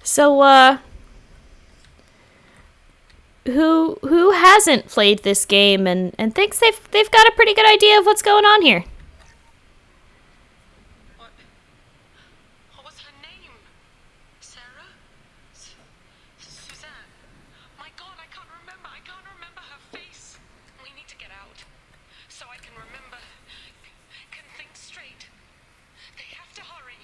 So, who hasn't played this game and thinks they've got a pretty good idea of what's going on here? What was her name? Sarah? Suzanne? My God, I can't remember. I can't remember her face. We need to get out so I can remember, can think straight. They have to hurry.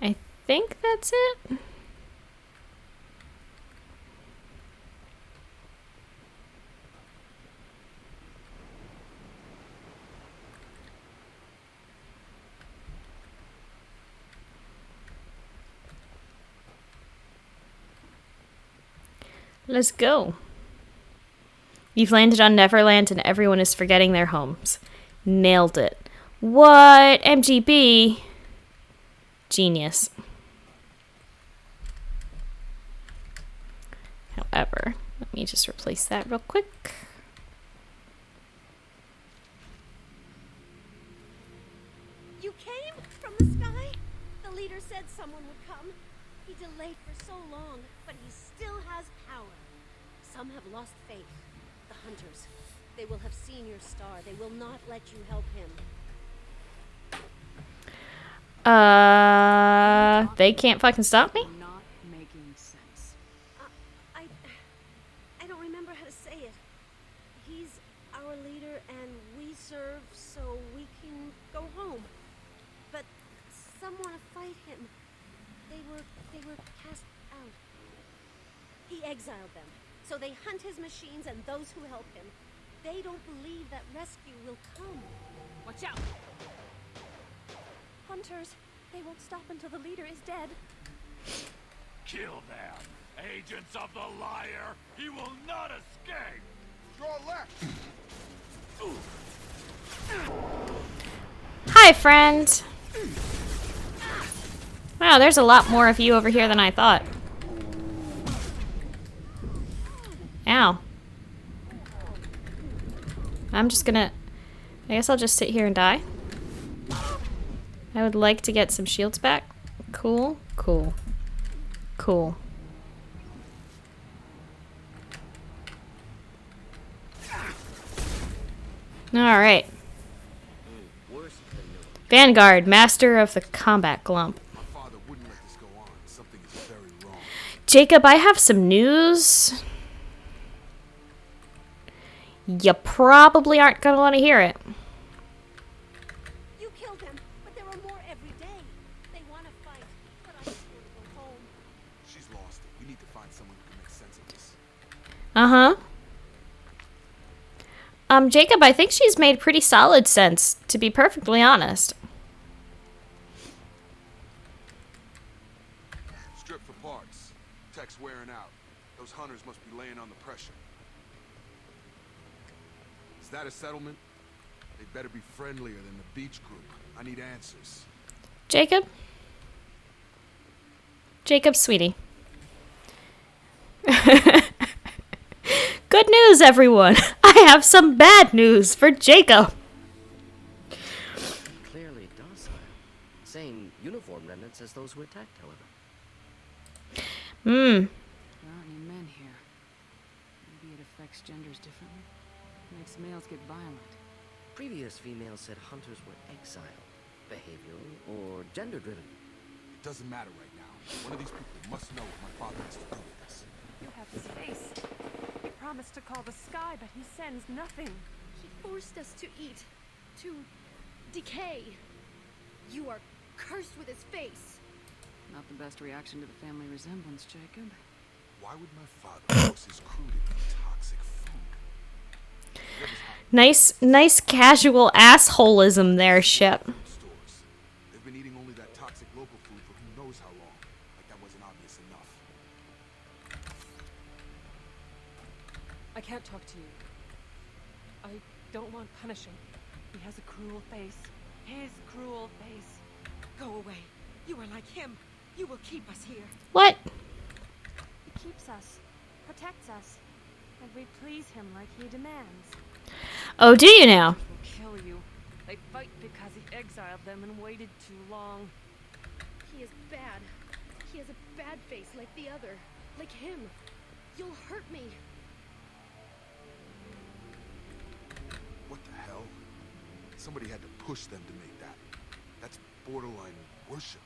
I think that's it. Let's go. You've landed on Neverland and everyone is forgetting their homes. Nailed it. What? MGB? Genius. However, let me just replace that real quick. You came from the sky? The leader said someone would come. He delayed for so long, but he still has power. Some have lost faith. The hunters. They will have seen your star. They will not let you help him. They can't fucking stop me? Not making sense. I don't remember how to say it. He's our leader and we serve so we can go home. But some want to fight him. They were cast out. He exiled them. So they hunt his machines and those who help him. They don't believe that rescue will come. Watch out! Hunters, they won't stop until the leader is dead. Kill them! Agents of the liar! He will not escape! Draw left! Hi, friend. Wow, there's a lot more of you over here than I thought. Ow. I'm just gonna... I guess I'll just sit here and die. I would like to get some shields back. Cool, cool, cool. Alright. Vanguard, master of the combat glump. Jacob, I have some news. You probably aren't going to want to hear it. You killed them, but there are more every day. They want to fight, but I just want to go home. She's lost it. We need to find someone who can make sense of this. Jacob, I think she's made pretty solid sense, to be perfectly honest. Strip for parts. Tech's wearing out. Those hunters must be laying on the pressure. Is that a settlement? They better be friendlier than the beach group. I need answers. Jacob? Jacob, sweetie. Good news, everyone. I have some bad news for Jacob. Clearly docile. Same uniform remnants as those who attacked, however. There aren't any men here. Maybe it affects genders differently. Makes males get violent. Previous females said hunters were exiled, behavioral, or gender-driven. It doesn't matter right now. One of these people must know what my father has to do with this. You have his face. He promised to call the sky, but he sends nothing. He forced us to eat, to decay. You are cursed with his face. Not the best reaction to the family resemblance, Jacob. Why would my father force his crew to eat toxic food? Nice casual assholism there, Shep. They've been eating only that toxic local food for who knows how long. Like that wasn't obvious enough. I can't talk to you. I don't want punishing. He has a cruel face. His cruel face. Go away. You are like him. You will keep us here. What? He keeps us, protects us, and we please him like he demands. Oh, do you now? Will kill you. They fight because he exiled them and waited too long. He is bad. He has a bad face like the other. Like him. You'll hurt me. What the hell? Somebody had to push them to make that. That's borderline worship.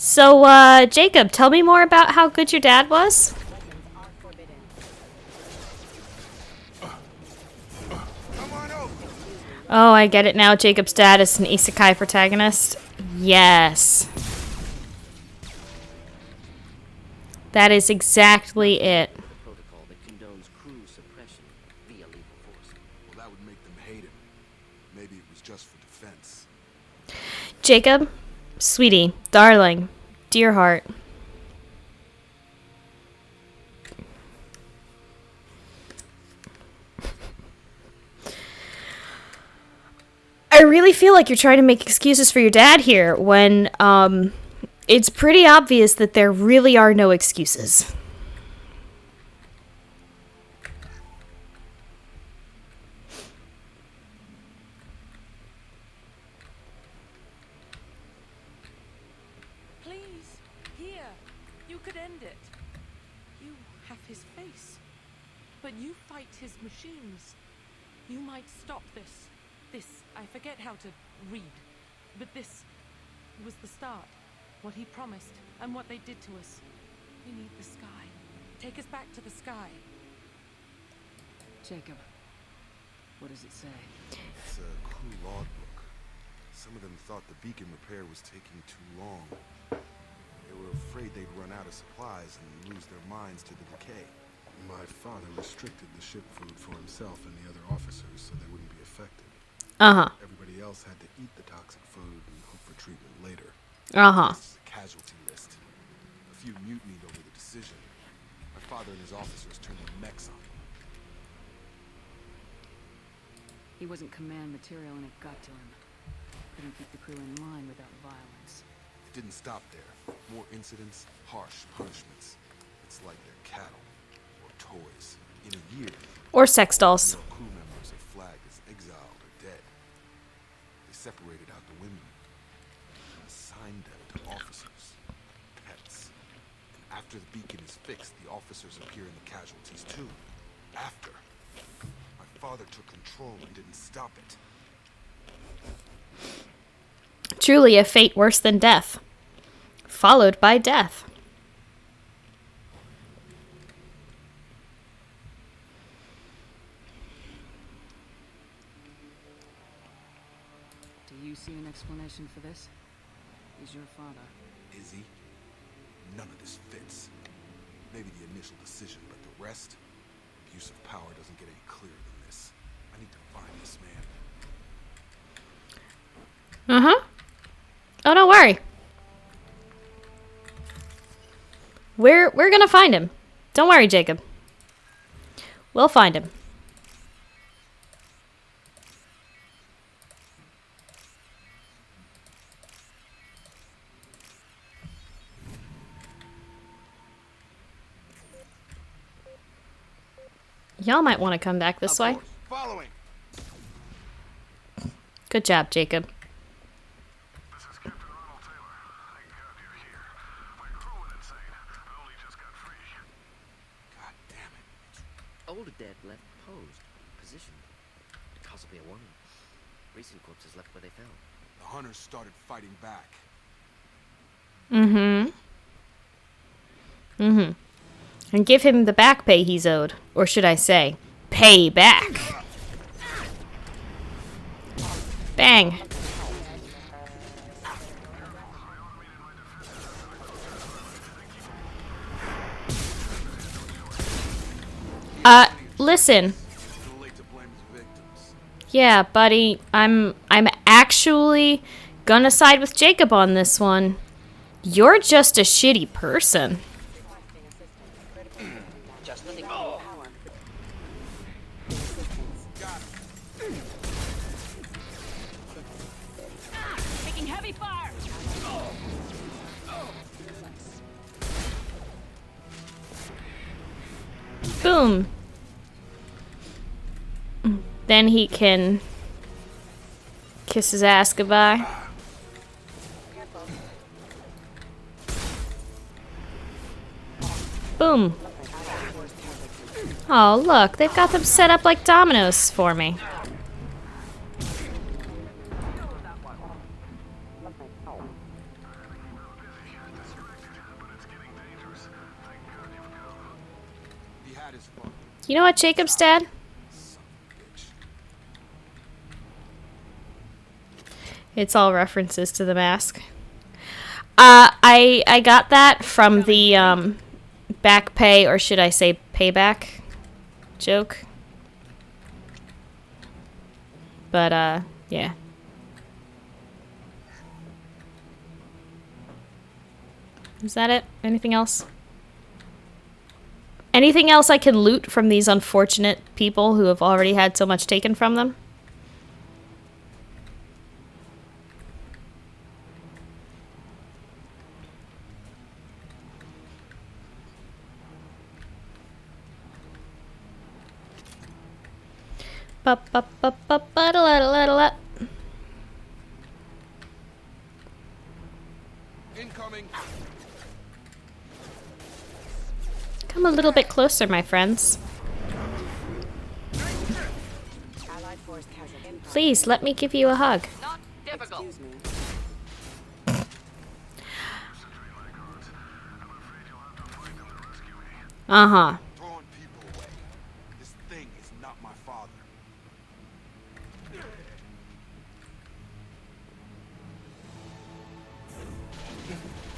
So, Jacob, tell me more about how good your dad was. Oh, I get it now. Jacob's dad is an isekai protagonist. Yes. That is exactly it. Protocol that condones crew suppression via lethal force. Well, that would make them hate him. Maybe it was just for defense. Jacob, sweetie, darling, dear heart. I really feel like you're trying to make excuses for your dad here when, it's pretty obvious that there really are no excuses. Please, here. You could end it. You have his face. But you fight his machines. You might stop this. I forget how to read. But this was the start. What he promised, and what they did to us. We need the sky. Take us back to the sky. Jacob, what does it say? It's a crew logbook. Some of them thought the beacon repair was taking too long. They were afraid they'd run out of supplies and lose their minds to the decay. My father restricted the ship food for himself and the other officers so they wouldn't be affected. Everybody else had to eat the toxic food and hope for treatment later. This is a casualty list. A few mutinied over the decision. My father and his officers turned their necks on him. He wasn't command material and it got to him. Couldn't keep the crew in line without violence. It didn't stop there. More incidents, harsh punishments. It's like they're cattle or toys. In a year, or sex dolls. Crew members are flagged as exiled or dead. They separated out the women, assigned them to officers, pets. And after the beacon is fixed, the officers appear in the casualties too. After, my father took control and didn't stop it. Truly a fate worse than death, followed by death. Do you see an explanation for this? He's your father. Is he? None of this fits. Maybe the initial decision, but the rest? Abuse of power doesn't get any clearer than this. I need to find this man. Oh, don't worry. We're gonna find him. Don't worry, Jacob. We'll find him. Y'all might want to come back this way. Following. Good job, Jacob. This is Captain Ronald Taylor. I have you here. My crew went insane. I only just got free. God damn it. Older dead left posed, positioned. Could possibly a woman. Recent corpses left where they fell. The hunters started fighting back. And give him the back pay he's owed. Or should I say, pay back. Bang. listen. Too late to blame his victims. Yeah, buddy, I'm actually gonna side with Jacob on this one. You're just a shitty person. Taking heavy fire. Boom. Then he can kiss his ass goodbye. Boom. Oh, look, they've got them set up like dominoes for me. You know what, Jacob's dad? It's all references to the mask. I got that from the back pay, or should I say payback joke. But yeah. Is that it? Anything else? Anything else I can loot from these unfortunate people who have already had so much taken from them? Incoming. Come a little bit closer, my friends. Please, let me give you a hug. Uh-huh. Throwing people away. This thing is not my father.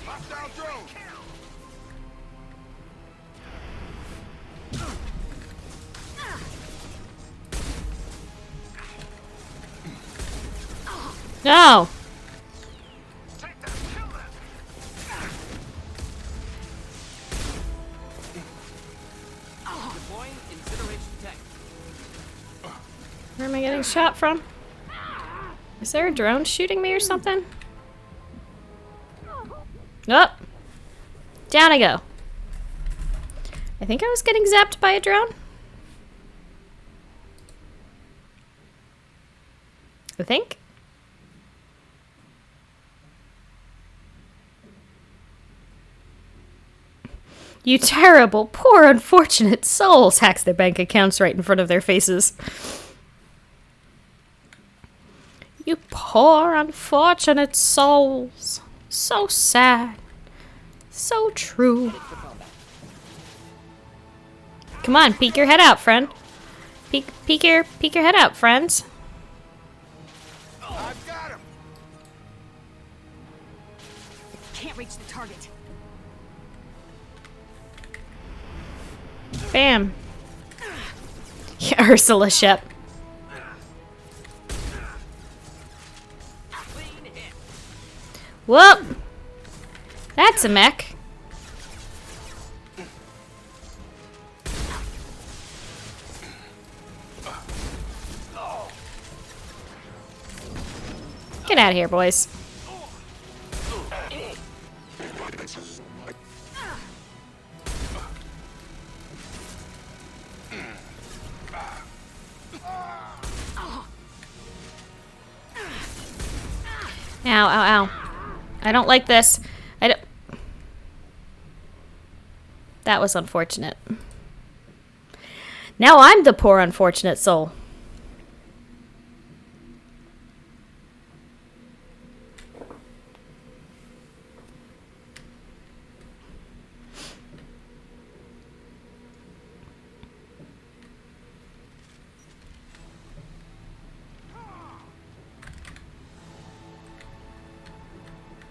Hostile drone. No. Where am I getting shot from? Is there a drone shooting me or something? Oh! Down I go. I think I was getting zapped by a drone. I think. You terrible, poor, unfortunate souls, hacks their bank accounts right in front of their faces. You poor, unfortunate souls. So sad. So true. Come on, peek your head out, friend. Peek your head out, friends. I've got him. Can't reach the target. Bam. Yeah, Ursula Shep. Whoop. That's a mech. Get out of here, boys. Ow, ow, ow. I don't like this. I don't... That was unfortunate. Now I'm the poor unfortunate soul.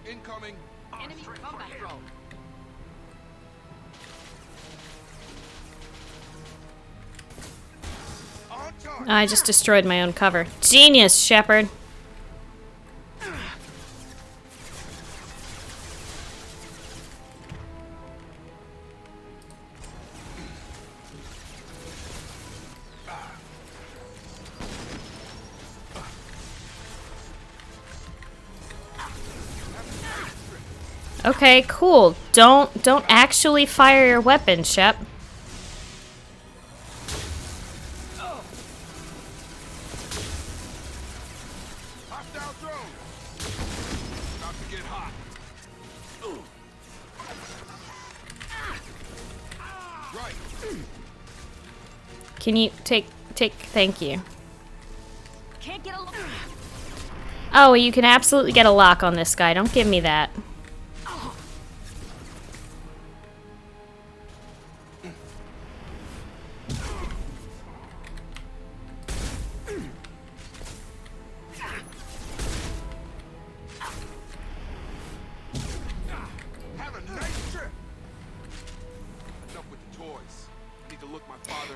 Incoming. Enemy combat drone. I just destroyed my own cover. Genius, Shepard. Okay, cool. Don't actually fire your weapon, Shep. Hostile drone. About to get hot. Right. Can you take thank you. Can't get a look. Oh, you can absolutely get a lock on this guy. Don't give me that.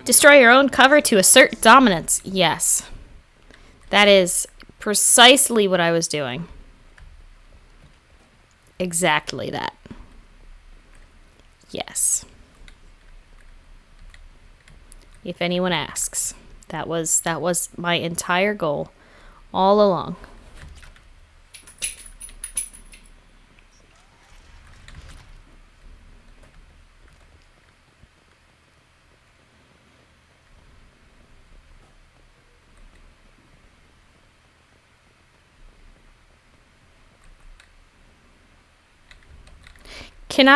Destroy your own cover to assert dominance. Yes. That is precisely what I was doing. Exactly that. Yes. If anyone asks, that was my entire goal all along. Can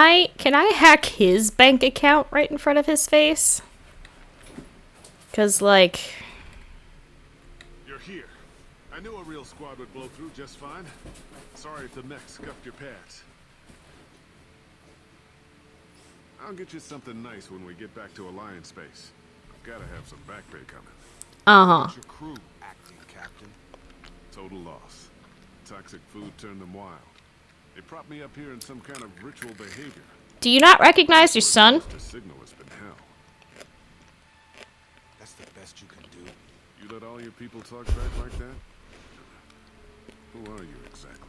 I hack his bank account right in front of his face? 'Cause like, You're here. I knew a real squad would blow through just fine. Sorry if the mech scuffed your pads. I'll get you something nice when we get back to Alliance space. I've gotta have some back pay coming. Uh-huh. Your crew acting, Captain. Total loss. Toxic food turned them wild. They propped me up here in some kind of ritual behavior. do you not recognize your son? The signal has been hell. That's the best you can do. You let all your people talk back like that? Who are you exactly?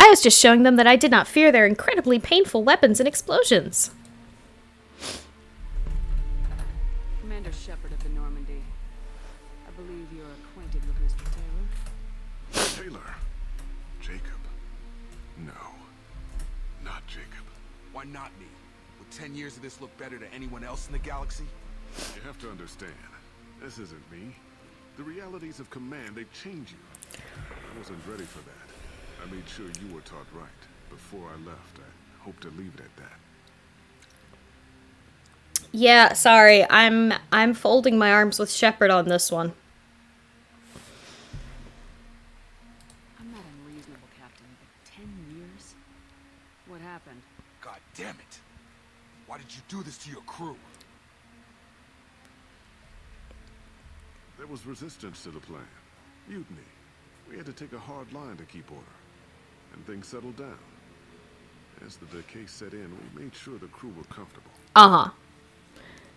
I was just showing them that I did not fear their incredibly painful weapons and explosions. Commander Shepard of the Normandy. I believe you're acquainted with Mr. Taylor. Taylor? Jacob? No. Not Jacob. Why not me? Would 10 years of this look better to anyone else in the galaxy? You have to understand, this isn't me. The realities of command, they change you. I wasn't ready for that. I made sure you were taught right. Before I left, I hope to leave it at that. Yeah, sorry. I'm folding my arms with Shepard on this one. I'm not unreasonable, Captain, but 10 years? What happened? God damn it! Why did you do this to your crew? There was resistance to the plan. Mutiny. We had to take a hard line to keep order. And things settled down. As the decay set in, we made sure the crew were comfortable. Uh-huh.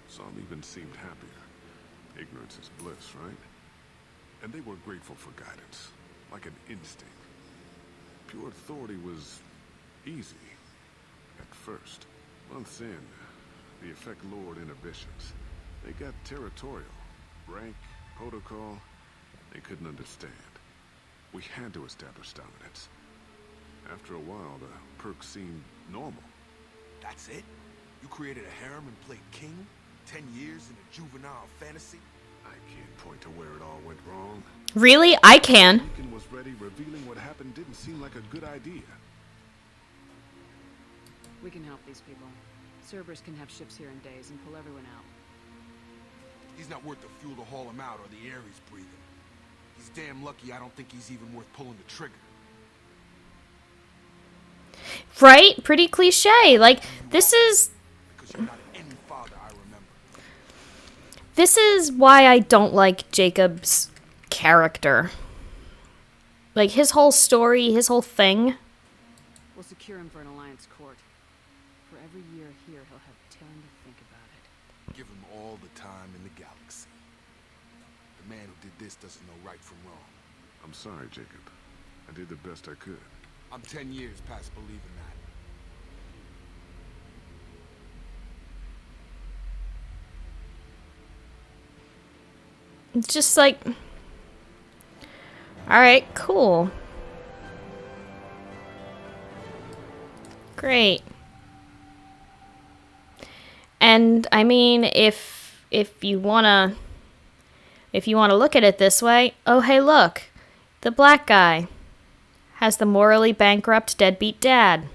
Some even seemed happier. Ignorance is bliss, right? And they were grateful for guidance, like an instinct. Pure authority was easy. At first. Months in, the effect lowered inhibitions. They got territorial. Rank, protocol, they couldn't understand. We had to establish dominance. After a while, the perks seemed normal. That's it? You created a harem and played king? 10 years in a juvenile fantasy? I can't point to where it all went wrong. Really? I can. Beacon was ready. Revealing what happened didn't seem like a good idea. We can help these people. Cerberus can have ships here in days and pull everyone out. He's not worth the fuel to haul him out or the air he's breathing. He's damn lucky I don't think he's even worth pulling the trigger. Right? Pretty cliche. Like, this is... Because you're not any father I remember. This is why I don't like Jacob's character. Like, his whole story, his whole thing. We'll secure him for an Alliance court. For every year here, he'll have time to think about it. Give him all the time in the galaxy. The man who did this doesn't know right from wrong. I'm sorry, Jacob. I did the best I could. I'm 10 years past believing that. It's just like, all right, cool. Great. And I mean, if you wanna look at it this way, oh hey look, the black guy has the morally bankrupt deadbeat dad.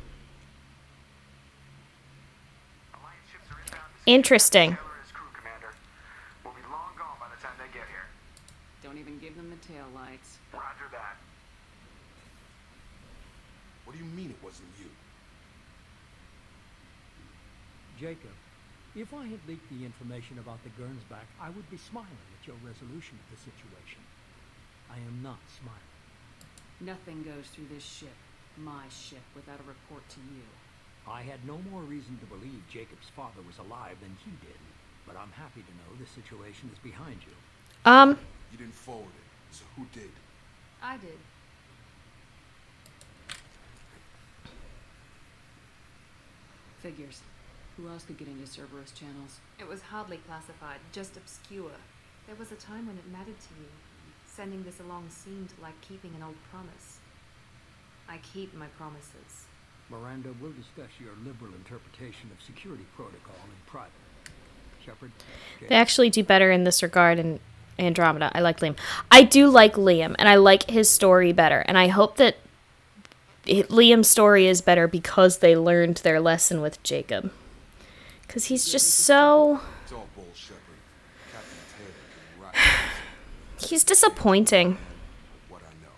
Interesting. Don't even give them the tail lights. Roger that. What do you mean it wasn't you? Jacob, if I had leaked the information about the Gernsback, I would be smiling at your resolution of the situation. I am not smiling. Nothing goes through this ship, my ship, without a report to you. I had no more reason to believe Jacob's father was alive than he did, but I'm happy to know the situation is behind you. You didn't forward it, so who did? I did. Figures. Who else could get into Cerberus channels? It was hardly classified, just obscure. There was a time when it mattered to you. Sending this along seemed like keeping an old promise. I keep my promises. Miranda, we'll discuss your liberal interpretation of security protocol in private. Shepard? They actually do better in this regard in Andromeda. I like Liam. I do like Liam, and I like his story better. And I hope that Liam's story is better because they learned their lesson with Jacob. Because he's just so... It's all bull, Shepard. Captain Taylor can right. He's disappointing. What I know.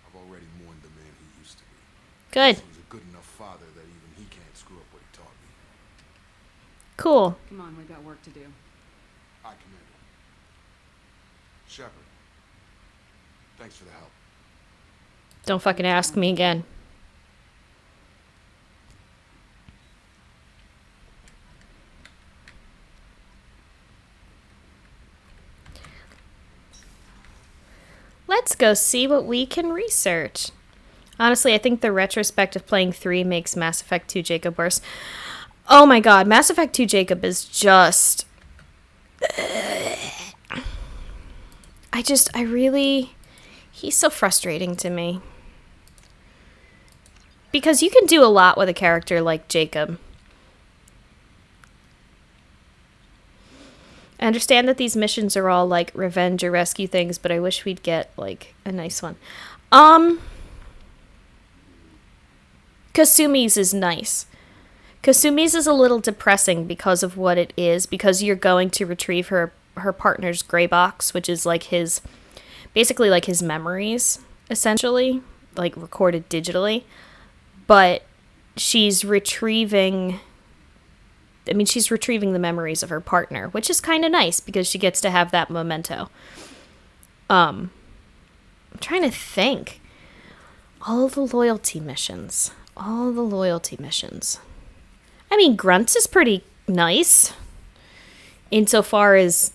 I've already mourned the man he used to be. Good. He was a good enough father that even he can't screw up what he taught me. Cool. Come on, we've got work to do. I commend him. Shepard, thanks for the help. Don't fucking ask me again. Let's go see what we can research. Honestly, I think the retrospect of playing 3 makes Mass Effect 2 Jacob worse. Oh my god, Mass Effect 2 Jacob is just... He's so frustrating to me. Because you can do a lot with a character like Jacob. I understand that these missions are all like revenge or rescue things, but I wish we'd get like a nice one. Kasumi's is nice. Kasumi's is a little depressing because of what it is, because you're going to retrieve her partner's gray box, which is like basically like his memories, essentially, like recorded digitally. But she's retrieving the memories of her partner, which is kind of nice because she gets to have that memento. I'm trying to think. All the loyalty missions. I mean, Grunts is pretty nice. Insofar as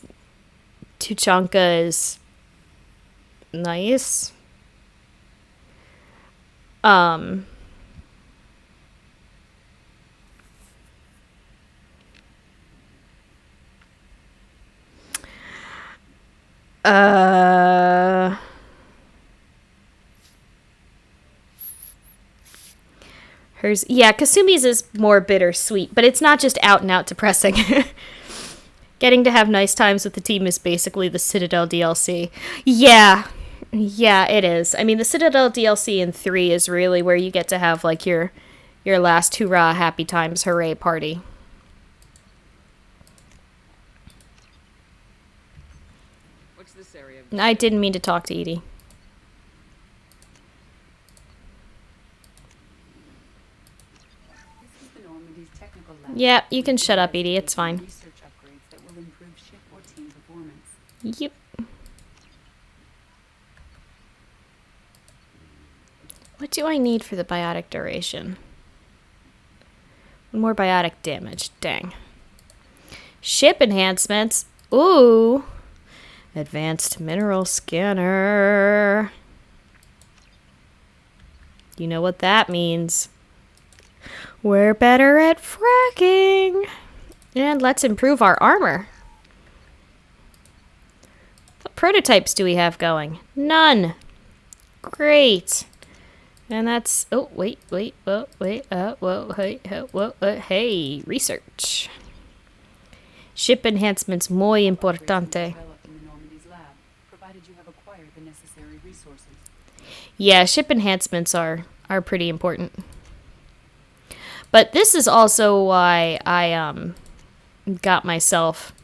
Tuchanka is nice. Kasumi's is more bittersweet, but it's not just out and out depressing. Getting to have nice times with the team is basically the Citadel DLC. Yeah, it is. I mean, the Citadel DLC in 3 is really where you get to have like your last hurrah, happy times, hooray party. What's this area? I didn't mean to talk to Edie. This is the Normandy's technical lab. Yeah, you can shut up, Edie. It's fine. Research upgrades that will improve ship or team performance. Yep. What do I need for the biotic duration? More biotic damage. Dang. Ship enhancements. Ooh. Advanced mineral scanner. You know what that means. We're better at fracking. And let's improve our armor. What prototypes do we have going? None. Great. And that's... Oh, wait. Whoa, hey, research. Ship enhancements muy importante. Yeah, ship enhancements are pretty important. But this is also why I got myself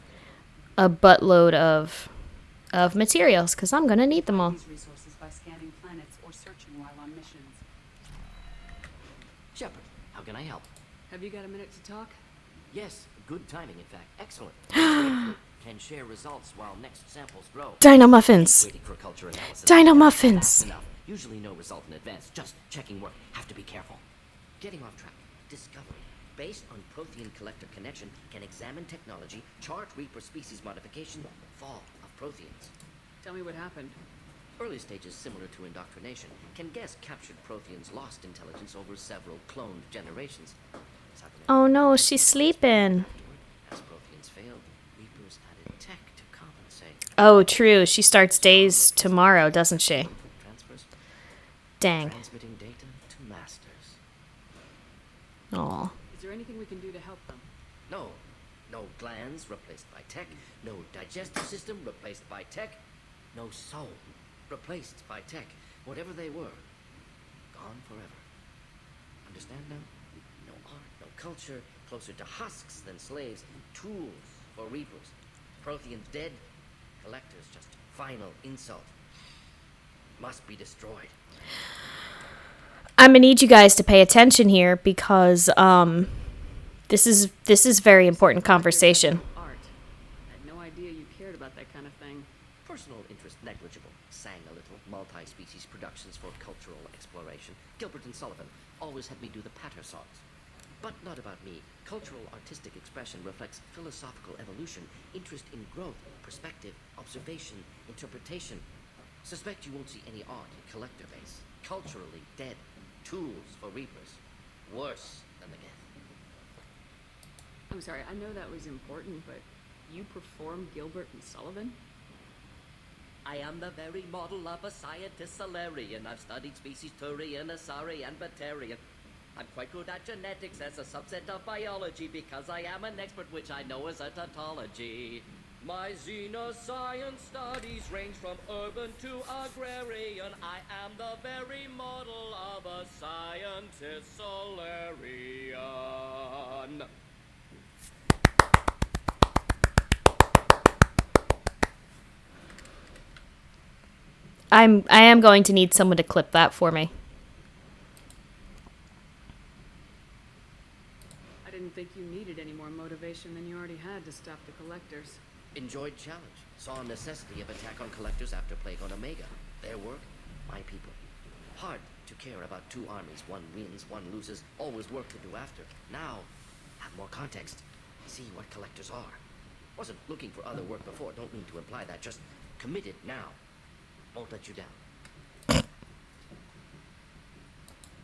a buttload of materials, because I'm going to need them all. Resources by scanning planets or searching while on missions. Shepard, how can I help? Have you got a minute to talk? Yes, good timing, in fact. Excellent. Can share results while next samples grow. Dino muffins. Waiting for culture analysis. Dino muffins. Fast enough. Usually no result in advance. Just checking work. Have to be careful. Getting off track. Discovery. Based on Prothean collector connection, can examine technology, chart Reaper species modification, fall of Protheans. Tell me what happened. Early stages similar to indoctrination. Can guess captured Protheans lost intelligence over several cloned generations. Oh no, she's sleeping. As Protheans failed, Reapers added tech to compensate. Oh, true. She starts days tomorrow, doesn't she? Transfers. Dang. Transmitting data to masters. Aw. Is there anything we can do to help them? No. No glands replaced by tech. No digestive system replaced by tech. No soul replaced by tech. Whatever they were, gone forever. Understand now? No art, no culture, closer to husks than slaves. Tools for Reapers. Protheans dead. Collectors just final insult. Must be destroyed. I'm gonna need you guys to pay attention here because this is very important conversation. Art. I had no idea you cared about that kind of thing. Personal interest negligible. Sang a little. Multi-species productions for cultural exploration. Gilbert and Sullivan always had me do the patter songs. But not about me. Cultural artistic expression reflects philosophical evolution, interest in growth, perspective, observation, interpretation. Suspect you won't see any art in collector base. Culturally dead. Tools for Reapers. Worse than the Geth. I'm sorry, I know that was important, but you performed Gilbert and Sullivan? I am the very model of a scientist Solarian. I've studied species Turian, Asari, and Batarian. I'm quite good at genetics as a subset of biology because I am an expert, which I know is a tautology. My xenoscience studies range from urban to agrarian. I am the very model of a scientist Solarian. I am going to need someone to clip that for me. I didn't think you needed any more motivation than you already had to stop the collectors. Enjoyed challenge. Saw necessity of attack on collectors after Plague on Omega. Their work, my people. Hard to care about two armies. One wins, one loses. Always work to do after. Now, have more context. See what collectors are. Wasn't looking for other work before. Don't mean to imply that. Just committed now. Won't let you down.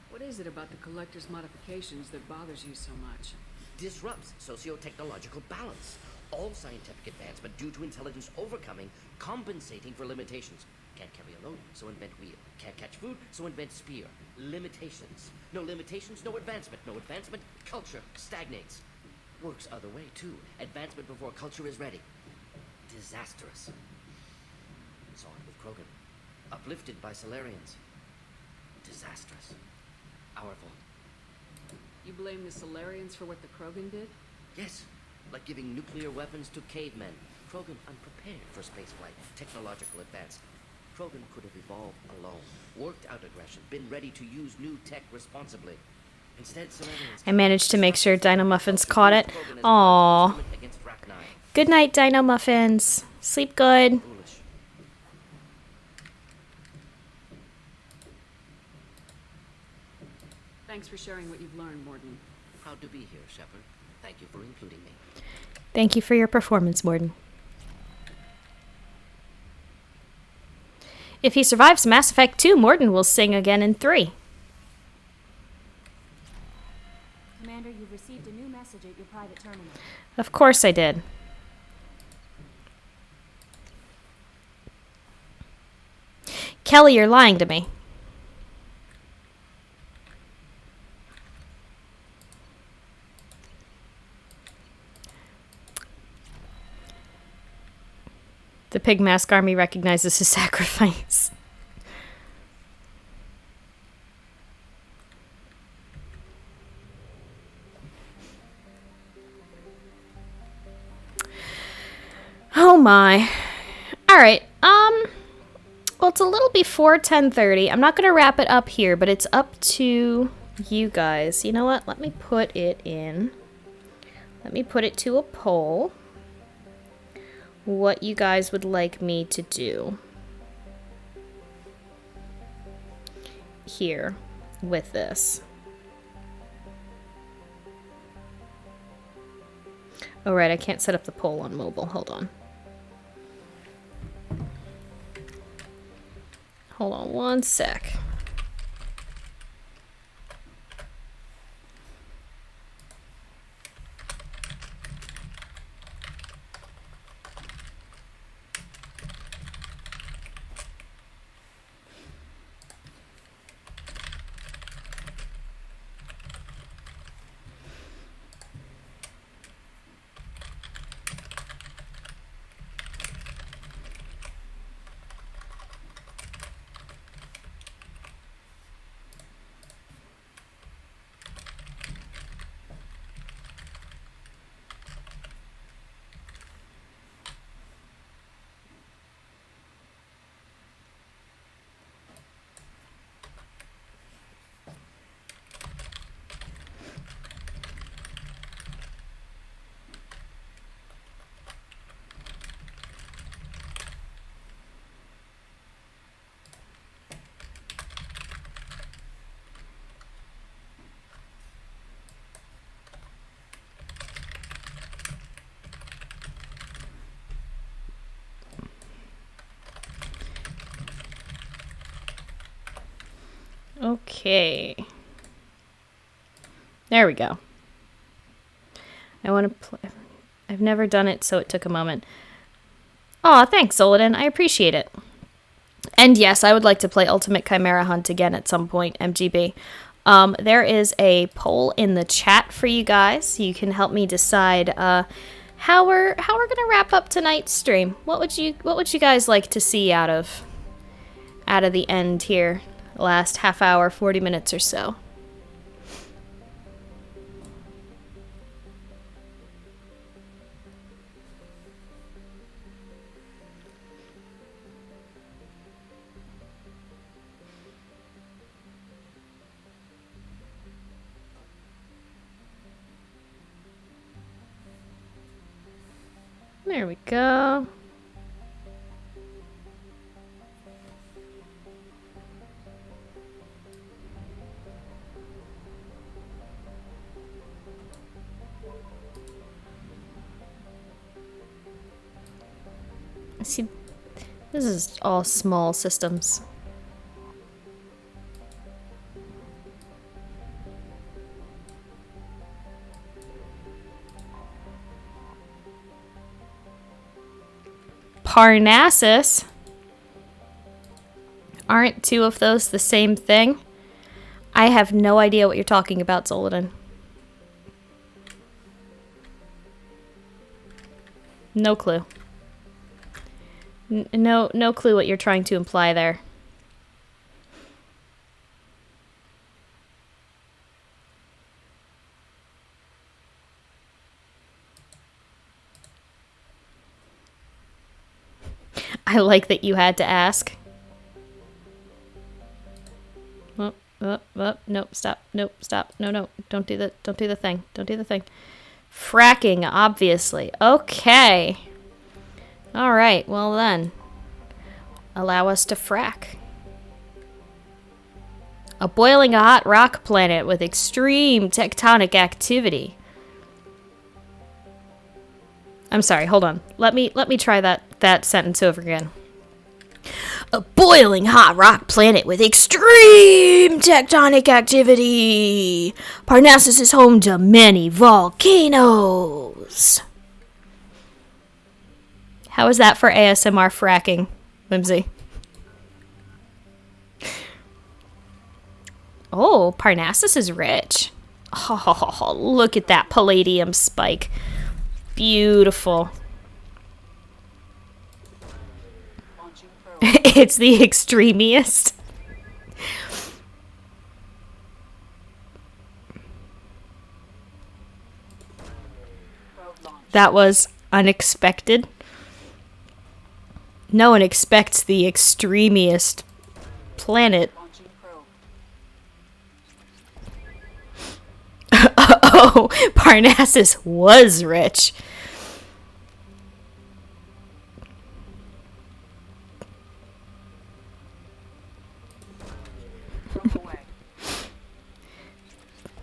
What is it about the collector's modifications that bothers you so much? Disrupts socio-technological balance. All scientific advancement due to intelligence overcoming, compensating for limitations. Can't carry a load, so invent wheel. Can't catch food, so invent spear. Limitations. No limitations, no advancement. No advancement, culture stagnates. Works other way, too. Advancement before culture is ready. Disastrous. Saw it with Krogan. Uplifted by Solarians. Disastrous. Our fault. You blame the Solarians for what the Krogan did? Yes. Like giving nuclear weapons to cavemen. Krogan unprepared for spaceflight. Technological advance. Krogan could have evolved alone. Worked out aggression. Been ready to use new tech responsibly. Instead, Solarians... I managed to make sure Dino Muffins caught it. Aww. Good night, Dino Muffins. Sleep good. Thanks for sharing what you've learned, Morden. Proud to be here, Shepard. Thank you for including me. Thank you for your performance, Morden. If he survives Mass Effect 2, Mordin will sing again in 3. Commander, you've received a new message at your private terminal. Of course I did. Kelly, you're lying to me. The Pig Mask Army recognizes his sacrifice. Oh my. Alright, well, it's a little before 10:30. I'm not going to wrap it up here, but it's up to you guys. You know what? Let me put it in. Let me put it to a poll. What you guys would like me to do here with this. Oh, right, I can't set up the poll on mobile. Hold on. Hold on one sec. Okay. There we go. I want to play. I've never done it, so it took a moment. Aw, thanks, Zoladin. I appreciate it. And yes, I would like to play Ultimate Chimera Hunt again at some point, MGB. There is a poll in the chat for you guys. You can help me decide how we're gonna wrap up tonight's stream. What would you guys like to see out of the end here? Last half hour, 40 minutes or so. There we go. See, this is all small systems. Parnassus? Aren't two of those the same thing? I have no idea what you're talking about, Zoladin. No clue. No clue what you're trying to imply there. I like that you had to ask. Nope, stop. Nope, stop. No, don't do the thing. Don't do the thing. Fracking, obviously. Okay. All right, well then. Allow us to frack. A boiling hot rock planet with extreme tectonic activity. I'm sorry, hold on. Let me try that sentence over again. A boiling hot rock planet with extreme tectonic activity. Parnassus is home to many volcanoes. How is that for ASMR fracking, Whimsy? Oh, Parnassus is rich. Oh, look at that palladium spike. Beautiful. It's the extremiest. That was unexpected. No one expects the extremiest planet. Oh, Parnassus was rich.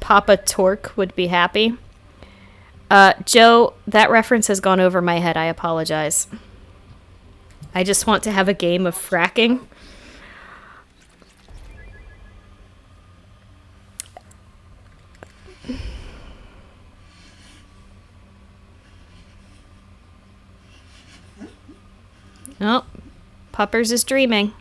Papa Torque would be happy. Joe, that reference has gone over my head. I apologize. I just want to have a game of fracking. Oh, Puppers is dreaming.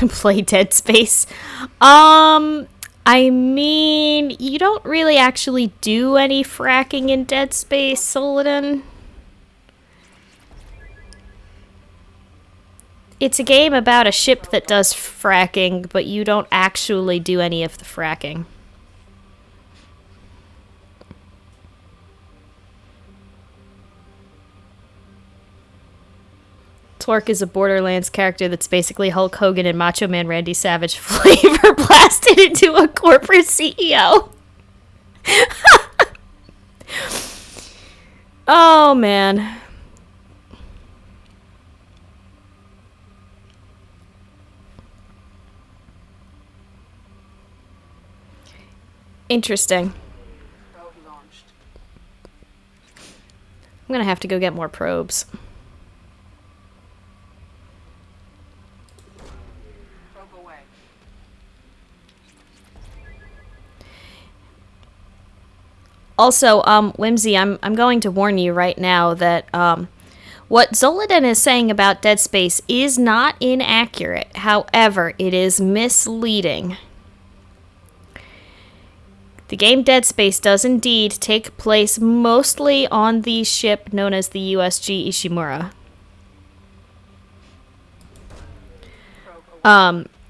Play Dead Space. I mean, you don't really actually do any fracking in Dead Space, Soladin. It's a game about a ship that does fracking, but you don't actually do any of the fracking. Torque is a Borderlands character that's basically Hulk Hogan and Macho Man Randy Savage flavor blasted into a corporate CEO. Oh, man. Interesting. I'm gonna have to go get more probes. Also, Whimsy, I'm going to warn you right now that what Zoladin is saying about Dead Space is not inaccurate. However, it is misleading. The game Dead Space does indeed take place mostly on the ship known as the USG Ishimura.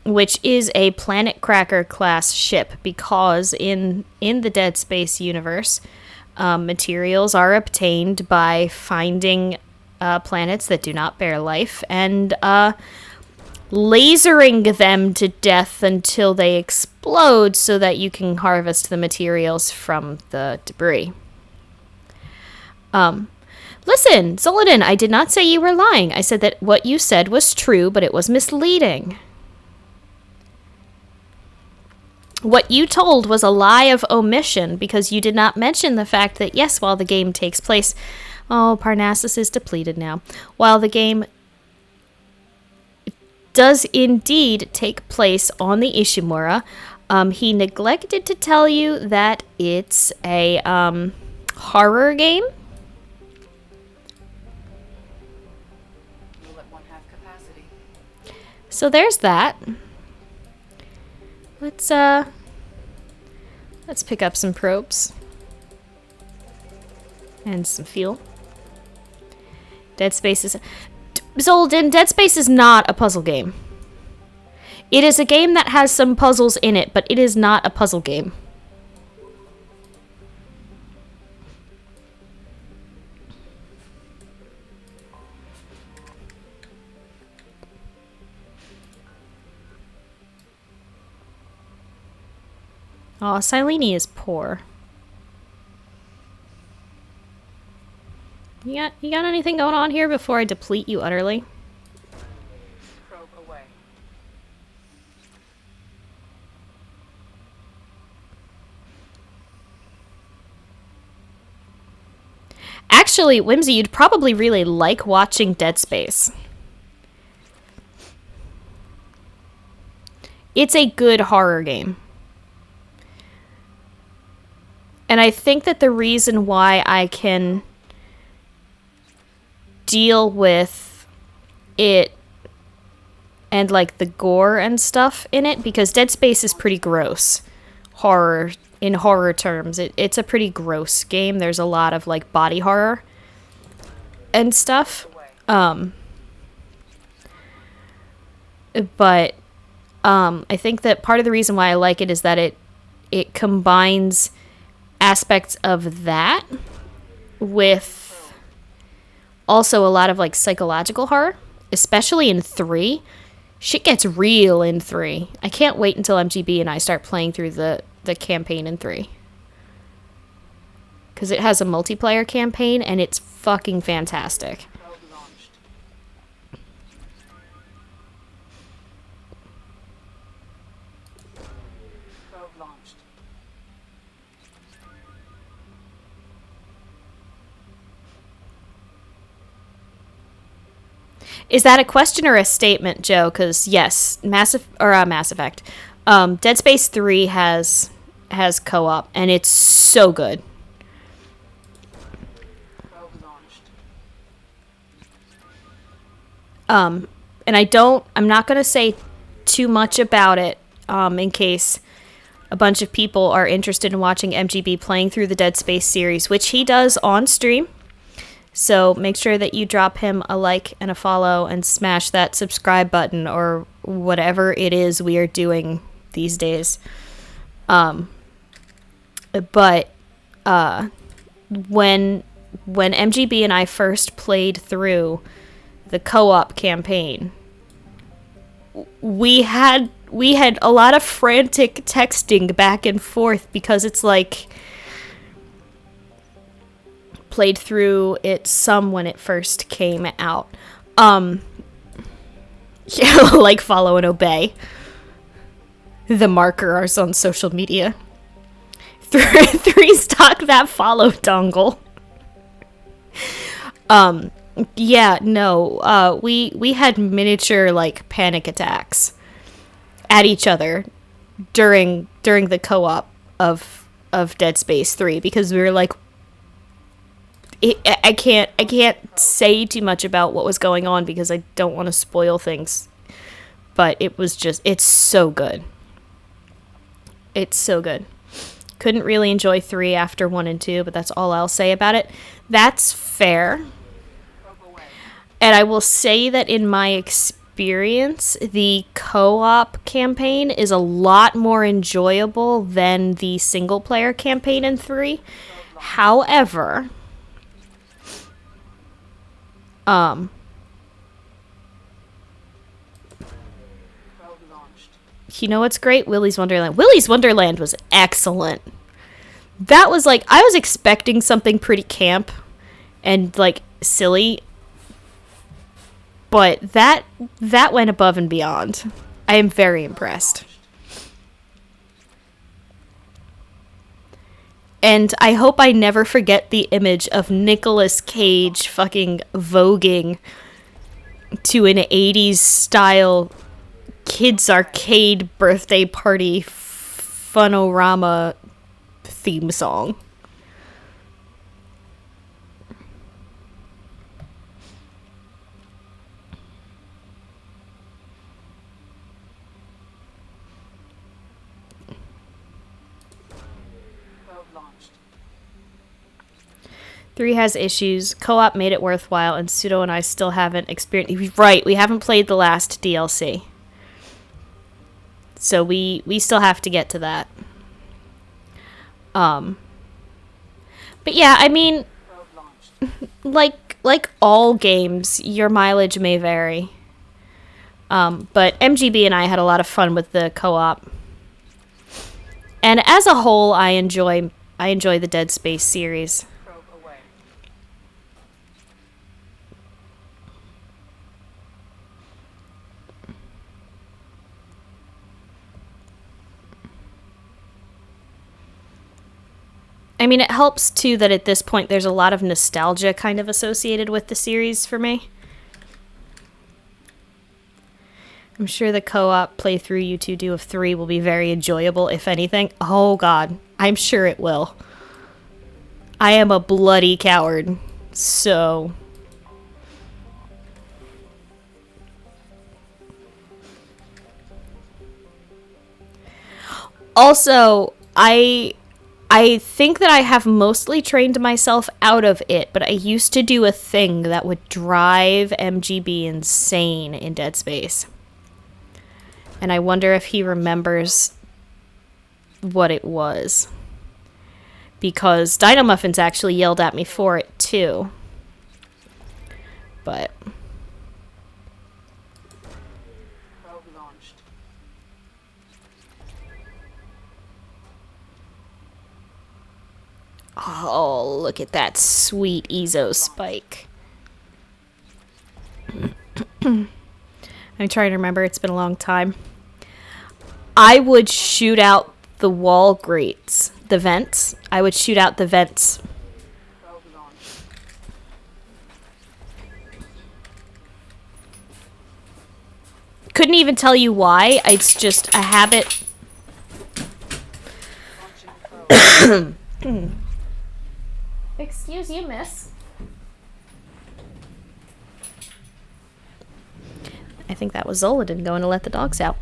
Which is a Planet Cracker class ship, because in the Dead Space universe, materials are obtained by finding planets that do not bear life and lasering them to death until they explode so that you can harvest the materials from the debris. Listen, Zoladin, I did not say you were lying. I said that what you said was true, but it was misleading. What you told was a lie of omission, because you did not mention the fact that, yes, while the game takes place... Oh, Parnassus is depleted now. While the game does indeed take place on the Ishimura, he neglected to tell you that it's a horror game. So there's that. Let's pick up some probes. And some fuel. Dead Space is... Zoldin, Dead Space is not a puzzle game. It is a game that has some puzzles in it, but it is not a puzzle game. Oh, Silene is poor. You got anything going on here before I deplete you utterly? Probe away. actually, Whimsy, you'd probably really like watching Dead Space. It's a good horror game. And I think that the reason why I can deal with it and like the gore and stuff in it, because Dead Space is pretty gross. In horror terms, it's a pretty gross game. There's a lot of like body horror and stuff. But I think that part of the reason why I like it is that it combines aspects of that with also a lot of like psychological horror, especially in 3. Shit gets real in 3. I can't wait until MGB and I start playing through the campaign in 3. Because it has a multiplayer campaign and it's fucking fantastic. Is that a question or a statement, Joe? Because yes, Mass Effect. Dead Space 3 has co-op, and it's so good. And I'm not going to say too much about it, in case a bunch of people are interested in watching MGB playing through the Dead Space series, which he does on stream. So make sure that you drop him a like and a follow and smash that subscribe button or whatever it is we are doing these days. But when MGB and I first played through the co-op campaign, we had a lot of frantic texting back and forth because it's like played through it some when it first came out. Yeah, like follow and obey. The markers on social media. 3 stock that follow dongle. Yeah, no. We had miniature like panic attacks at each other during the co-op of Dead Space 3 because we were like, I can't say too much about what was going on because I don't want to spoil things. But it's so good. It's so good. Couldn't really enjoy 3 after 1 and 2, but that's all I'll say about it. That's fair. And I will say that in my experience, the co-op campaign is a lot more enjoyable than the single-player campaign in 3. However, you know what's great? Willy's Wonderland. Willy's Wonderland was excellent. That was like, I was expecting something pretty camp and like silly, but that went above and beyond. I am very impressed. And I hope I never forget the image of Nicolas Cage fucking voguing to an 80s style kids arcade birthday party funorama theme song. Three has issues. Co-op made it worthwhile, and Pseudo and I still haven't experienced. Right, we haven't played the last DLC, so we still have to get to that. But yeah, I mean, like all games, your mileage may vary. But MGB and I had a lot of fun with the co-op, and as a whole, I enjoy the Dead Space series. I mean, it helps, too, that at this point there's a lot of nostalgia kind of associated with the series for me. I'm sure the co-op playthrough you two do of 3 will be very enjoyable, if anything. Oh, God. I'm sure it will. I am a bloody coward, so... Also, I think that I have mostly trained myself out of it, but I used to do a thing that would drive MGB insane in Dead Space. And I wonder if he remembers what it was. Because Dino Muffins actually yelled at me for it, too. But... Probe launched. Oh, look at that sweet Ezo spike. I'm trying to remember. It's been a long time. I would shoot out the wall grates. The vents. I would shoot out the vents. Couldn't even tell you why. It's just a habit. Excuse you, miss. I think that was Zoladin going to let the dogs out.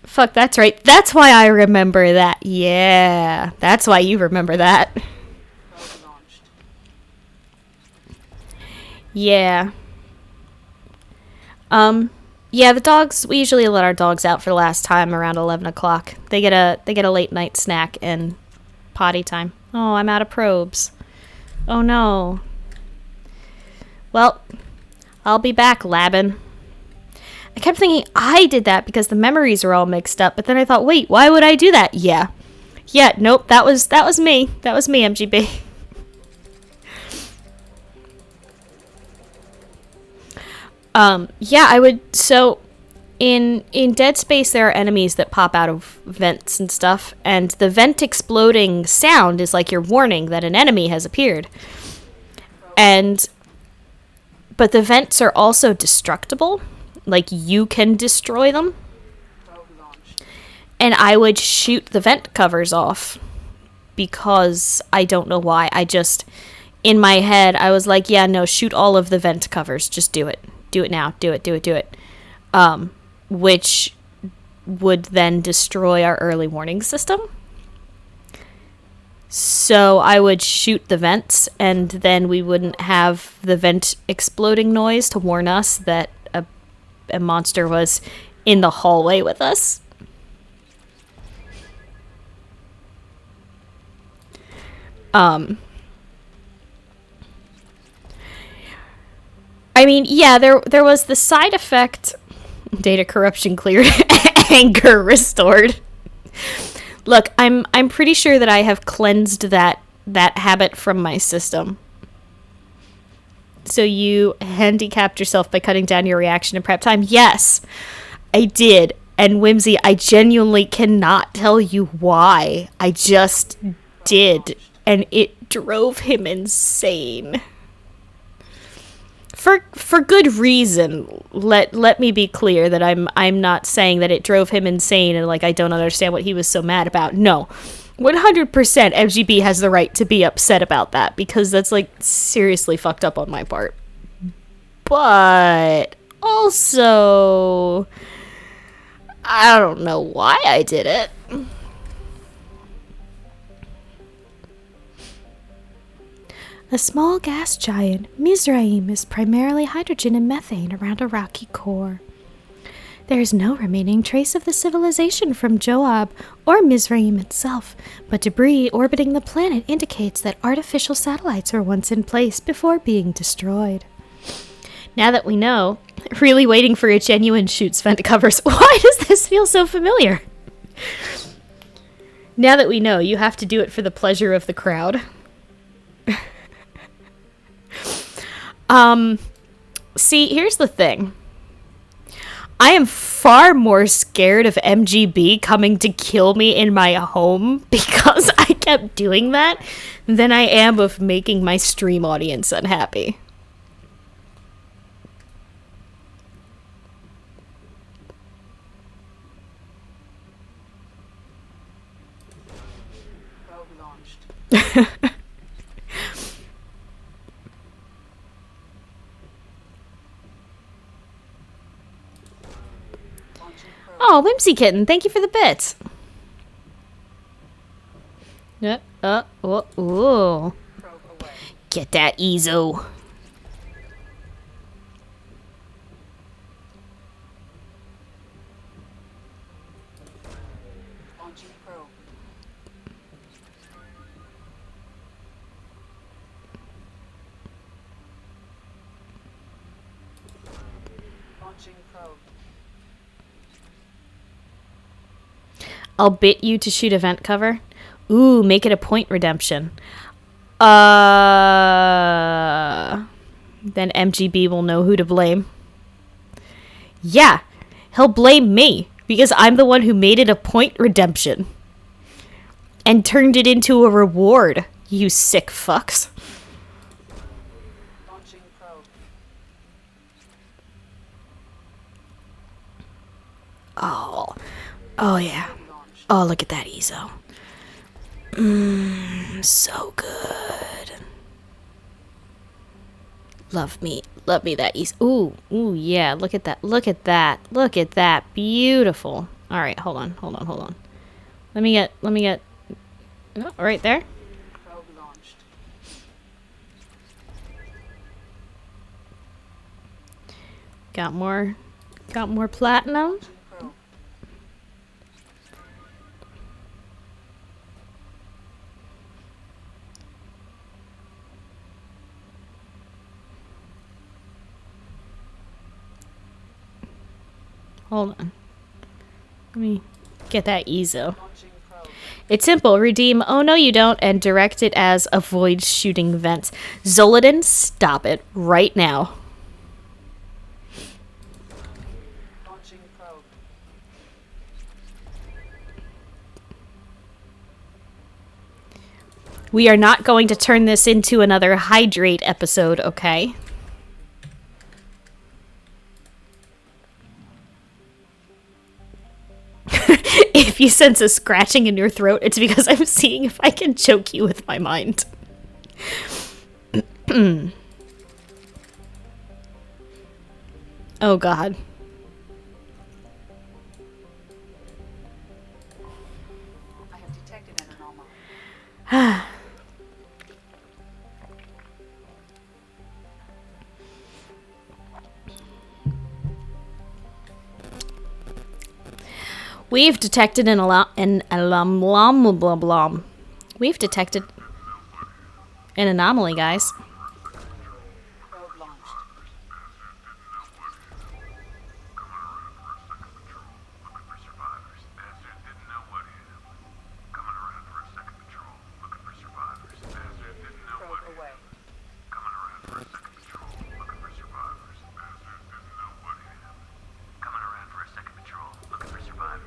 Fuck, that's right. That's why I remember that. Yeah, that's why you remember that. Yeah. Yeah, the dogs, we usually let our dogs out for the last time around 11 o'clock. They get a late night snack and potty time. Oh, I'm out of probes. Oh no. Well, I'll be back, Laban. I kept thinking I did that because the memories were all mixed up, but then I thought, wait, why would I do that? Yeah. Yeah, nope, that was me. That was me, MGB. Yeah, I would, so, in Dead Space there are enemies that pop out of vents and stuff, and the vent exploding sound is like your warning that an enemy has appeared. But the vents are also destructible. Like, you can destroy them. And I would shoot the vent covers off. Because I don't know why. In my head, I was like, yeah, no, shoot all of the vent covers. Just do it. Do it now. Do it. Which would then destroy our early warning system. So I would shoot the vents, and then we wouldn't have the vent exploding noise to warn us that a monster was in the hallway with us. I mean, yeah, there was the side effect, data corruption cleared, anger restored. Look, I'm pretty sure that I have cleansed that habit from my system. So you handicapped yourself by cutting down your reaction and prep time? Yes, I did. And Whimsy, I genuinely cannot tell you why. I just did. And it drove him insane. For good reason. Let me be clear that I'm not saying that it drove him insane and like I don't understand what he was so mad about. No. 100% MGB has the right to be upset about that because that's like seriously fucked up on my part. But also I don't know why I did it. A small gas giant, Mizraim is primarily hydrogen and methane around a rocky core. There is no remaining trace of the civilization from Joab or Mizraim itself, but debris orbiting the planet indicates that artificial satellites were once in place before being destroyed. Now that we know, really waiting for a genuine shoots vent covers. Why does this feel so familiar? Now that we know, you have to do it for the pleasure of the crowd. See, here's the thing. I am far more scared of MGB coming to kill me in my home because I kept doing that than I am of making my stream audience unhappy. Probe launched. Oh, Whimsy Kitten, thank you for the bits. Ooh. Get that Ezo. Launching probe. Launching probe. I'll bit you to shoot event cover. Ooh, make it a point redemption. Then MGB will know who to blame. Yeah, he'll blame me because I'm the one who made it a point redemption and turned it into a reward, you sick fucks. Launching probe. Oh yeah. Oh, look at that Ezo. So good. Love me that Ezo. Ooh, yeah, look at that. Look at that. Beautiful. All right, hold on. Let me get, oh, right there. Probe launched. Got more platinum. Probe. Hold on. Let me get that Ezo. It's simple. Redeem "Oh no you don't" and direct it as "Avoid shooting vents." Zoladin, stop it right now. Launching probe. We are not going to turn this into another hydrate episode, okay? If you sense a scratching in your throat, it's because I'm seeing if I can choke you with my mind. Oh god. I have detected an anomaly. We've detected We've detected an anomaly, guys. Probe launched. Probe away.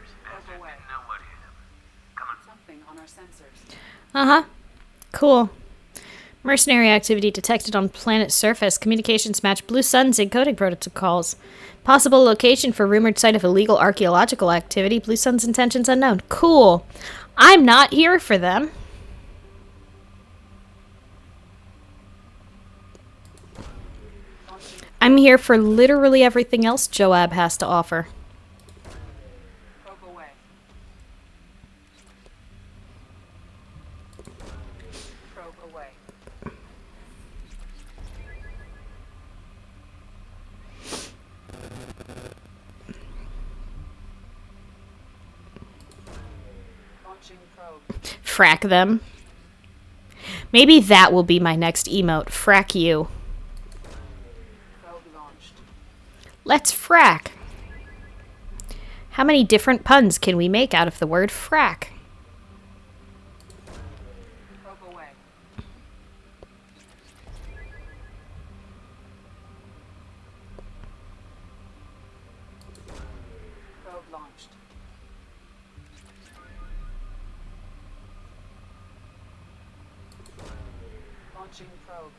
Probe away. Something on our sensors. Uh-huh. Cool. Mercenary activity detected on planet surface. Communications match Blue Sun's encoding protocols. Possible location for rumored site of illegal archaeological activity. Blue Sun's intentions unknown. Cool. I'm not here for them. I'm here for literally everything else Joab has to offer. Probe away. Probe away. Launching probe. Frack them. Maybe that will be my next emote. Frack you. Probe launched. Let's frack. How many different puns can we make out of the word frack? Probe away. Probe launched. Launching probe.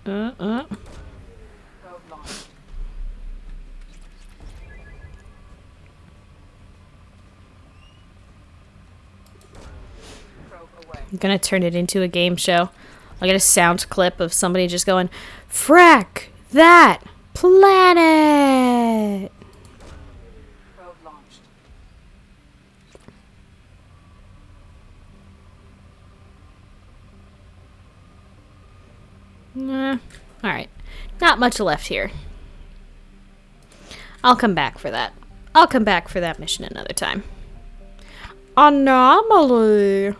Probe launched. Probe away. I'm gonna turn it into a game show. I'll get a sound clip of somebody just going, "Frack that planet!" Probe launched. Alright. Not much left here. I'll come back for that. I'll come back for that mission another time. Anomaly!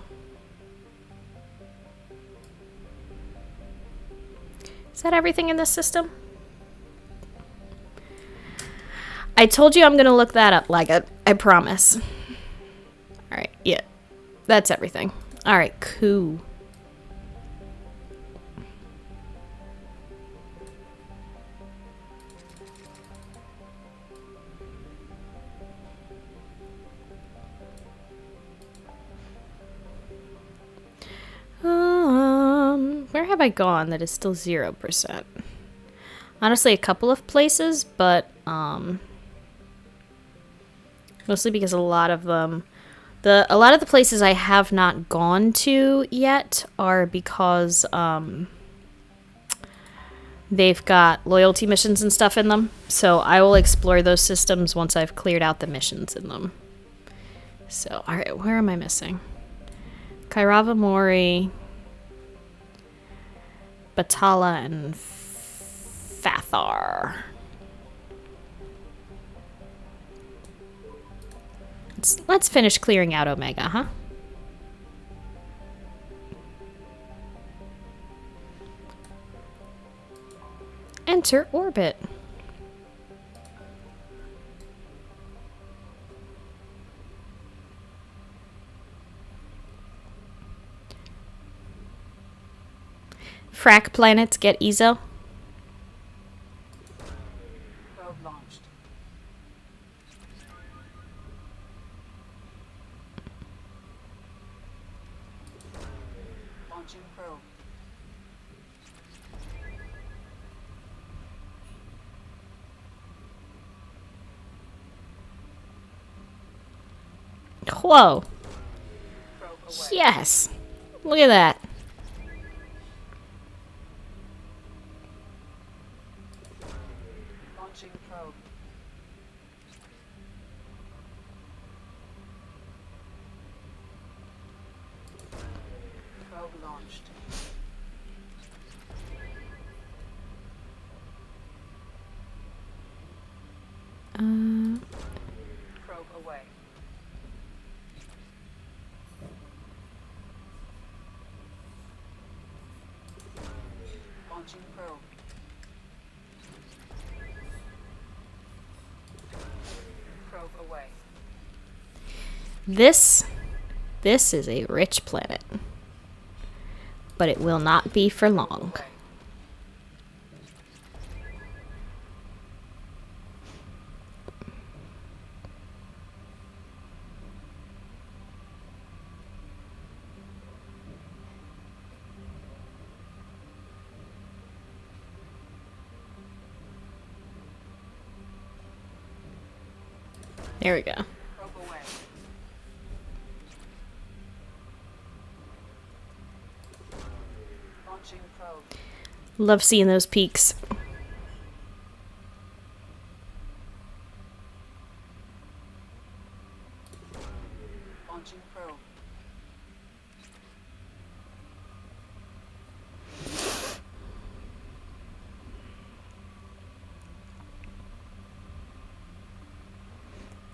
Is that everything in this system? I told you I'm gonna look that up, like I promise. Alright, yeah. That's everything. Alright, cool. Where have I gone that is still 0%? Honestly, a couple of places, but mostly because a lot of them, a lot of the places I have not gone to yet are because they've got loyalty missions and stuff in them. So I will explore those systems once I've cleared out the missions in them. So, all right, where am I missing? Kairava Mori, Batala, and Fathar. Let's finish clearing out Omega, huh? Enter orbit. Frack planets get EZO. Probe launched. Launching probe. Whoa. Probe away. Yes. Look at that. Launching probe. Probe launched. Probe away. Launching probe. Probe away. This is a rich planet. But it will not be for long. There we go. Probe away. Launching probe. Love seeing those peaks. Launching probe.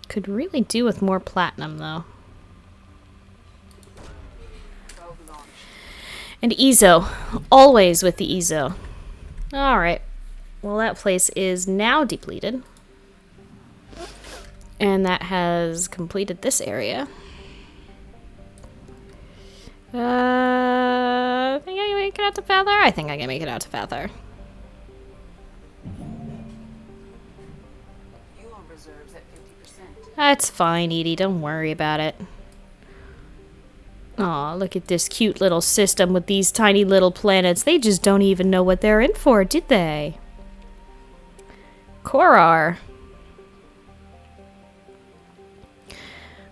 Could really do with more platinum, though. Probe launched. And EZO. Always with the EZO. Alright. Well, that place is now depleted. And that has completed this area. I think I can make it out to Fathar? I think I can make it out to Fathar. That's fine, Edie. Don't worry about it. Aw, look at this cute little system with these tiny little planets. They just don't even know what they're in for, did they? Korar.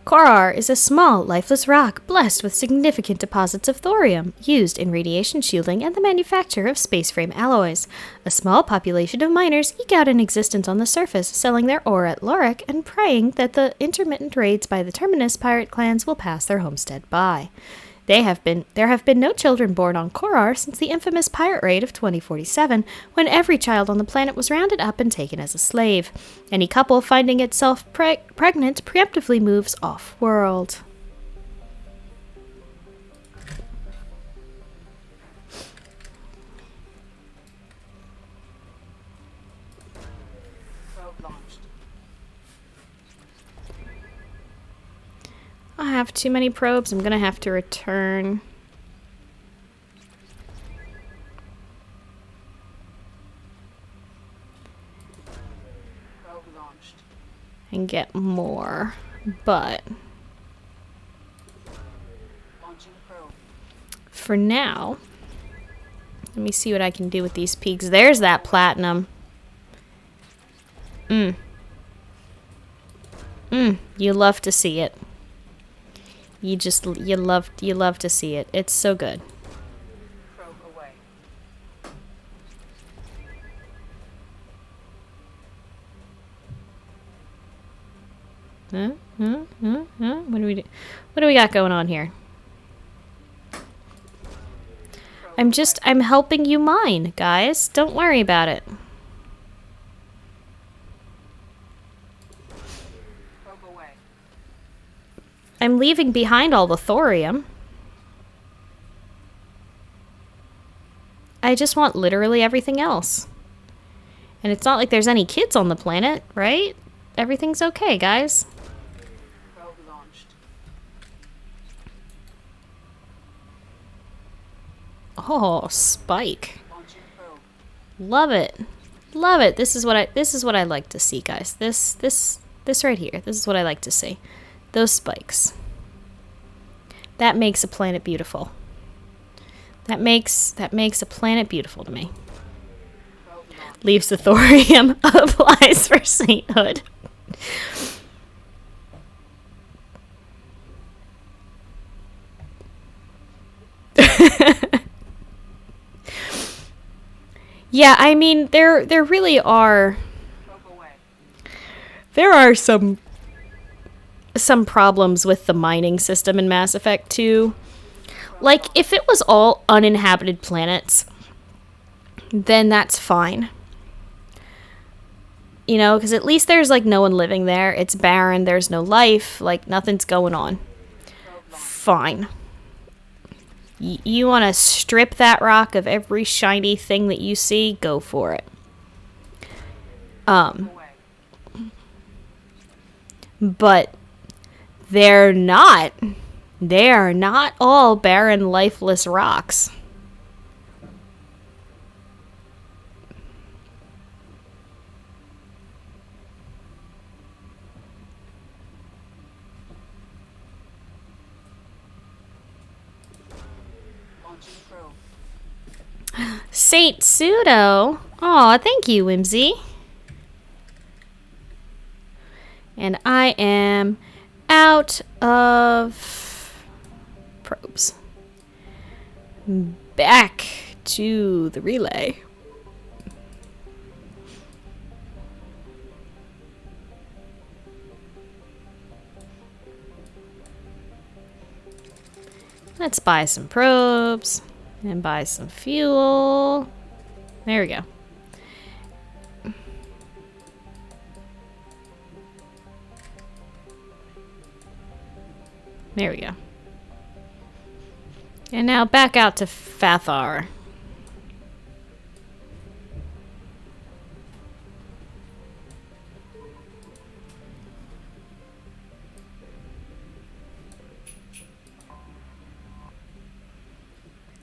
Korar is a small, lifeless rock blessed with significant deposits of thorium, used in radiation shielding and the manufacture of space frame alloys. A small population of miners eke out an existence on the surface, selling their ore at Lorik and praying that the intermittent raids by the Terminus pirate clans will pass their homestead by. There have been no children born on Korar since the infamous pirate raid of 2047, when every child on the planet was rounded up and taken as a slave. Any couple finding itself pregnant preemptively moves off-world. I have too many probes. I'm gonna have to return. And get more. But for now, let me see what I can do with these peaks. There's that platinum. You love to see it. You love to see it. It's so good. What do we got going on here? I'm helping you mine, guys. Don't worry about it. I'm leaving behind all the thorium. I just want literally everything else. And it's not like there's any kids on the planet, right? Everything's okay, guys. Oh, Spike. Love it. Love it. This is what I like to see, guys. This right here. This is what I like to see. Those spikes. That makes a planet beautiful. That makes a planet beautiful to me. Leaves the thorium, applies for sainthood. Yeah, I mean, there really are. There are some problems with the mining system in Mass Effect 2. Like, if it was all uninhabited planets, then that's fine. You know, because at least there's, like, no one living there. It's barren, there's no life, like, nothing's going on. Fine. You want to strip that rock of every shiny thing that you see? Go for it. But they're not. They are not all barren, lifeless rocks. Saint Pseudo. Aw, thank you, Whimsy. And I am out of probes. Back to the relay. Let's buy some probes and buy some fuel. There we go. There we go. And now back out to Fathar.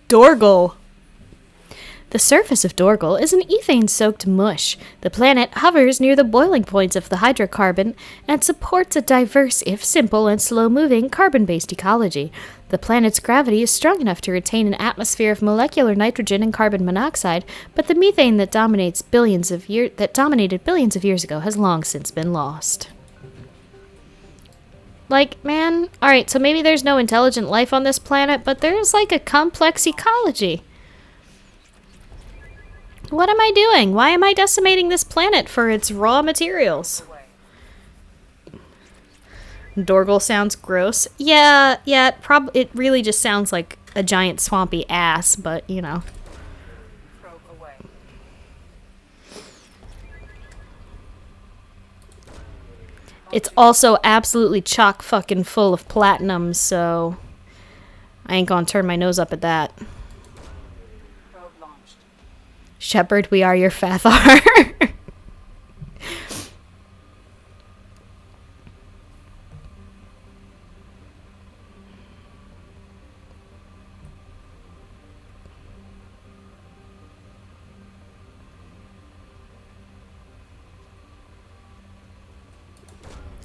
Dorgle. The surface of Dorgal is an ethane-soaked mush. The planet hovers near the boiling points of the hydrocarbon and supports a diverse, if simple and slow-moving, carbon-based ecology. The planet's gravity is strong enough to retain an atmosphere of molecular nitrogen and carbon monoxide, but the methane that dominated billions of years ago has long since been lost. Like, man, alright, so maybe there's no intelligent life on this planet, but there's like a complex ecology. What am I doing? Why am I decimating this planet for its raw materials? Dorgal sounds gross. Yeah, it really just sounds like a giant swampy ass, but, you know. It's also absolutely chock fucking full of platinum, so I ain't gonna turn my nose up at that. Shepard, we are your Fathar.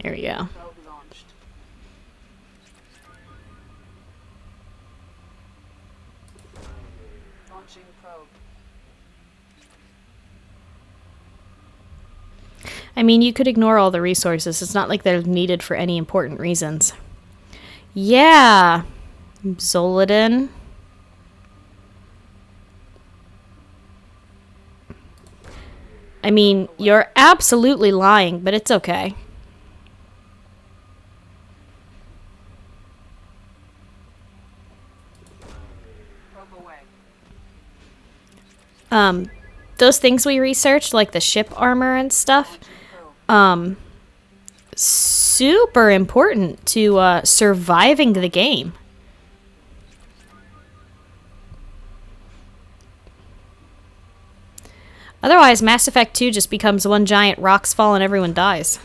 There we go. I mean, you could ignore all the resources. It's not like they're needed for any important reasons. Yeah. Zoladin. I mean, you're absolutely lying, but it's okay. Those things we researched, like the ship armor and stuff, super important to surviving the game. Otherwise, Mass Effect 2 just becomes one giant rocks fall and everyone dies.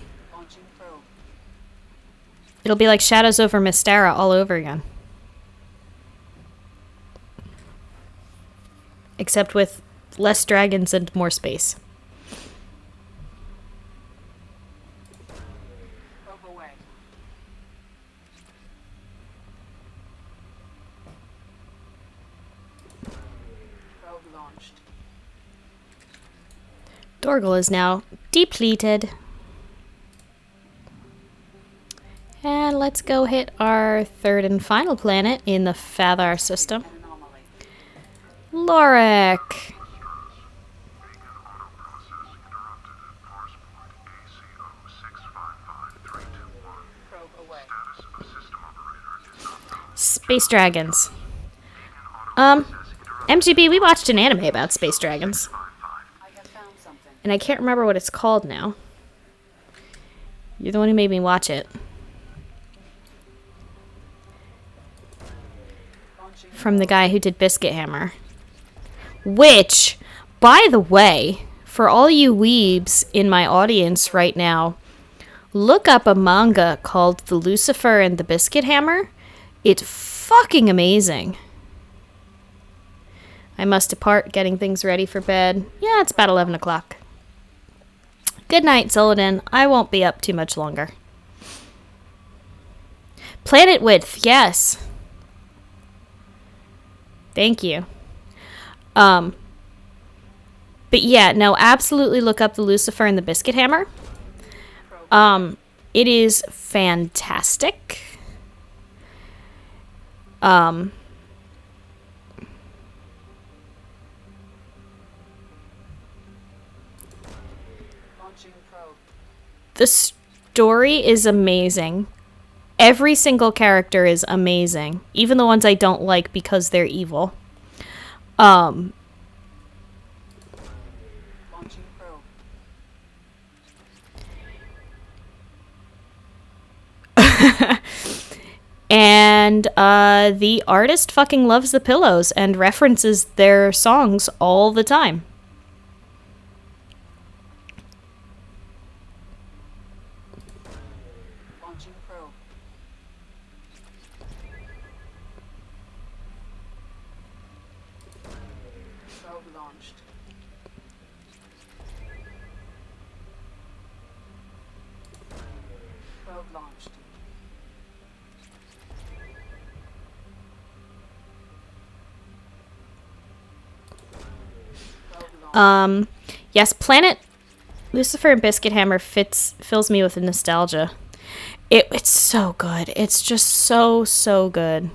It'll be like Shadows over Mystara all over again. Except with less dragons and more space. Dorgal is now depleted. And let's go hit our third and final planet in the Fathar system. Lorik. Space dragons. MGB, we watched an anime about space dragons. And I can't remember what it's called now. You're the one who made me watch it. From the guy who did Biscuit Hammer. Which, by the way, for all you weebs in my audience right now, look up a manga called The Lucifer and the Biscuit Hammer. It's fucking amazing. I must depart, getting things ready for bed. Yeah, it's about 11 o'clock. Good night, Zoladin. I won't be up too much longer. Planet width, yes. Thank you. But yeah, no, absolutely look up The Lucifer and the Biscuit Hammer. It is fantastic. The story is amazing. Every single character is amazing. Even the ones I don't like because they're evil. And the artist fucking loves the pillows and references their songs all the time. Probe launched. Probe launched. Yes, Planet Lucifer and Biscuit Hammer fills me with nostalgia. It's so good. It's just so good.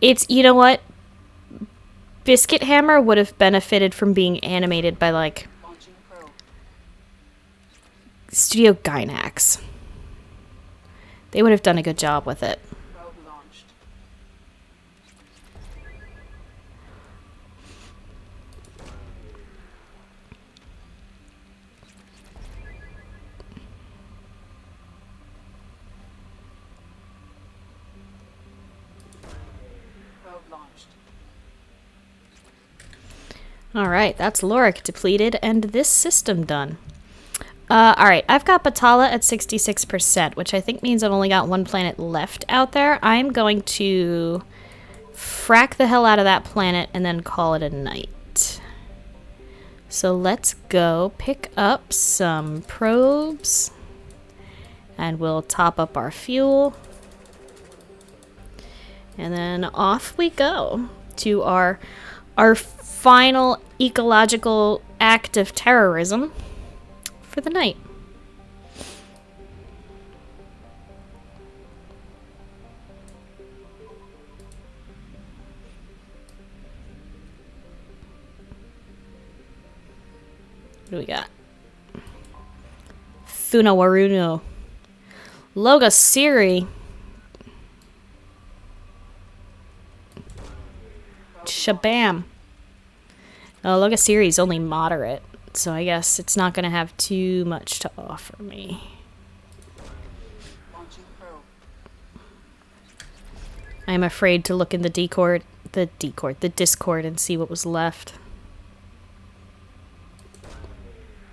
It's, you know what? Biscuit Hammer would have benefited from being animated by, like, Studio Gainax. They would have done a good job with it. Probe launched. Probe launched. Alright, that's Lorik depleted and this system done. Alright, I've got Batala at 66%, which I think means I've only got one planet left out there. I'm going to frack the hell out of that planet and then call it a night. So let's go pick up some probes and we'll top up our fuel. And then off we go to our final ecological act of terrorism for the night. What do we got? Thunawaruno. Loga Siri. Shabam. Oh, Loga Siri is only moderate, so I guess it's not going to have too much to offer me. I'm afraid to look in the Discord, and see what was left.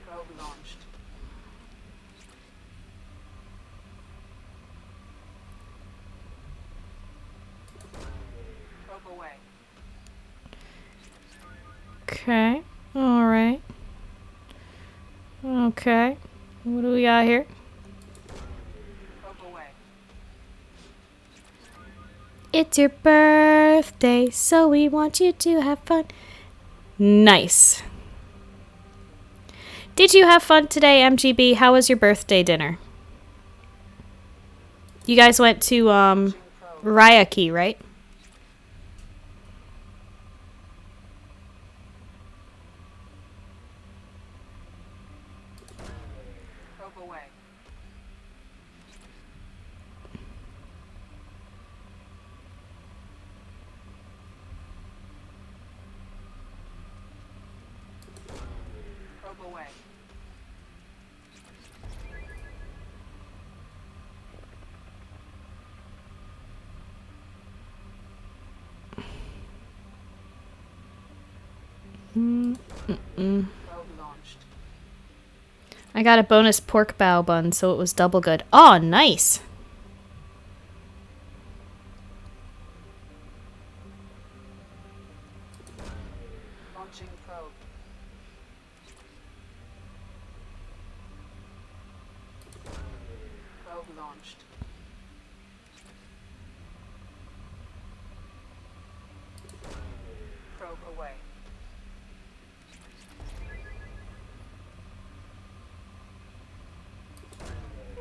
Probe launched. Probe away. Okay. Alright. Okay. What do we got here? Probe away. It's your birthday, so we want you to have fun. Nice. Did you have fun today, MGB? How was your birthday dinner? You guys went to, Ryaki, right? Probe away. Probe away. Probe launched. I got a bonus pork bow bun, so it was double good. Oh, nice. Launching probe. Probe launched. Probe away.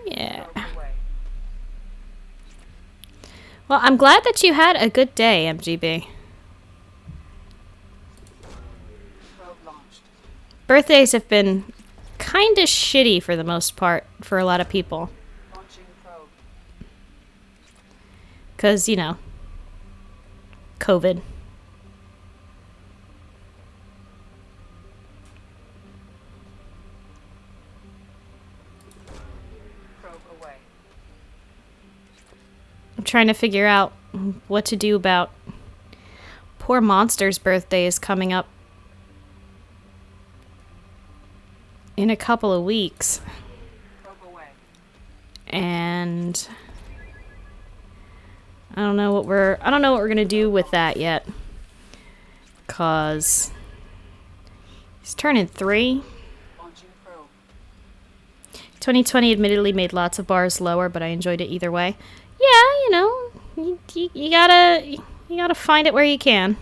Yeah. Probe away. Well, I'm glad that you had a good day, MGB. Probe launched. Birthdays have been kind of shitty for the most part for a lot of people. Launching probe. Because, you know, COVID. Probe away. I'm trying to figure out what to do about poor Monster's birthday is coming up in a couple of weeks. Probe away. And I don't know what we're gonna do with that yet. 'cause he's turning 3. 2020 admittedly made lots of bars lower, but I enjoyed it either way. Yeah, you know, you gotta find it where you can.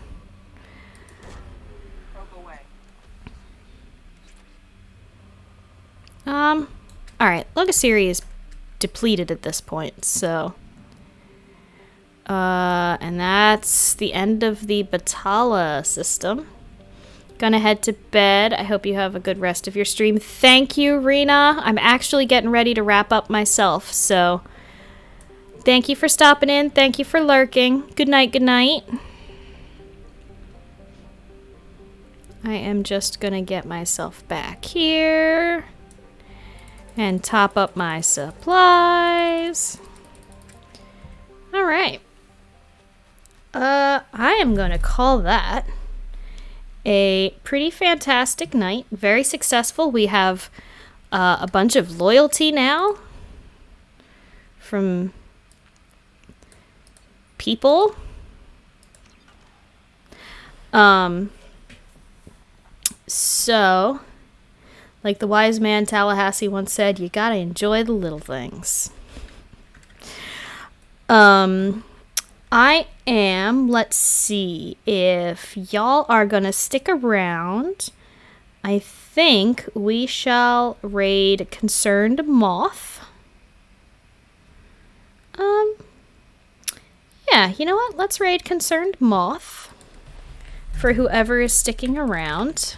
Alright, Logosiri is depleted at this point, so... and that's the end of the Batala system. Gonna head to bed. I hope you have a good rest of your stream. Thank you, Rena. I'm actually getting ready to wrap up myself, so... Thank you for stopping in. Thank you for lurking. Good night, good night. I am just gonna get myself back here. And top up my supplies. Alright. I am gonna call that a pretty fantastic night. Very successful. We have a bunch of loyalty now from people. So, like the wise man Tallahassee once said, you gotta enjoy the little things. I am, let's see, if y'all are gonna stick around, I think we shall raid Concerned Moth. Yeah, you know what? Let's raid Concerned Moth for whoever is sticking around.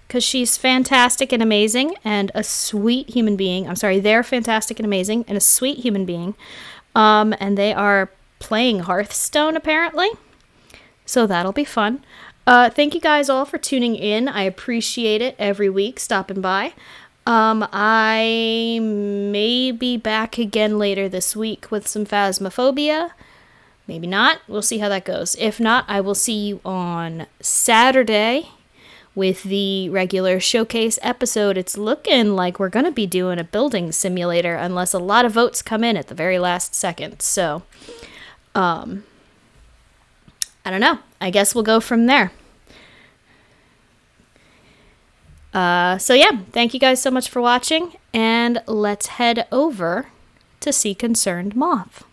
Because she's fantastic and amazing and a sweet human being. I'm sorry, they're fantastic and amazing and a sweet human being. And they are playing Hearthstone, apparently. So that'll be fun. Thank you guys all for tuning in. I appreciate it every week, stopping by. I may be back again later this week with some Phasmophobia. Maybe not. We'll see how that goes. If not, I will see you on Saturday with the regular showcase episode. It's looking like we're going to be doing a building simulator unless a lot of votes come in at the very last second. So, I don't know. I guess we'll go from there. So yeah, thank you guys so much for watching, and let's head over to see Concerned Moth.